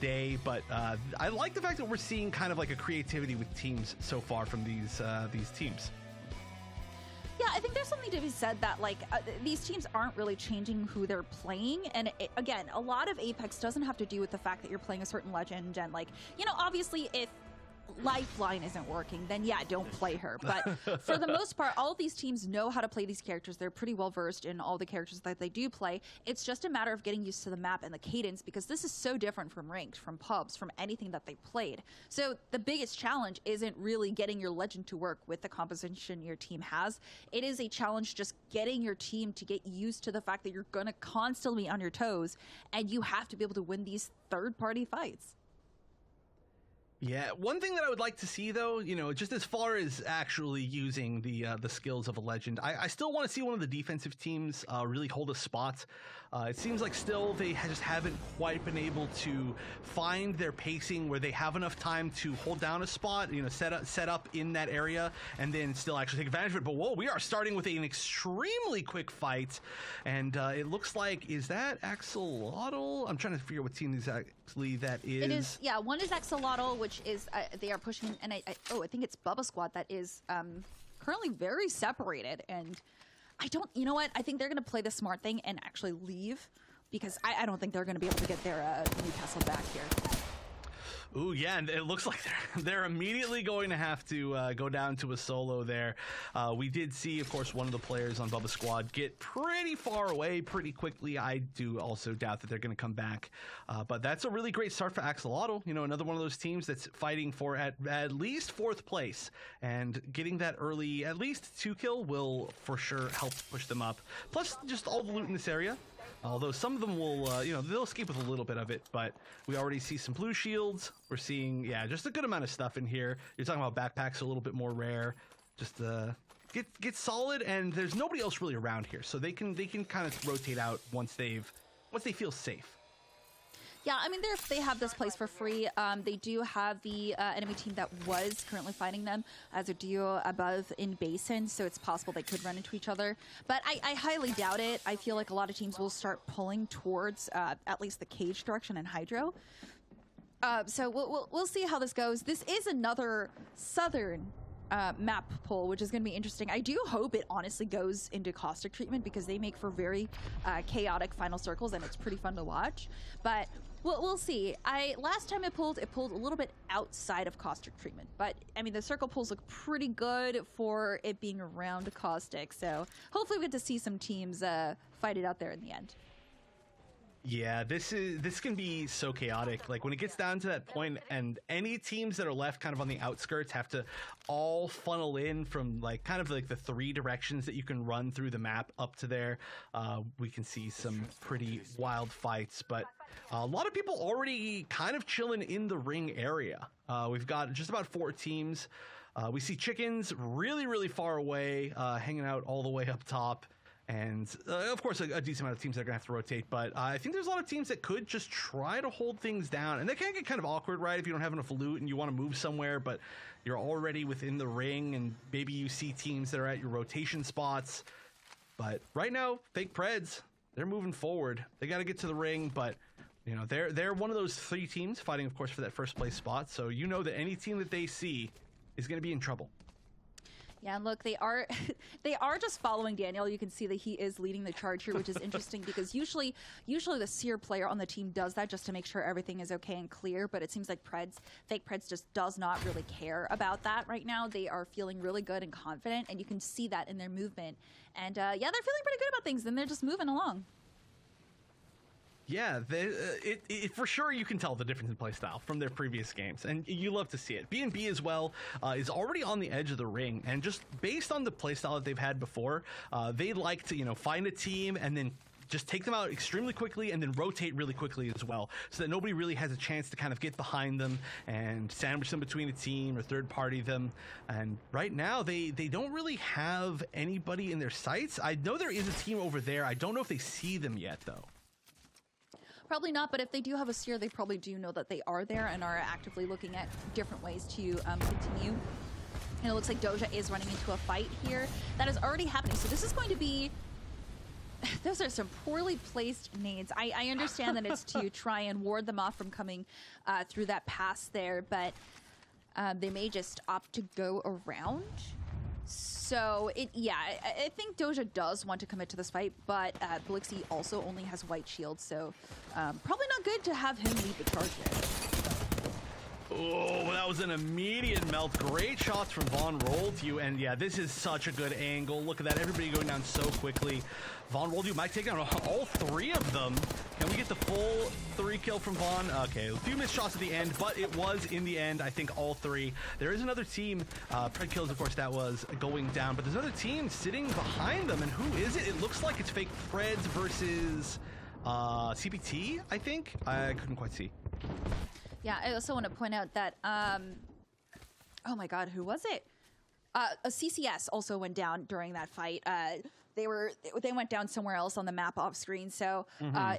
day, but I like the fact that we're seeing kind of like a creativity with teams so far from these teams. yeah, I think there's something to be said that these teams aren't really changing who they're playing. And again, a lot of Apex doesn't have to do with the fact that you're playing a certain legend and obviously if Lifeline isn't working, then yeah, don't play her. But for the most part, all of these teams know how to play these characters. They're pretty well versed in all the characters that they do play. It's just a matter of getting used to the map and the cadence, because this is so different from ranked, from pubs, from anything that they played. So the biggest challenge isn't really getting your legend to work with the composition your team has. It is a challenge just getting your team to get used to the fact that you're going to constantly be on your toes, and you have to be able to win these third-party fights. Yeah, one thing that I would like to see, though, just as far as actually using the skills of a legend, I still want to see one of the defensive teams really hold a spot. It seems like still they just haven't quite been able to find their pacing where they have enough time to hold down a spot, set up in that area, and then still actually take advantage of it. But whoa, we are starting with an extremely quick fight, and it looks like, is that Axolotl? I'm trying to figure out what team exactly that is. It is, yeah. One is Axolotl, which is they are pushing, and I think it's Bubba Squad that is currently very separated. And I think they're going to play the smart thing and actually leave, because I don't think they're going to be able to get their Newcastle back here. Ooh, yeah, and it looks like they're immediately going to have to go down to a solo there. We did see, of course, one of the players on Bubba Squad get pretty far away pretty quickly. I do also doubt that they're going to come back. But that's a really great start for Axolotl. Another one of those teams that's fighting for at least 4th place. And getting that early, at least 2 kill, will for sure help push them up. Plus, just all the loot in this area. Although some of them will, they'll escape with a little bit of it, but we already see some blue shields. We're seeing, just a good amount of stuff in here. You're talking about backpacks a little bit more rare. Just get solid, and there's nobody else really around here, so they can kind of rotate out once they feel safe. Yeah, I mean, they have this place for free. They do have the enemy team that was currently fighting them as a duo above in Basin, so it's possible they could run into each other. But I highly doubt it. I feel like a lot of teams will start pulling towards at least the cage direction and Hydro. So we'll see how this goes. This is another southern map pull, which is going to be interesting. I do hope it honestly goes into caustic treatment because they make for very chaotic final circles, and it's pretty fun to watch. But we'll see. Last time it pulled a little bit outside of caustic treatment, but I mean the circle pulls look pretty good for it being around caustic. So hopefully we get to see some teams fight it out there in the end. Yeah, this can be so chaotic. Like when it gets down to that point, and any teams that are left kind of on the outskirts have to all funnel in from like kind of like the three directions that you can run through the map up to there. We can see some pretty wild fights, but a lot of people already kind of chilling in the ring area. We've got just about 4 teams. We see chickens really far away, hanging out all the way up top. And of course, a decent amount of teams that are going to have to rotate. But I think there's a lot of teams that could just try to hold things down. And they can get kind of awkward, right? If you don't have enough loot and you want to move somewhere, but you're already within the ring and maybe you see teams that are at your rotation spots. But right now, Fake Preds, they're moving forward. They got to get to the ring, but you know, they're one of those 3 teams fighting, of course, for that first place spot. So you know that any team that they see is going to be in trouble. Yeah, and look, they are just following Daniel. You can see that he is leading the charge here, which is interesting because usually the Seer player on the team does that just to make sure everything is okay and clear. But it seems like Fake Preds just does not really care about that right now. They are feeling really good and confident, and you can see that in their movement. And yeah, they're feeling pretty good about things, and they're just moving along. Yeah, for sure you can tell the difference in play style from their previous games, and you love to see it. B&B as well is already on the edge of the ring, and just based on the play style that they've had before, they like to find a team and then just take them out extremely quickly and then rotate really quickly as well, so that nobody really has a chance to kind of get behind them and sandwich them between a team or third party them. And right now they don't really have anybody in their sights. I know there is a team over there. I don't know if they see them yet though. Probably not, but if they do have a Seer, they probably do know that they are there and are actively looking at different ways to continue. And it looks like Doja is running into a fight here. That is already happening. So this is going to be... Those are some poorly placed nades. I understand that it's to try and ward them off from coming through that pass there, but they may just opt to go around. So, I think Doja does want to commit to this fight, but Blixie also only has white shield, so probably not good to have him lead the charge there. Oh, that was an immediate melt. Great shots from Vaughn rolled you, and yeah, this is such a good angle. Look at that, everybody going down so quickly. Vaughn rolled you, might take down all 3 of them. Can we get the full 3 kill from Vaughn? Okay, a few missed shots at the end, but it was in the end, I think, all 3. There is another team, Pred kills, of course, that was going down, but there's another team sitting behind them, and who is it? It looks like it's Fake Preds versus CPT, I think? I couldn't quite see. Yeah, I also want to point out that, oh my god, who was it? A CCS also went down during that fight. They went down somewhere else on the map off screen, so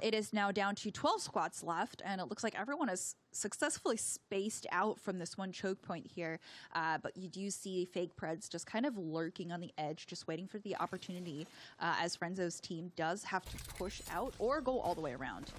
it is now down to 12 squads left, and it looks like everyone is successfully spaced out from this one choke point here. But you do see Fake Preds just kind of lurking on the edge, just waiting for the opportunity, as Frenzo's team does have to push out or go all the way around.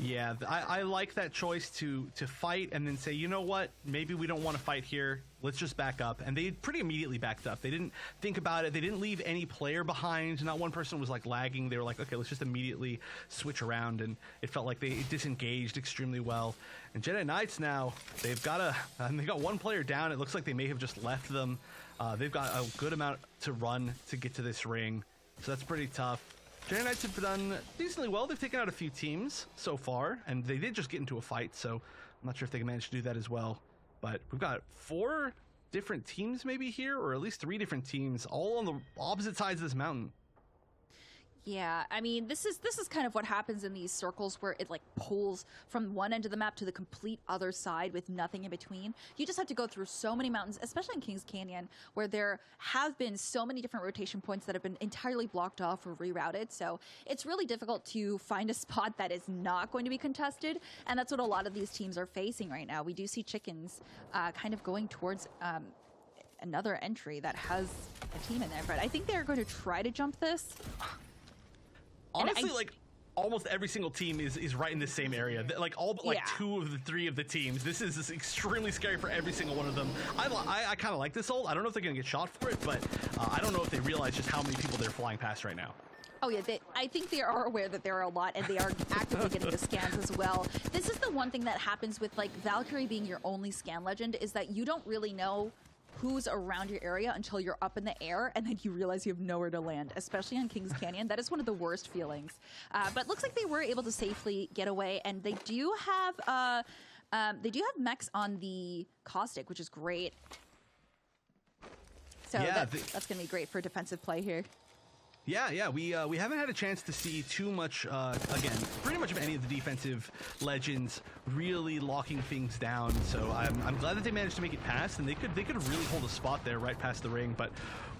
Yeah, I like that choice to fight and then say, you know what, maybe we don't want to fight here. Let's just back up. And they pretty immediately backed up. They didn't think about it. They didn't leave any player behind. Not one person was like lagging. They were like, okay, let's just immediately switch around. And it felt like they disengaged extremely well. And Jedi Knights now, they got one player down. It looks like they may have just left them. They've got a good amount to run to get to this ring. So that's pretty tough. Jedi Knights have done decently well. They've taken out a few teams so far, and they did just get into a fight, so I'm not sure if they can manage to do that as well. But we've got 4 different teams maybe here, or at least 3 different teams, all on the opposite sides of this mountain. Yeah, I mean, this is kind of what happens in these circles where it like pulls from one end of the map to the complete other side with nothing in between. You just have to go through so many mountains, especially in Kings Canyon, where there have been so many different rotation points that have been entirely blocked off or rerouted. So it's really difficult to find a spot that is not going to be contested, and that's what a lot of these teams are facing right now. We do see Chickens kind of going towards another entry that has a team in there, but I think they're going to try to jump this. Honestly, like almost every single team is right in the same area. Like all but like two of the three of the teams. This is extremely scary for every single one of them. I kind of like this ult. I don't know if they're gonna get shot for it, but I don't know if they realize just how many people they're flying past right now. Oh yeah, I think they are aware that there are a lot, and they are actively getting the scans as well. This is the one thing that happens with like Valkyrie being your only scan legend, is that you don't really know who's around your area until you're up in the air, and then you realize you have nowhere to land, especially on Kings Canyon. That is one of the worst feelings. But looks like they were able to safely get away, and they do have mechs on the Caustic, which is great. So yeah, that's going to be great for defensive play here. Yeah, we haven't had a chance to see too much, again, pretty much of any of the defensive legends really locking things down. So I'm glad that they managed to make it past, and they could really hold a spot there right past the ring. But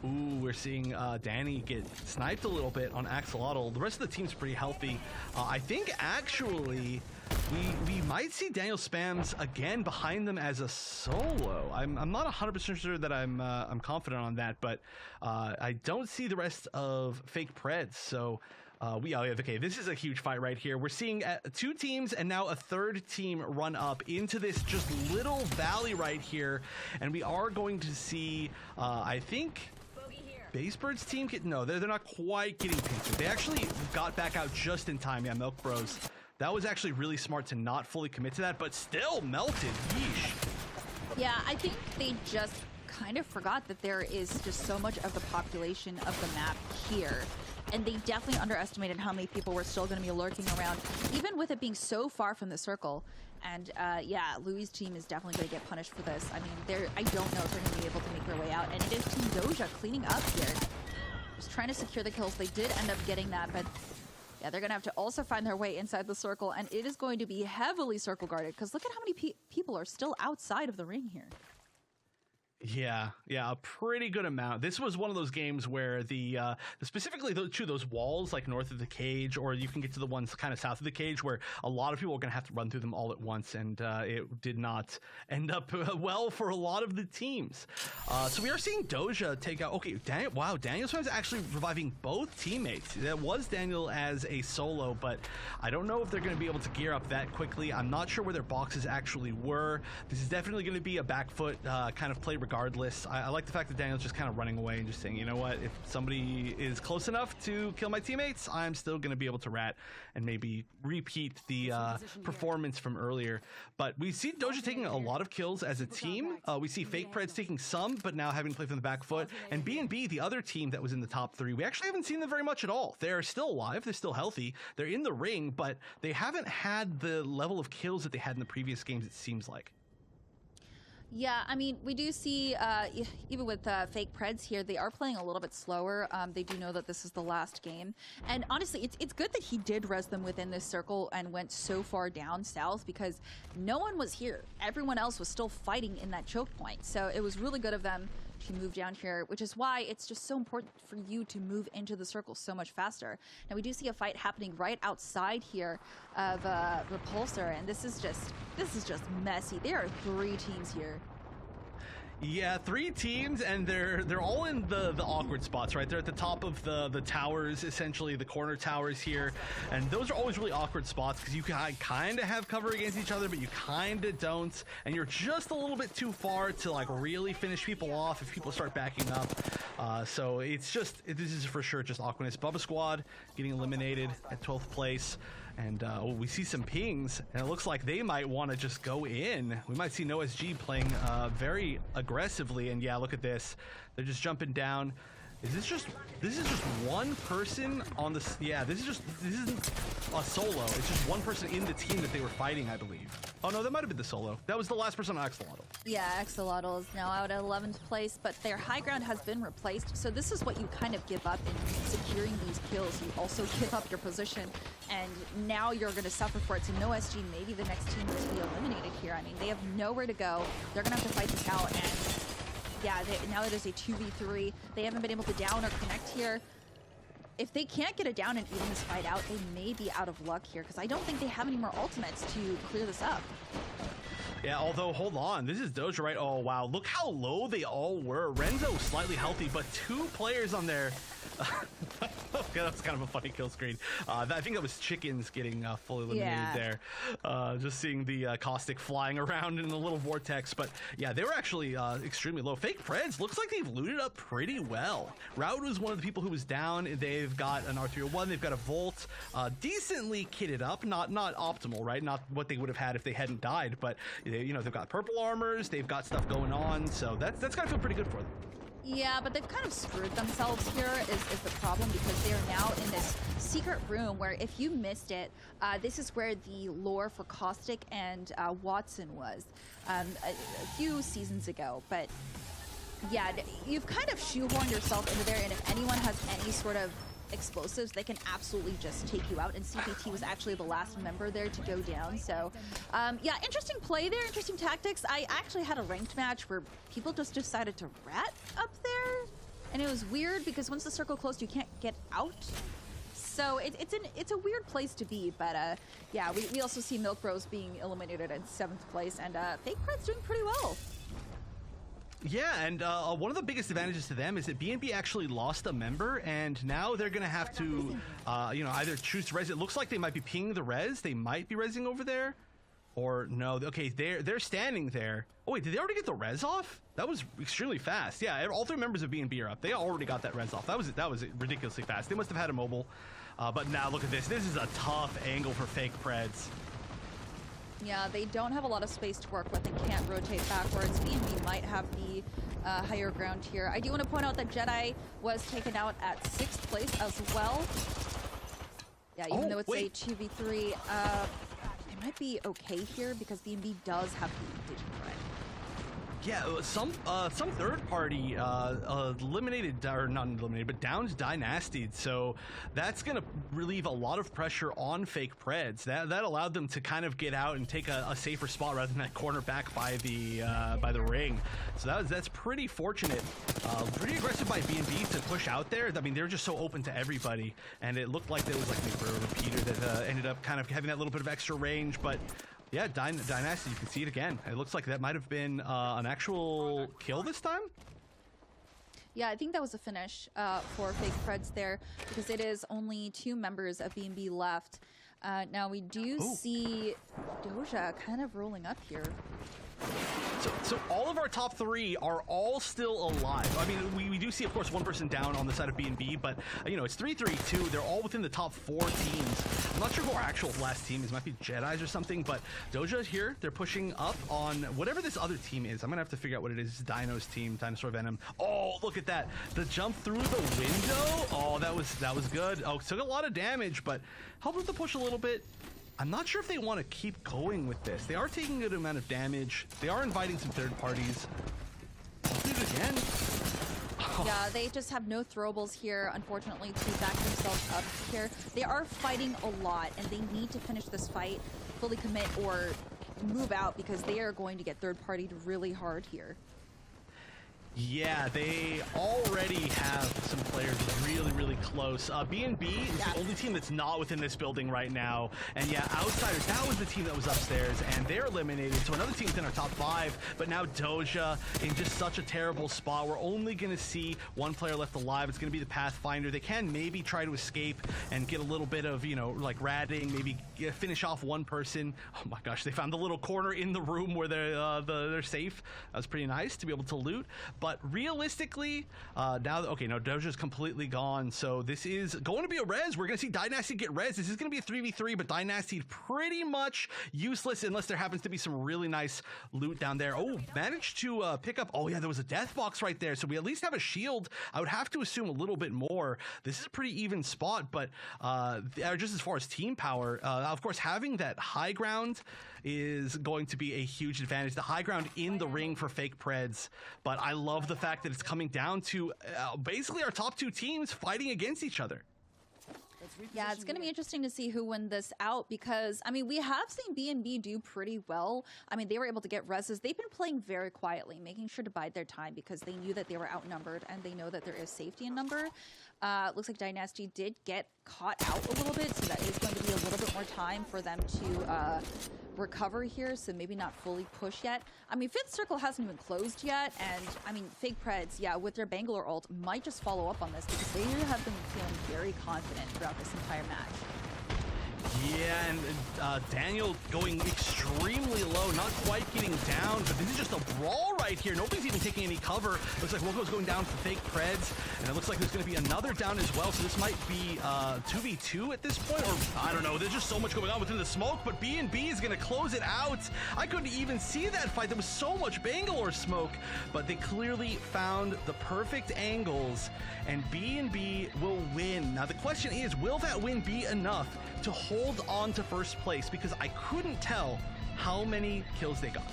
ooh, we're seeing Danny get sniped a little bit on Axolotl. The rest of the team's pretty healthy. I think actually we might see Daniel Spams again behind them as a solo. I'm not 100% sure that I'm confident on that, but I don't see the rest of Fake Preds. So okay, this is a huge fight right here. We're seeing two teams and now a third team run up into this just little valley right here, and we are going to see I think Basebird's team they're not quite getting pincered. They actually got back out just in time. Yeah, Milk Bros. That was actually really smart to not fully commit to that, but still melted. Yeesh. Yeah, I think they just kind of forgot that there is just so much of the population of the map here. And they definitely underestimated how many people were still going to be lurking around, even with it being so far from the circle. And yeah, Louis' team is definitely going to get punished for this. I mean, I don't know if they're going to be able to make their way out. And it is Team Doja cleaning up here. Just trying to secure the kills. They did end up getting that, but yeah, they're going to have to also find their way inside the circle, and it is going to be heavily circle guarded, because look at how many people are still outside of the ring here. Yeah, a pretty good amount. This was one of those games where specifically those walls like north of the cage, or you can get to the ones kind of south of the cage, where a lot of people are going to have to run through them all at once, and it did not end up well for a lot of the teams. So we are seeing Doja take out. Okay, Daniel Swim's actually reviving both teammates. That was Daniel as a solo, but I don't know if they're going to be able to gear up that quickly. I'm not sure where their boxes actually were. This is definitely going to be a back foot kind of play regardless. I like the fact that Daniel's just kind of running away and just saying, you know what, if somebody is close enough to kill my teammates, I'm still going to be able to rat and maybe repeat the performance from earlier. But we see Doja taking a lot of kills as a team. We see Fake Preds taking some, but now having to play from the back foot. And B&B, the other team that was in the top three, we actually haven't seen them very much at all. They're still alive. They're still healthy. They're in the ring, but they haven't had the level of kills that they had in the previous games, it seems like. Yeah, I mean, we do see, even with Fake Preds here, they are playing a little bit slower. They do know that this is the last game. And honestly, it's good that he did res them within this circle and went so far down south, because no one was here. Everyone else was still fighting in that choke point. So it was really good of them to move down here, which is why it's just so important for you to move into the circle so much faster. Now, we do see a fight happening right outside here of Repulsor, and this is just messy. There are three teams here. Yeah, three teams, and they're all in the awkward spots, right? They're at the top of the towers, essentially the corner towers here, and those are always really awkward spots because you kind of have cover against each other, but you kind of don't, and you're just a little bit too far to like really finish people off if people start backing up. So this is for sure just awkwardness. Bubba Squad getting eliminated at 12th place. And we see some pings, and it looks like they might want to just go in. We might see NoSG playing very aggressively, and yeah, look at this. They're just jumping down. This is just one person on the, yeah, this isn't a solo. It's just one person in the team that they were fighting, I believe. Oh no, that might have been the solo. That was the last person on Axolotl. Yeah, Axolotl is now out at 11th place, but their high ground has been replaced. So this is what you kind of give up in securing these kills. You also give up your position, and now you're going to suffer for it. So no SG, maybe the next team to be eliminated here. I mean, they have nowhere to go. They're going to have to fight this out, and yeah, now it is a 2v3. They haven't been able to down or connect here. If they can't get it down and even this fight out, they may be out of luck here, because I don't think they have any more ultimates to clear this up. Yeah, although, hold on. This is Doja, right? Oh, wow. Look how low they all were. Renzo slightly healthy, but 2 players on there. Okay, that's kind of a funny kill screen. I think that was Chickens getting fully eliminated there. Just seeing the Caustic flying around in a little vortex. But yeah, they were actually extremely low. Fake Preds looks like they've looted up pretty well. Raud was one of the people who was down. They've got an R301. They've got a Volt. Decently kitted up. Not optimal, right? Not what they would have had if they hadn't died. But, you know, they've got purple armors. They've got stuff going on. So that's got to feel pretty good for them. Yeah, but they've kind of screwed themselves here is the problem, because they are now in this secret room where, if you missed it, this is where the lore for Caustic and Watson was a few seasons ago. But yeah, you've kind of shoehorned yourself into there, and if anyone has any sort of explosives, they can absolutely just take you out, and CPT was actually the last member there to go down. So yeah, interesting play there, interesting tactics. I actually had a ranked match where people just decided to rat up there, and it was weird because once the circle closed, you can't get out. So it's a weird place to be. But yeah, we also see Milk Bros being eliminated in 7th place, and Fake Pred's doing pretty well. Yeah, and one of the biggest advantages to them is that BNB actually lost a member, and now they're going to have to, you know, either choose to res. It looks like they might be pinging the res. They might be resing over there, or no. Okay, they're standing there. Oh wait, did they already get the res off? That was extremely fast. Yeah, all 3 members of BNB are up. They already got that res off. That was ridiculously fast. They must have had a mobile. But now look at this. This is a tough angle for Fake Preds. Yeah, they don't have a lot of space to work with and can't rotate backwards. BNB might have the higher ground here. I do want to point out that Jedi was taken out at 6th place as well. Yeah, even though it's a 2v3, it might be okay here because BNB does have the Digimon. Yeah, some third party eliminated, or not eliminated, but downed Dynastied. So that's going to relieve a lot of pressure on Fake Preds. That allowed them to kind of get out and take a safer spot rather than that corner back by the ring. So that's pretty fortunate. Pretty aggressive by BNB to push out there. I mean, they're just so open to everybody, and it looked like there was like maybe a repeater that ended up kind of having that little bit of extra range, but. Yeah, Dynasty, you can see it again. It looks like that might have been an actual kill this time. Yeah, I think that was a finish for Fake Preds there, because it is only 2 members of BNB left. Now we do see Doja kind of rolling up here. So all of our top 3 are all still alive. I mean, we do see, of course, one person down on the side of BNB, but, you know, it's 3-3-2. They're all within the top 4 teams. I'm not sure who our actual last team is. It might be Jedi's or something, but Doja is here. They're pushing up on whatever this other team is. I'm going to have to figure out what it is. It's Dino's team, Dinosaur Venom. Oh, look at that. The jump through the window. Oh, that was good. Oh, took a lot of damage, but helped with the push a little bit. I'm not sure if they want to keep going with this. They are taking a good amount of damage. They are inviting some third parties. I'll do it again. Oh. Yeah, they just have no throwables here, unfortunately, to back themselves up here. They are fighting a lot, and they need to finish this fight, fully commit, or move out, because they are going to get third-partied really hard here. Yeah, they already have some players really, really close. BNB is the only team that's not within this building right now. And yeah, Outsiders, that was the team that was upstairs, and they're eliminated. So another team's in our top 5, but now Doja in just such a terrible spot. We're only going to see one player left alive. It's going to be the Pathfinder. They can maybe try to escape and get a little bit of, you know, like ratting, maybe finish off one person. Oh my gosh, they found the little corner in the room where they're safe. That was pretty nice to be able to loot. But realistically, now, okay, no, Doja's completely gone. So this is going to be a res. We're going to see Dynasty get res. This is going to be a 3v3, but Dynasty pretty much useless unless there happens to be some really nice loot down there. Oh, managed to pick up. Oh yeah, there was a death box right there. So we at least have a shield. I would have to assume a little bit more. This is a pretty even spot, but just as far as team power, of course, having that high ground is going to be a huge advantage. The high ground in the ring for Fake Preds, but I love the fact that it's coming down to basically our top two teams fighting against each other. Yeah, it's going to be interesting to see who win this out because, I mean, we have seen B&B do pretty well. I mean, they were able to get reses. They've been playing very quietly, making sure to bide their time because they knew that they were outnumbered and they know that there is safety in number. Looks like Dynasty did get caught out a little bit, so that is going to be a little bit more time for them to recover here, so maybe not fully push yet. I mean, Fifth Circle hasn't even closed yet, and I mean, Fake Preds, yeah, with their Bangalore ult, might just follow up on this because they have been feeling very confident throughout this entire match. Yeah, and Daniel going extremely low, not quite getting down, but this is just a brawl right here. Nobody's even taking any cover. Looks like Wilco's going down for Fake Preds, and it looks like there's going to be another down as well, so this might be 2v2 at this point, or I don't know. There's just so much going on within the smoke, but B&B is going to close it out. I couldn't even see that fight. There was so much Bangalore smoke, but they clearly found the perfect angles, and B&B will win. Now, the question is, will that win be enough to hold on to first place? Because I couldn't tell how many kills they got.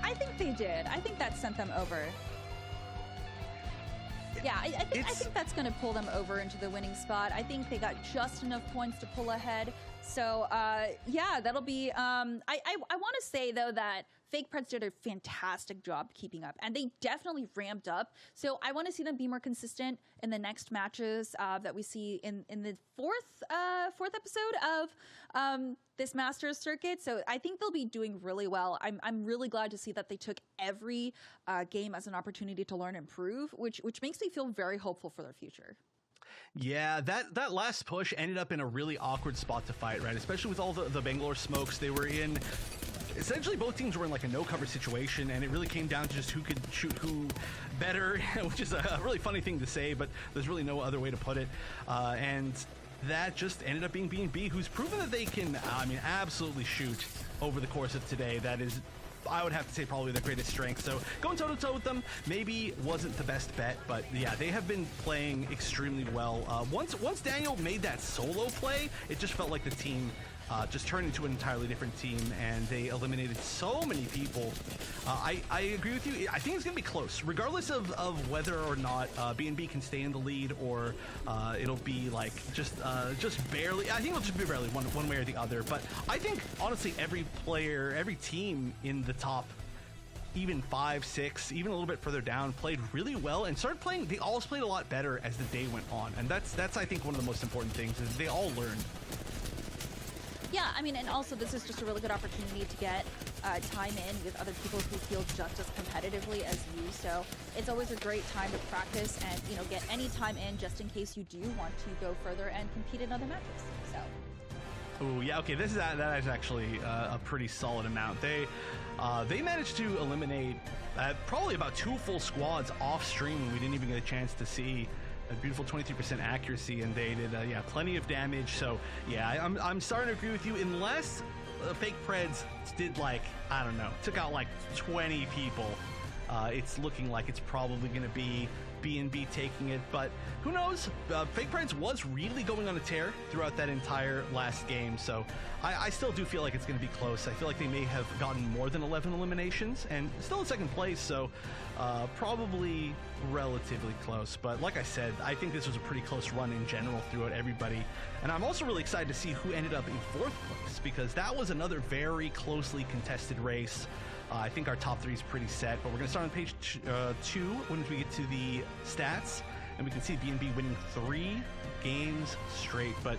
I think they did. I think that sent them over. Yeah, I think that's going to pull them over into the winning spot. I think they got just enough points to pull ahead. So, yeah, that'll be... I want to say, though, that Fake Preds did a fantastic job keeping up, and they definitely ramped up. So I want to see them be more consistent in the next matches that we see in the fourth episode of this Masters circuit. So I think they'll be doing really well. I'm really glad to see that they took every game as an opportunity to learn and improve, which makes me feel very hopeful for their future. Yeah, that last push ended up in a really awkward spot to fight, right? Especially with all the Bangalore smokes they were in. Essentially, both teams were in like a no-cover situation, and it really came down to just who could shoot who better, which is a really funny thing to say, but there's really no other way to put it. And that just ended up being B&B, who's proven that they can, I mean, absolutely shoot over the course of today. That is, I would have to say, probably their greatest strength. So going toe-to-toe with them maybe wasn't the best bet, but yeah, they have been playing extremely well. Once Daniel made that solo play, it just felt like the team just turned into an entirely different team, and they eliminated so many people. I agree with you. I think it's going to be close, regardless of whether or not B&B can stay in the lead, or it'll be like just barely. I think it'll just be barely one way or the other. But I think, honestly, every player, every team in the top, even 5, 6, even a little bit further down, played really well and started playing. They all played a lot better as the day went on, and that's I think one of the most important things is they all learned. Yeah, I mean, and also this is just a really good opportunity to get time in with other people who feel just as competitively as you. So it's always a great time to practice and, you know, get any time in just in case you do want to go further and compete in other matches. So. Oh yeah, okay. That is actually a pretty solid amount. They managed to eliminate probably about 2 full squads off stream, and we didn't even get a chance to see. A beautiful 23% accuracy, and they did yeah, plenty of damage. So yeah, I'm starting to agree with you. Unless Fake Preds did, like, I don't know, took out like 20 people, it's looking like it's probably going to be B&B taking it, but who knows? Fake Preds was really going on a tear throughout that entire last game, so I still do feel like it's going to be close. I feel like they may have gotten more than 11 eliminations, and still in second place, so probably relatively close. But like I said, I think this was a pretty close run in general throughout everybody, and I'm also really excited to see who ended up in 4th place, because that was another very closely contested race. I think our top 3 is pretty set, but we're going to start on page 2 when we get to the stats, and we can see B&B winning 3 games straight. But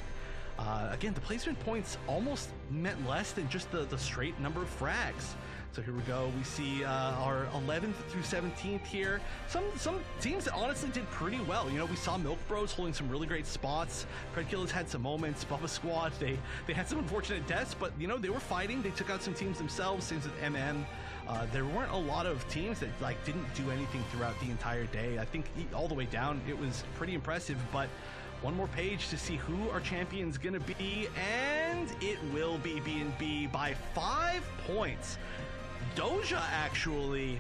again, the placement points almost meant less than just the straight number of frags. So here we go. We see our 11th through 17th here. Some teams that honestly did pretty well. You know, we saw Milk Bros holding some really great spots. Predkillers had some moments. Bubba Squad, they had some unfortunate deaths, but you know, they were fighting. They took out some teams themselves. Same with MM. There weren't a lot of teams that like didn't do anything throughout the entire day. I think all the way down, it was pretty impressive. But one more page to see who our champion's gonna be, and it will be B&B by 5 points. Doja actually,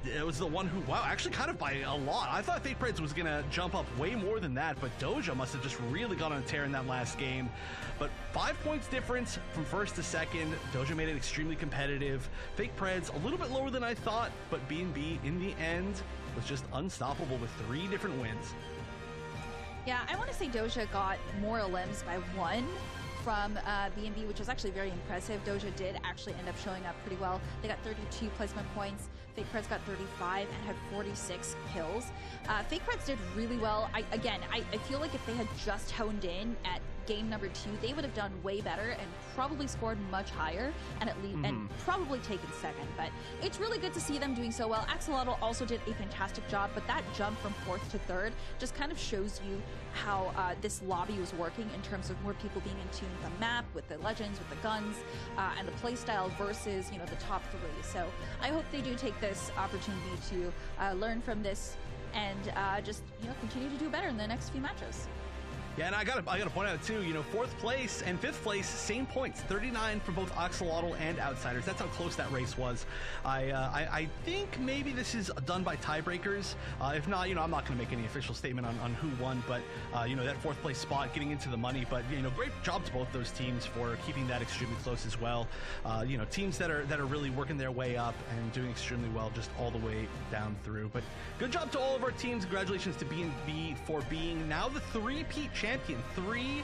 it was the one who, wow, actually kind of by a lot. I thought Fake Preds was gonna jump up way more than that, but Doja must have just really got on a tear in that last game. But 5 points difference from first to second. Doja made it extremely competitive. Fake Preds a little bit lower than I thought, but B&B in the end was just unstoppable with 3 different wins. Yeah, I want to say Doja got more limbs by 1 from B&B, which was actually very impressive. Doja did actually end up showing up pretty well. They got 32 placement points. Fake Preds got 35 and had 46 kills. Fake Preds did really well. I feel like if they had just honed in at game number 2, they would have done way better and probably scored much higher and at least and probably taken second. But it's really good to see them doing so well. Axolotl also did a fantastic job, but that jump from 4th to 3rd just kind of shows you how this lobby was working in terms of more people being in tune with the map, with the legends, with the guns, and the playstyle versus, you know, the top 3. So I hope they do take this opportunity to learn from this and just, you know, continue to do better in the next few matches. Yeah, and I gotta point out too, you know, 4th place and 5th place, same points, 39 for both Axolotl and Outsiders. That's how close that race was. I think maybe this is done by tiebreakers. If not, you know, I'm not gonna make any official statement on who won, but you know, that 4th place spot getting into the money. But you know, great job to both those teams for keeping that extremely close as well. You know, teams that are really working their way up and doing extremely well just all the way down through. But good job to all of our teams. Congratulations to B&B for being now the 3-peat champion. 3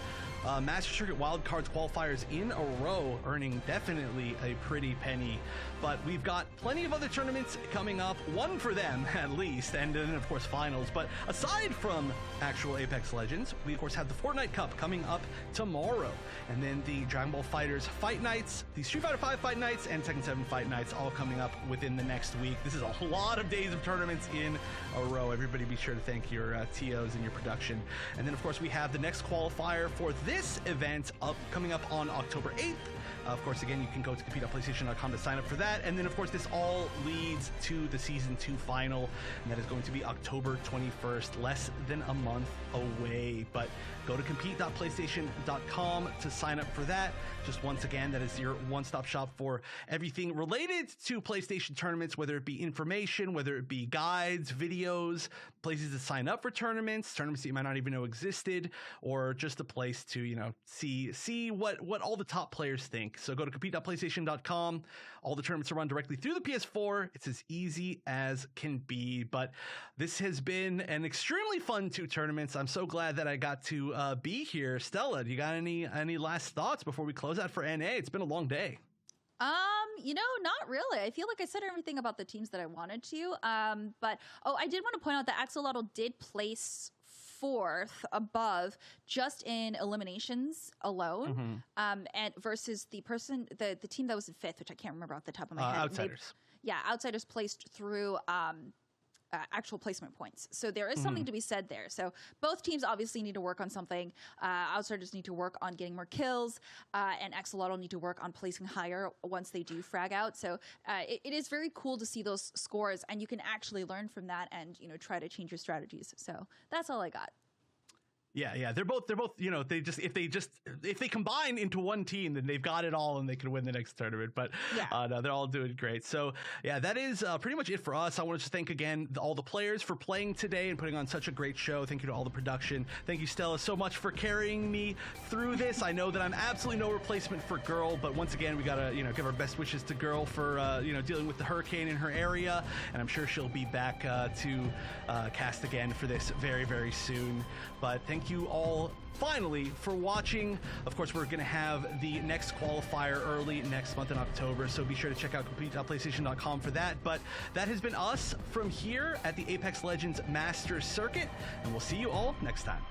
Master Circuit Wildcards qualifiers in a row, earning definitely a pretty penny. But we've got plenty of other tournaments coming up, one for them at least, and then of course finals. But aside from actual Apex Legends, we of course have the Fortnite Cup coming up tomorrow, and then the Dragon Ball FighterZ Fight Nights, the Street Fighter V Fight Nights, and Tekken 7 Fight Nights all coming up within the next week. This is a lot of days of tournaments in a row. Everybody be sure to thank your TOs and your production. And then of course we have the next qualifier for this event coming up on October 8th. Of course, again, you can go to compete.playstation.com to sign up for that. And then, of course, this all leads to the Season 2 final, and that is going to be October 21st, less than a month away. But go to compete.playstation.com to sign up for that. Just once again, that is your one-stop shop for everything related to PlayStation tournaments, whether it be information, whether it be guides, videos, places to sign up for tournaments that you might not even know existed, or just a place to, you know, see what all the top players think. So go to compete.playstation.com. All the tournaments are run directly through the PS4. It's as easy as can be. But this has been an extremely fun 2 tournaments. I'm so glad that I got to be here. Stella, do you got any last thoughts before we close out for NA? It's been a long day. You know, not really. I feel like I said everything about the teams that I wanted to. But I did want to point out that Axolotl did place 4th above just in eliminations alone, and versus the team that was in 5th, which I can't remember off the top of my head. Outsiders. Outsiders placed through actual placement points. So there is something to be said there. So both teams obviously need to work on something. Outsiders need to work on getting more kills, and Axolotl need to work on placing higher once they do frag out. So it is very cool to see those scores, and you can actually learn from that and, you know, try to change your strategies. So that's all I got. Yeah, they're both, you know, if they combine into one team, then they've got it all and they can win the next tournament. But no, they're all doing great. So yeah, that is pretty much it for us. I want to just thank again all the players for playing today and putting on such a great show. Thank you to all the production. Thank you, Stella, so much for carrying me through this. I know that I'm absolutely no replacement for Girl, but once again, we gotta, you know, give our best wishes to Girl for you know, dealing with the hurricane in her area, and I'm sure she'll be back to cast again for this very, very soon. But thank you all finally for watching. Of course, we're going to have the next qualifier early next month in October, so be sure to check out compete.playstation.com for that. But that has been us from here at the Apex Legends Masters Circuit, and we'll see you all next time.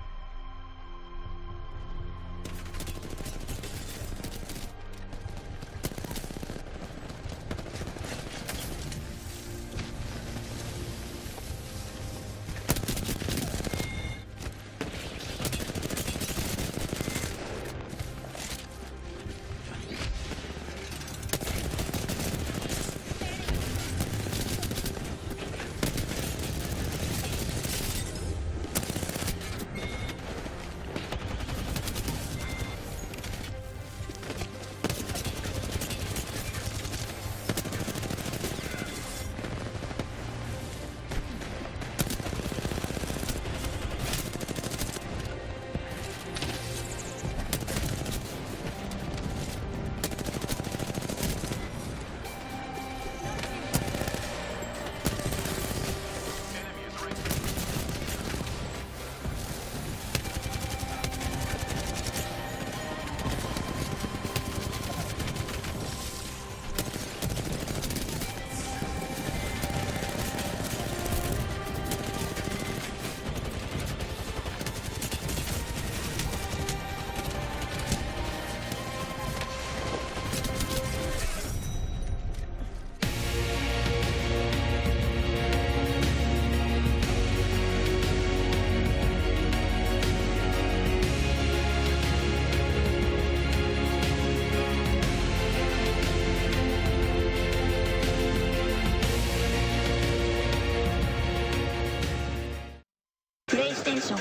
so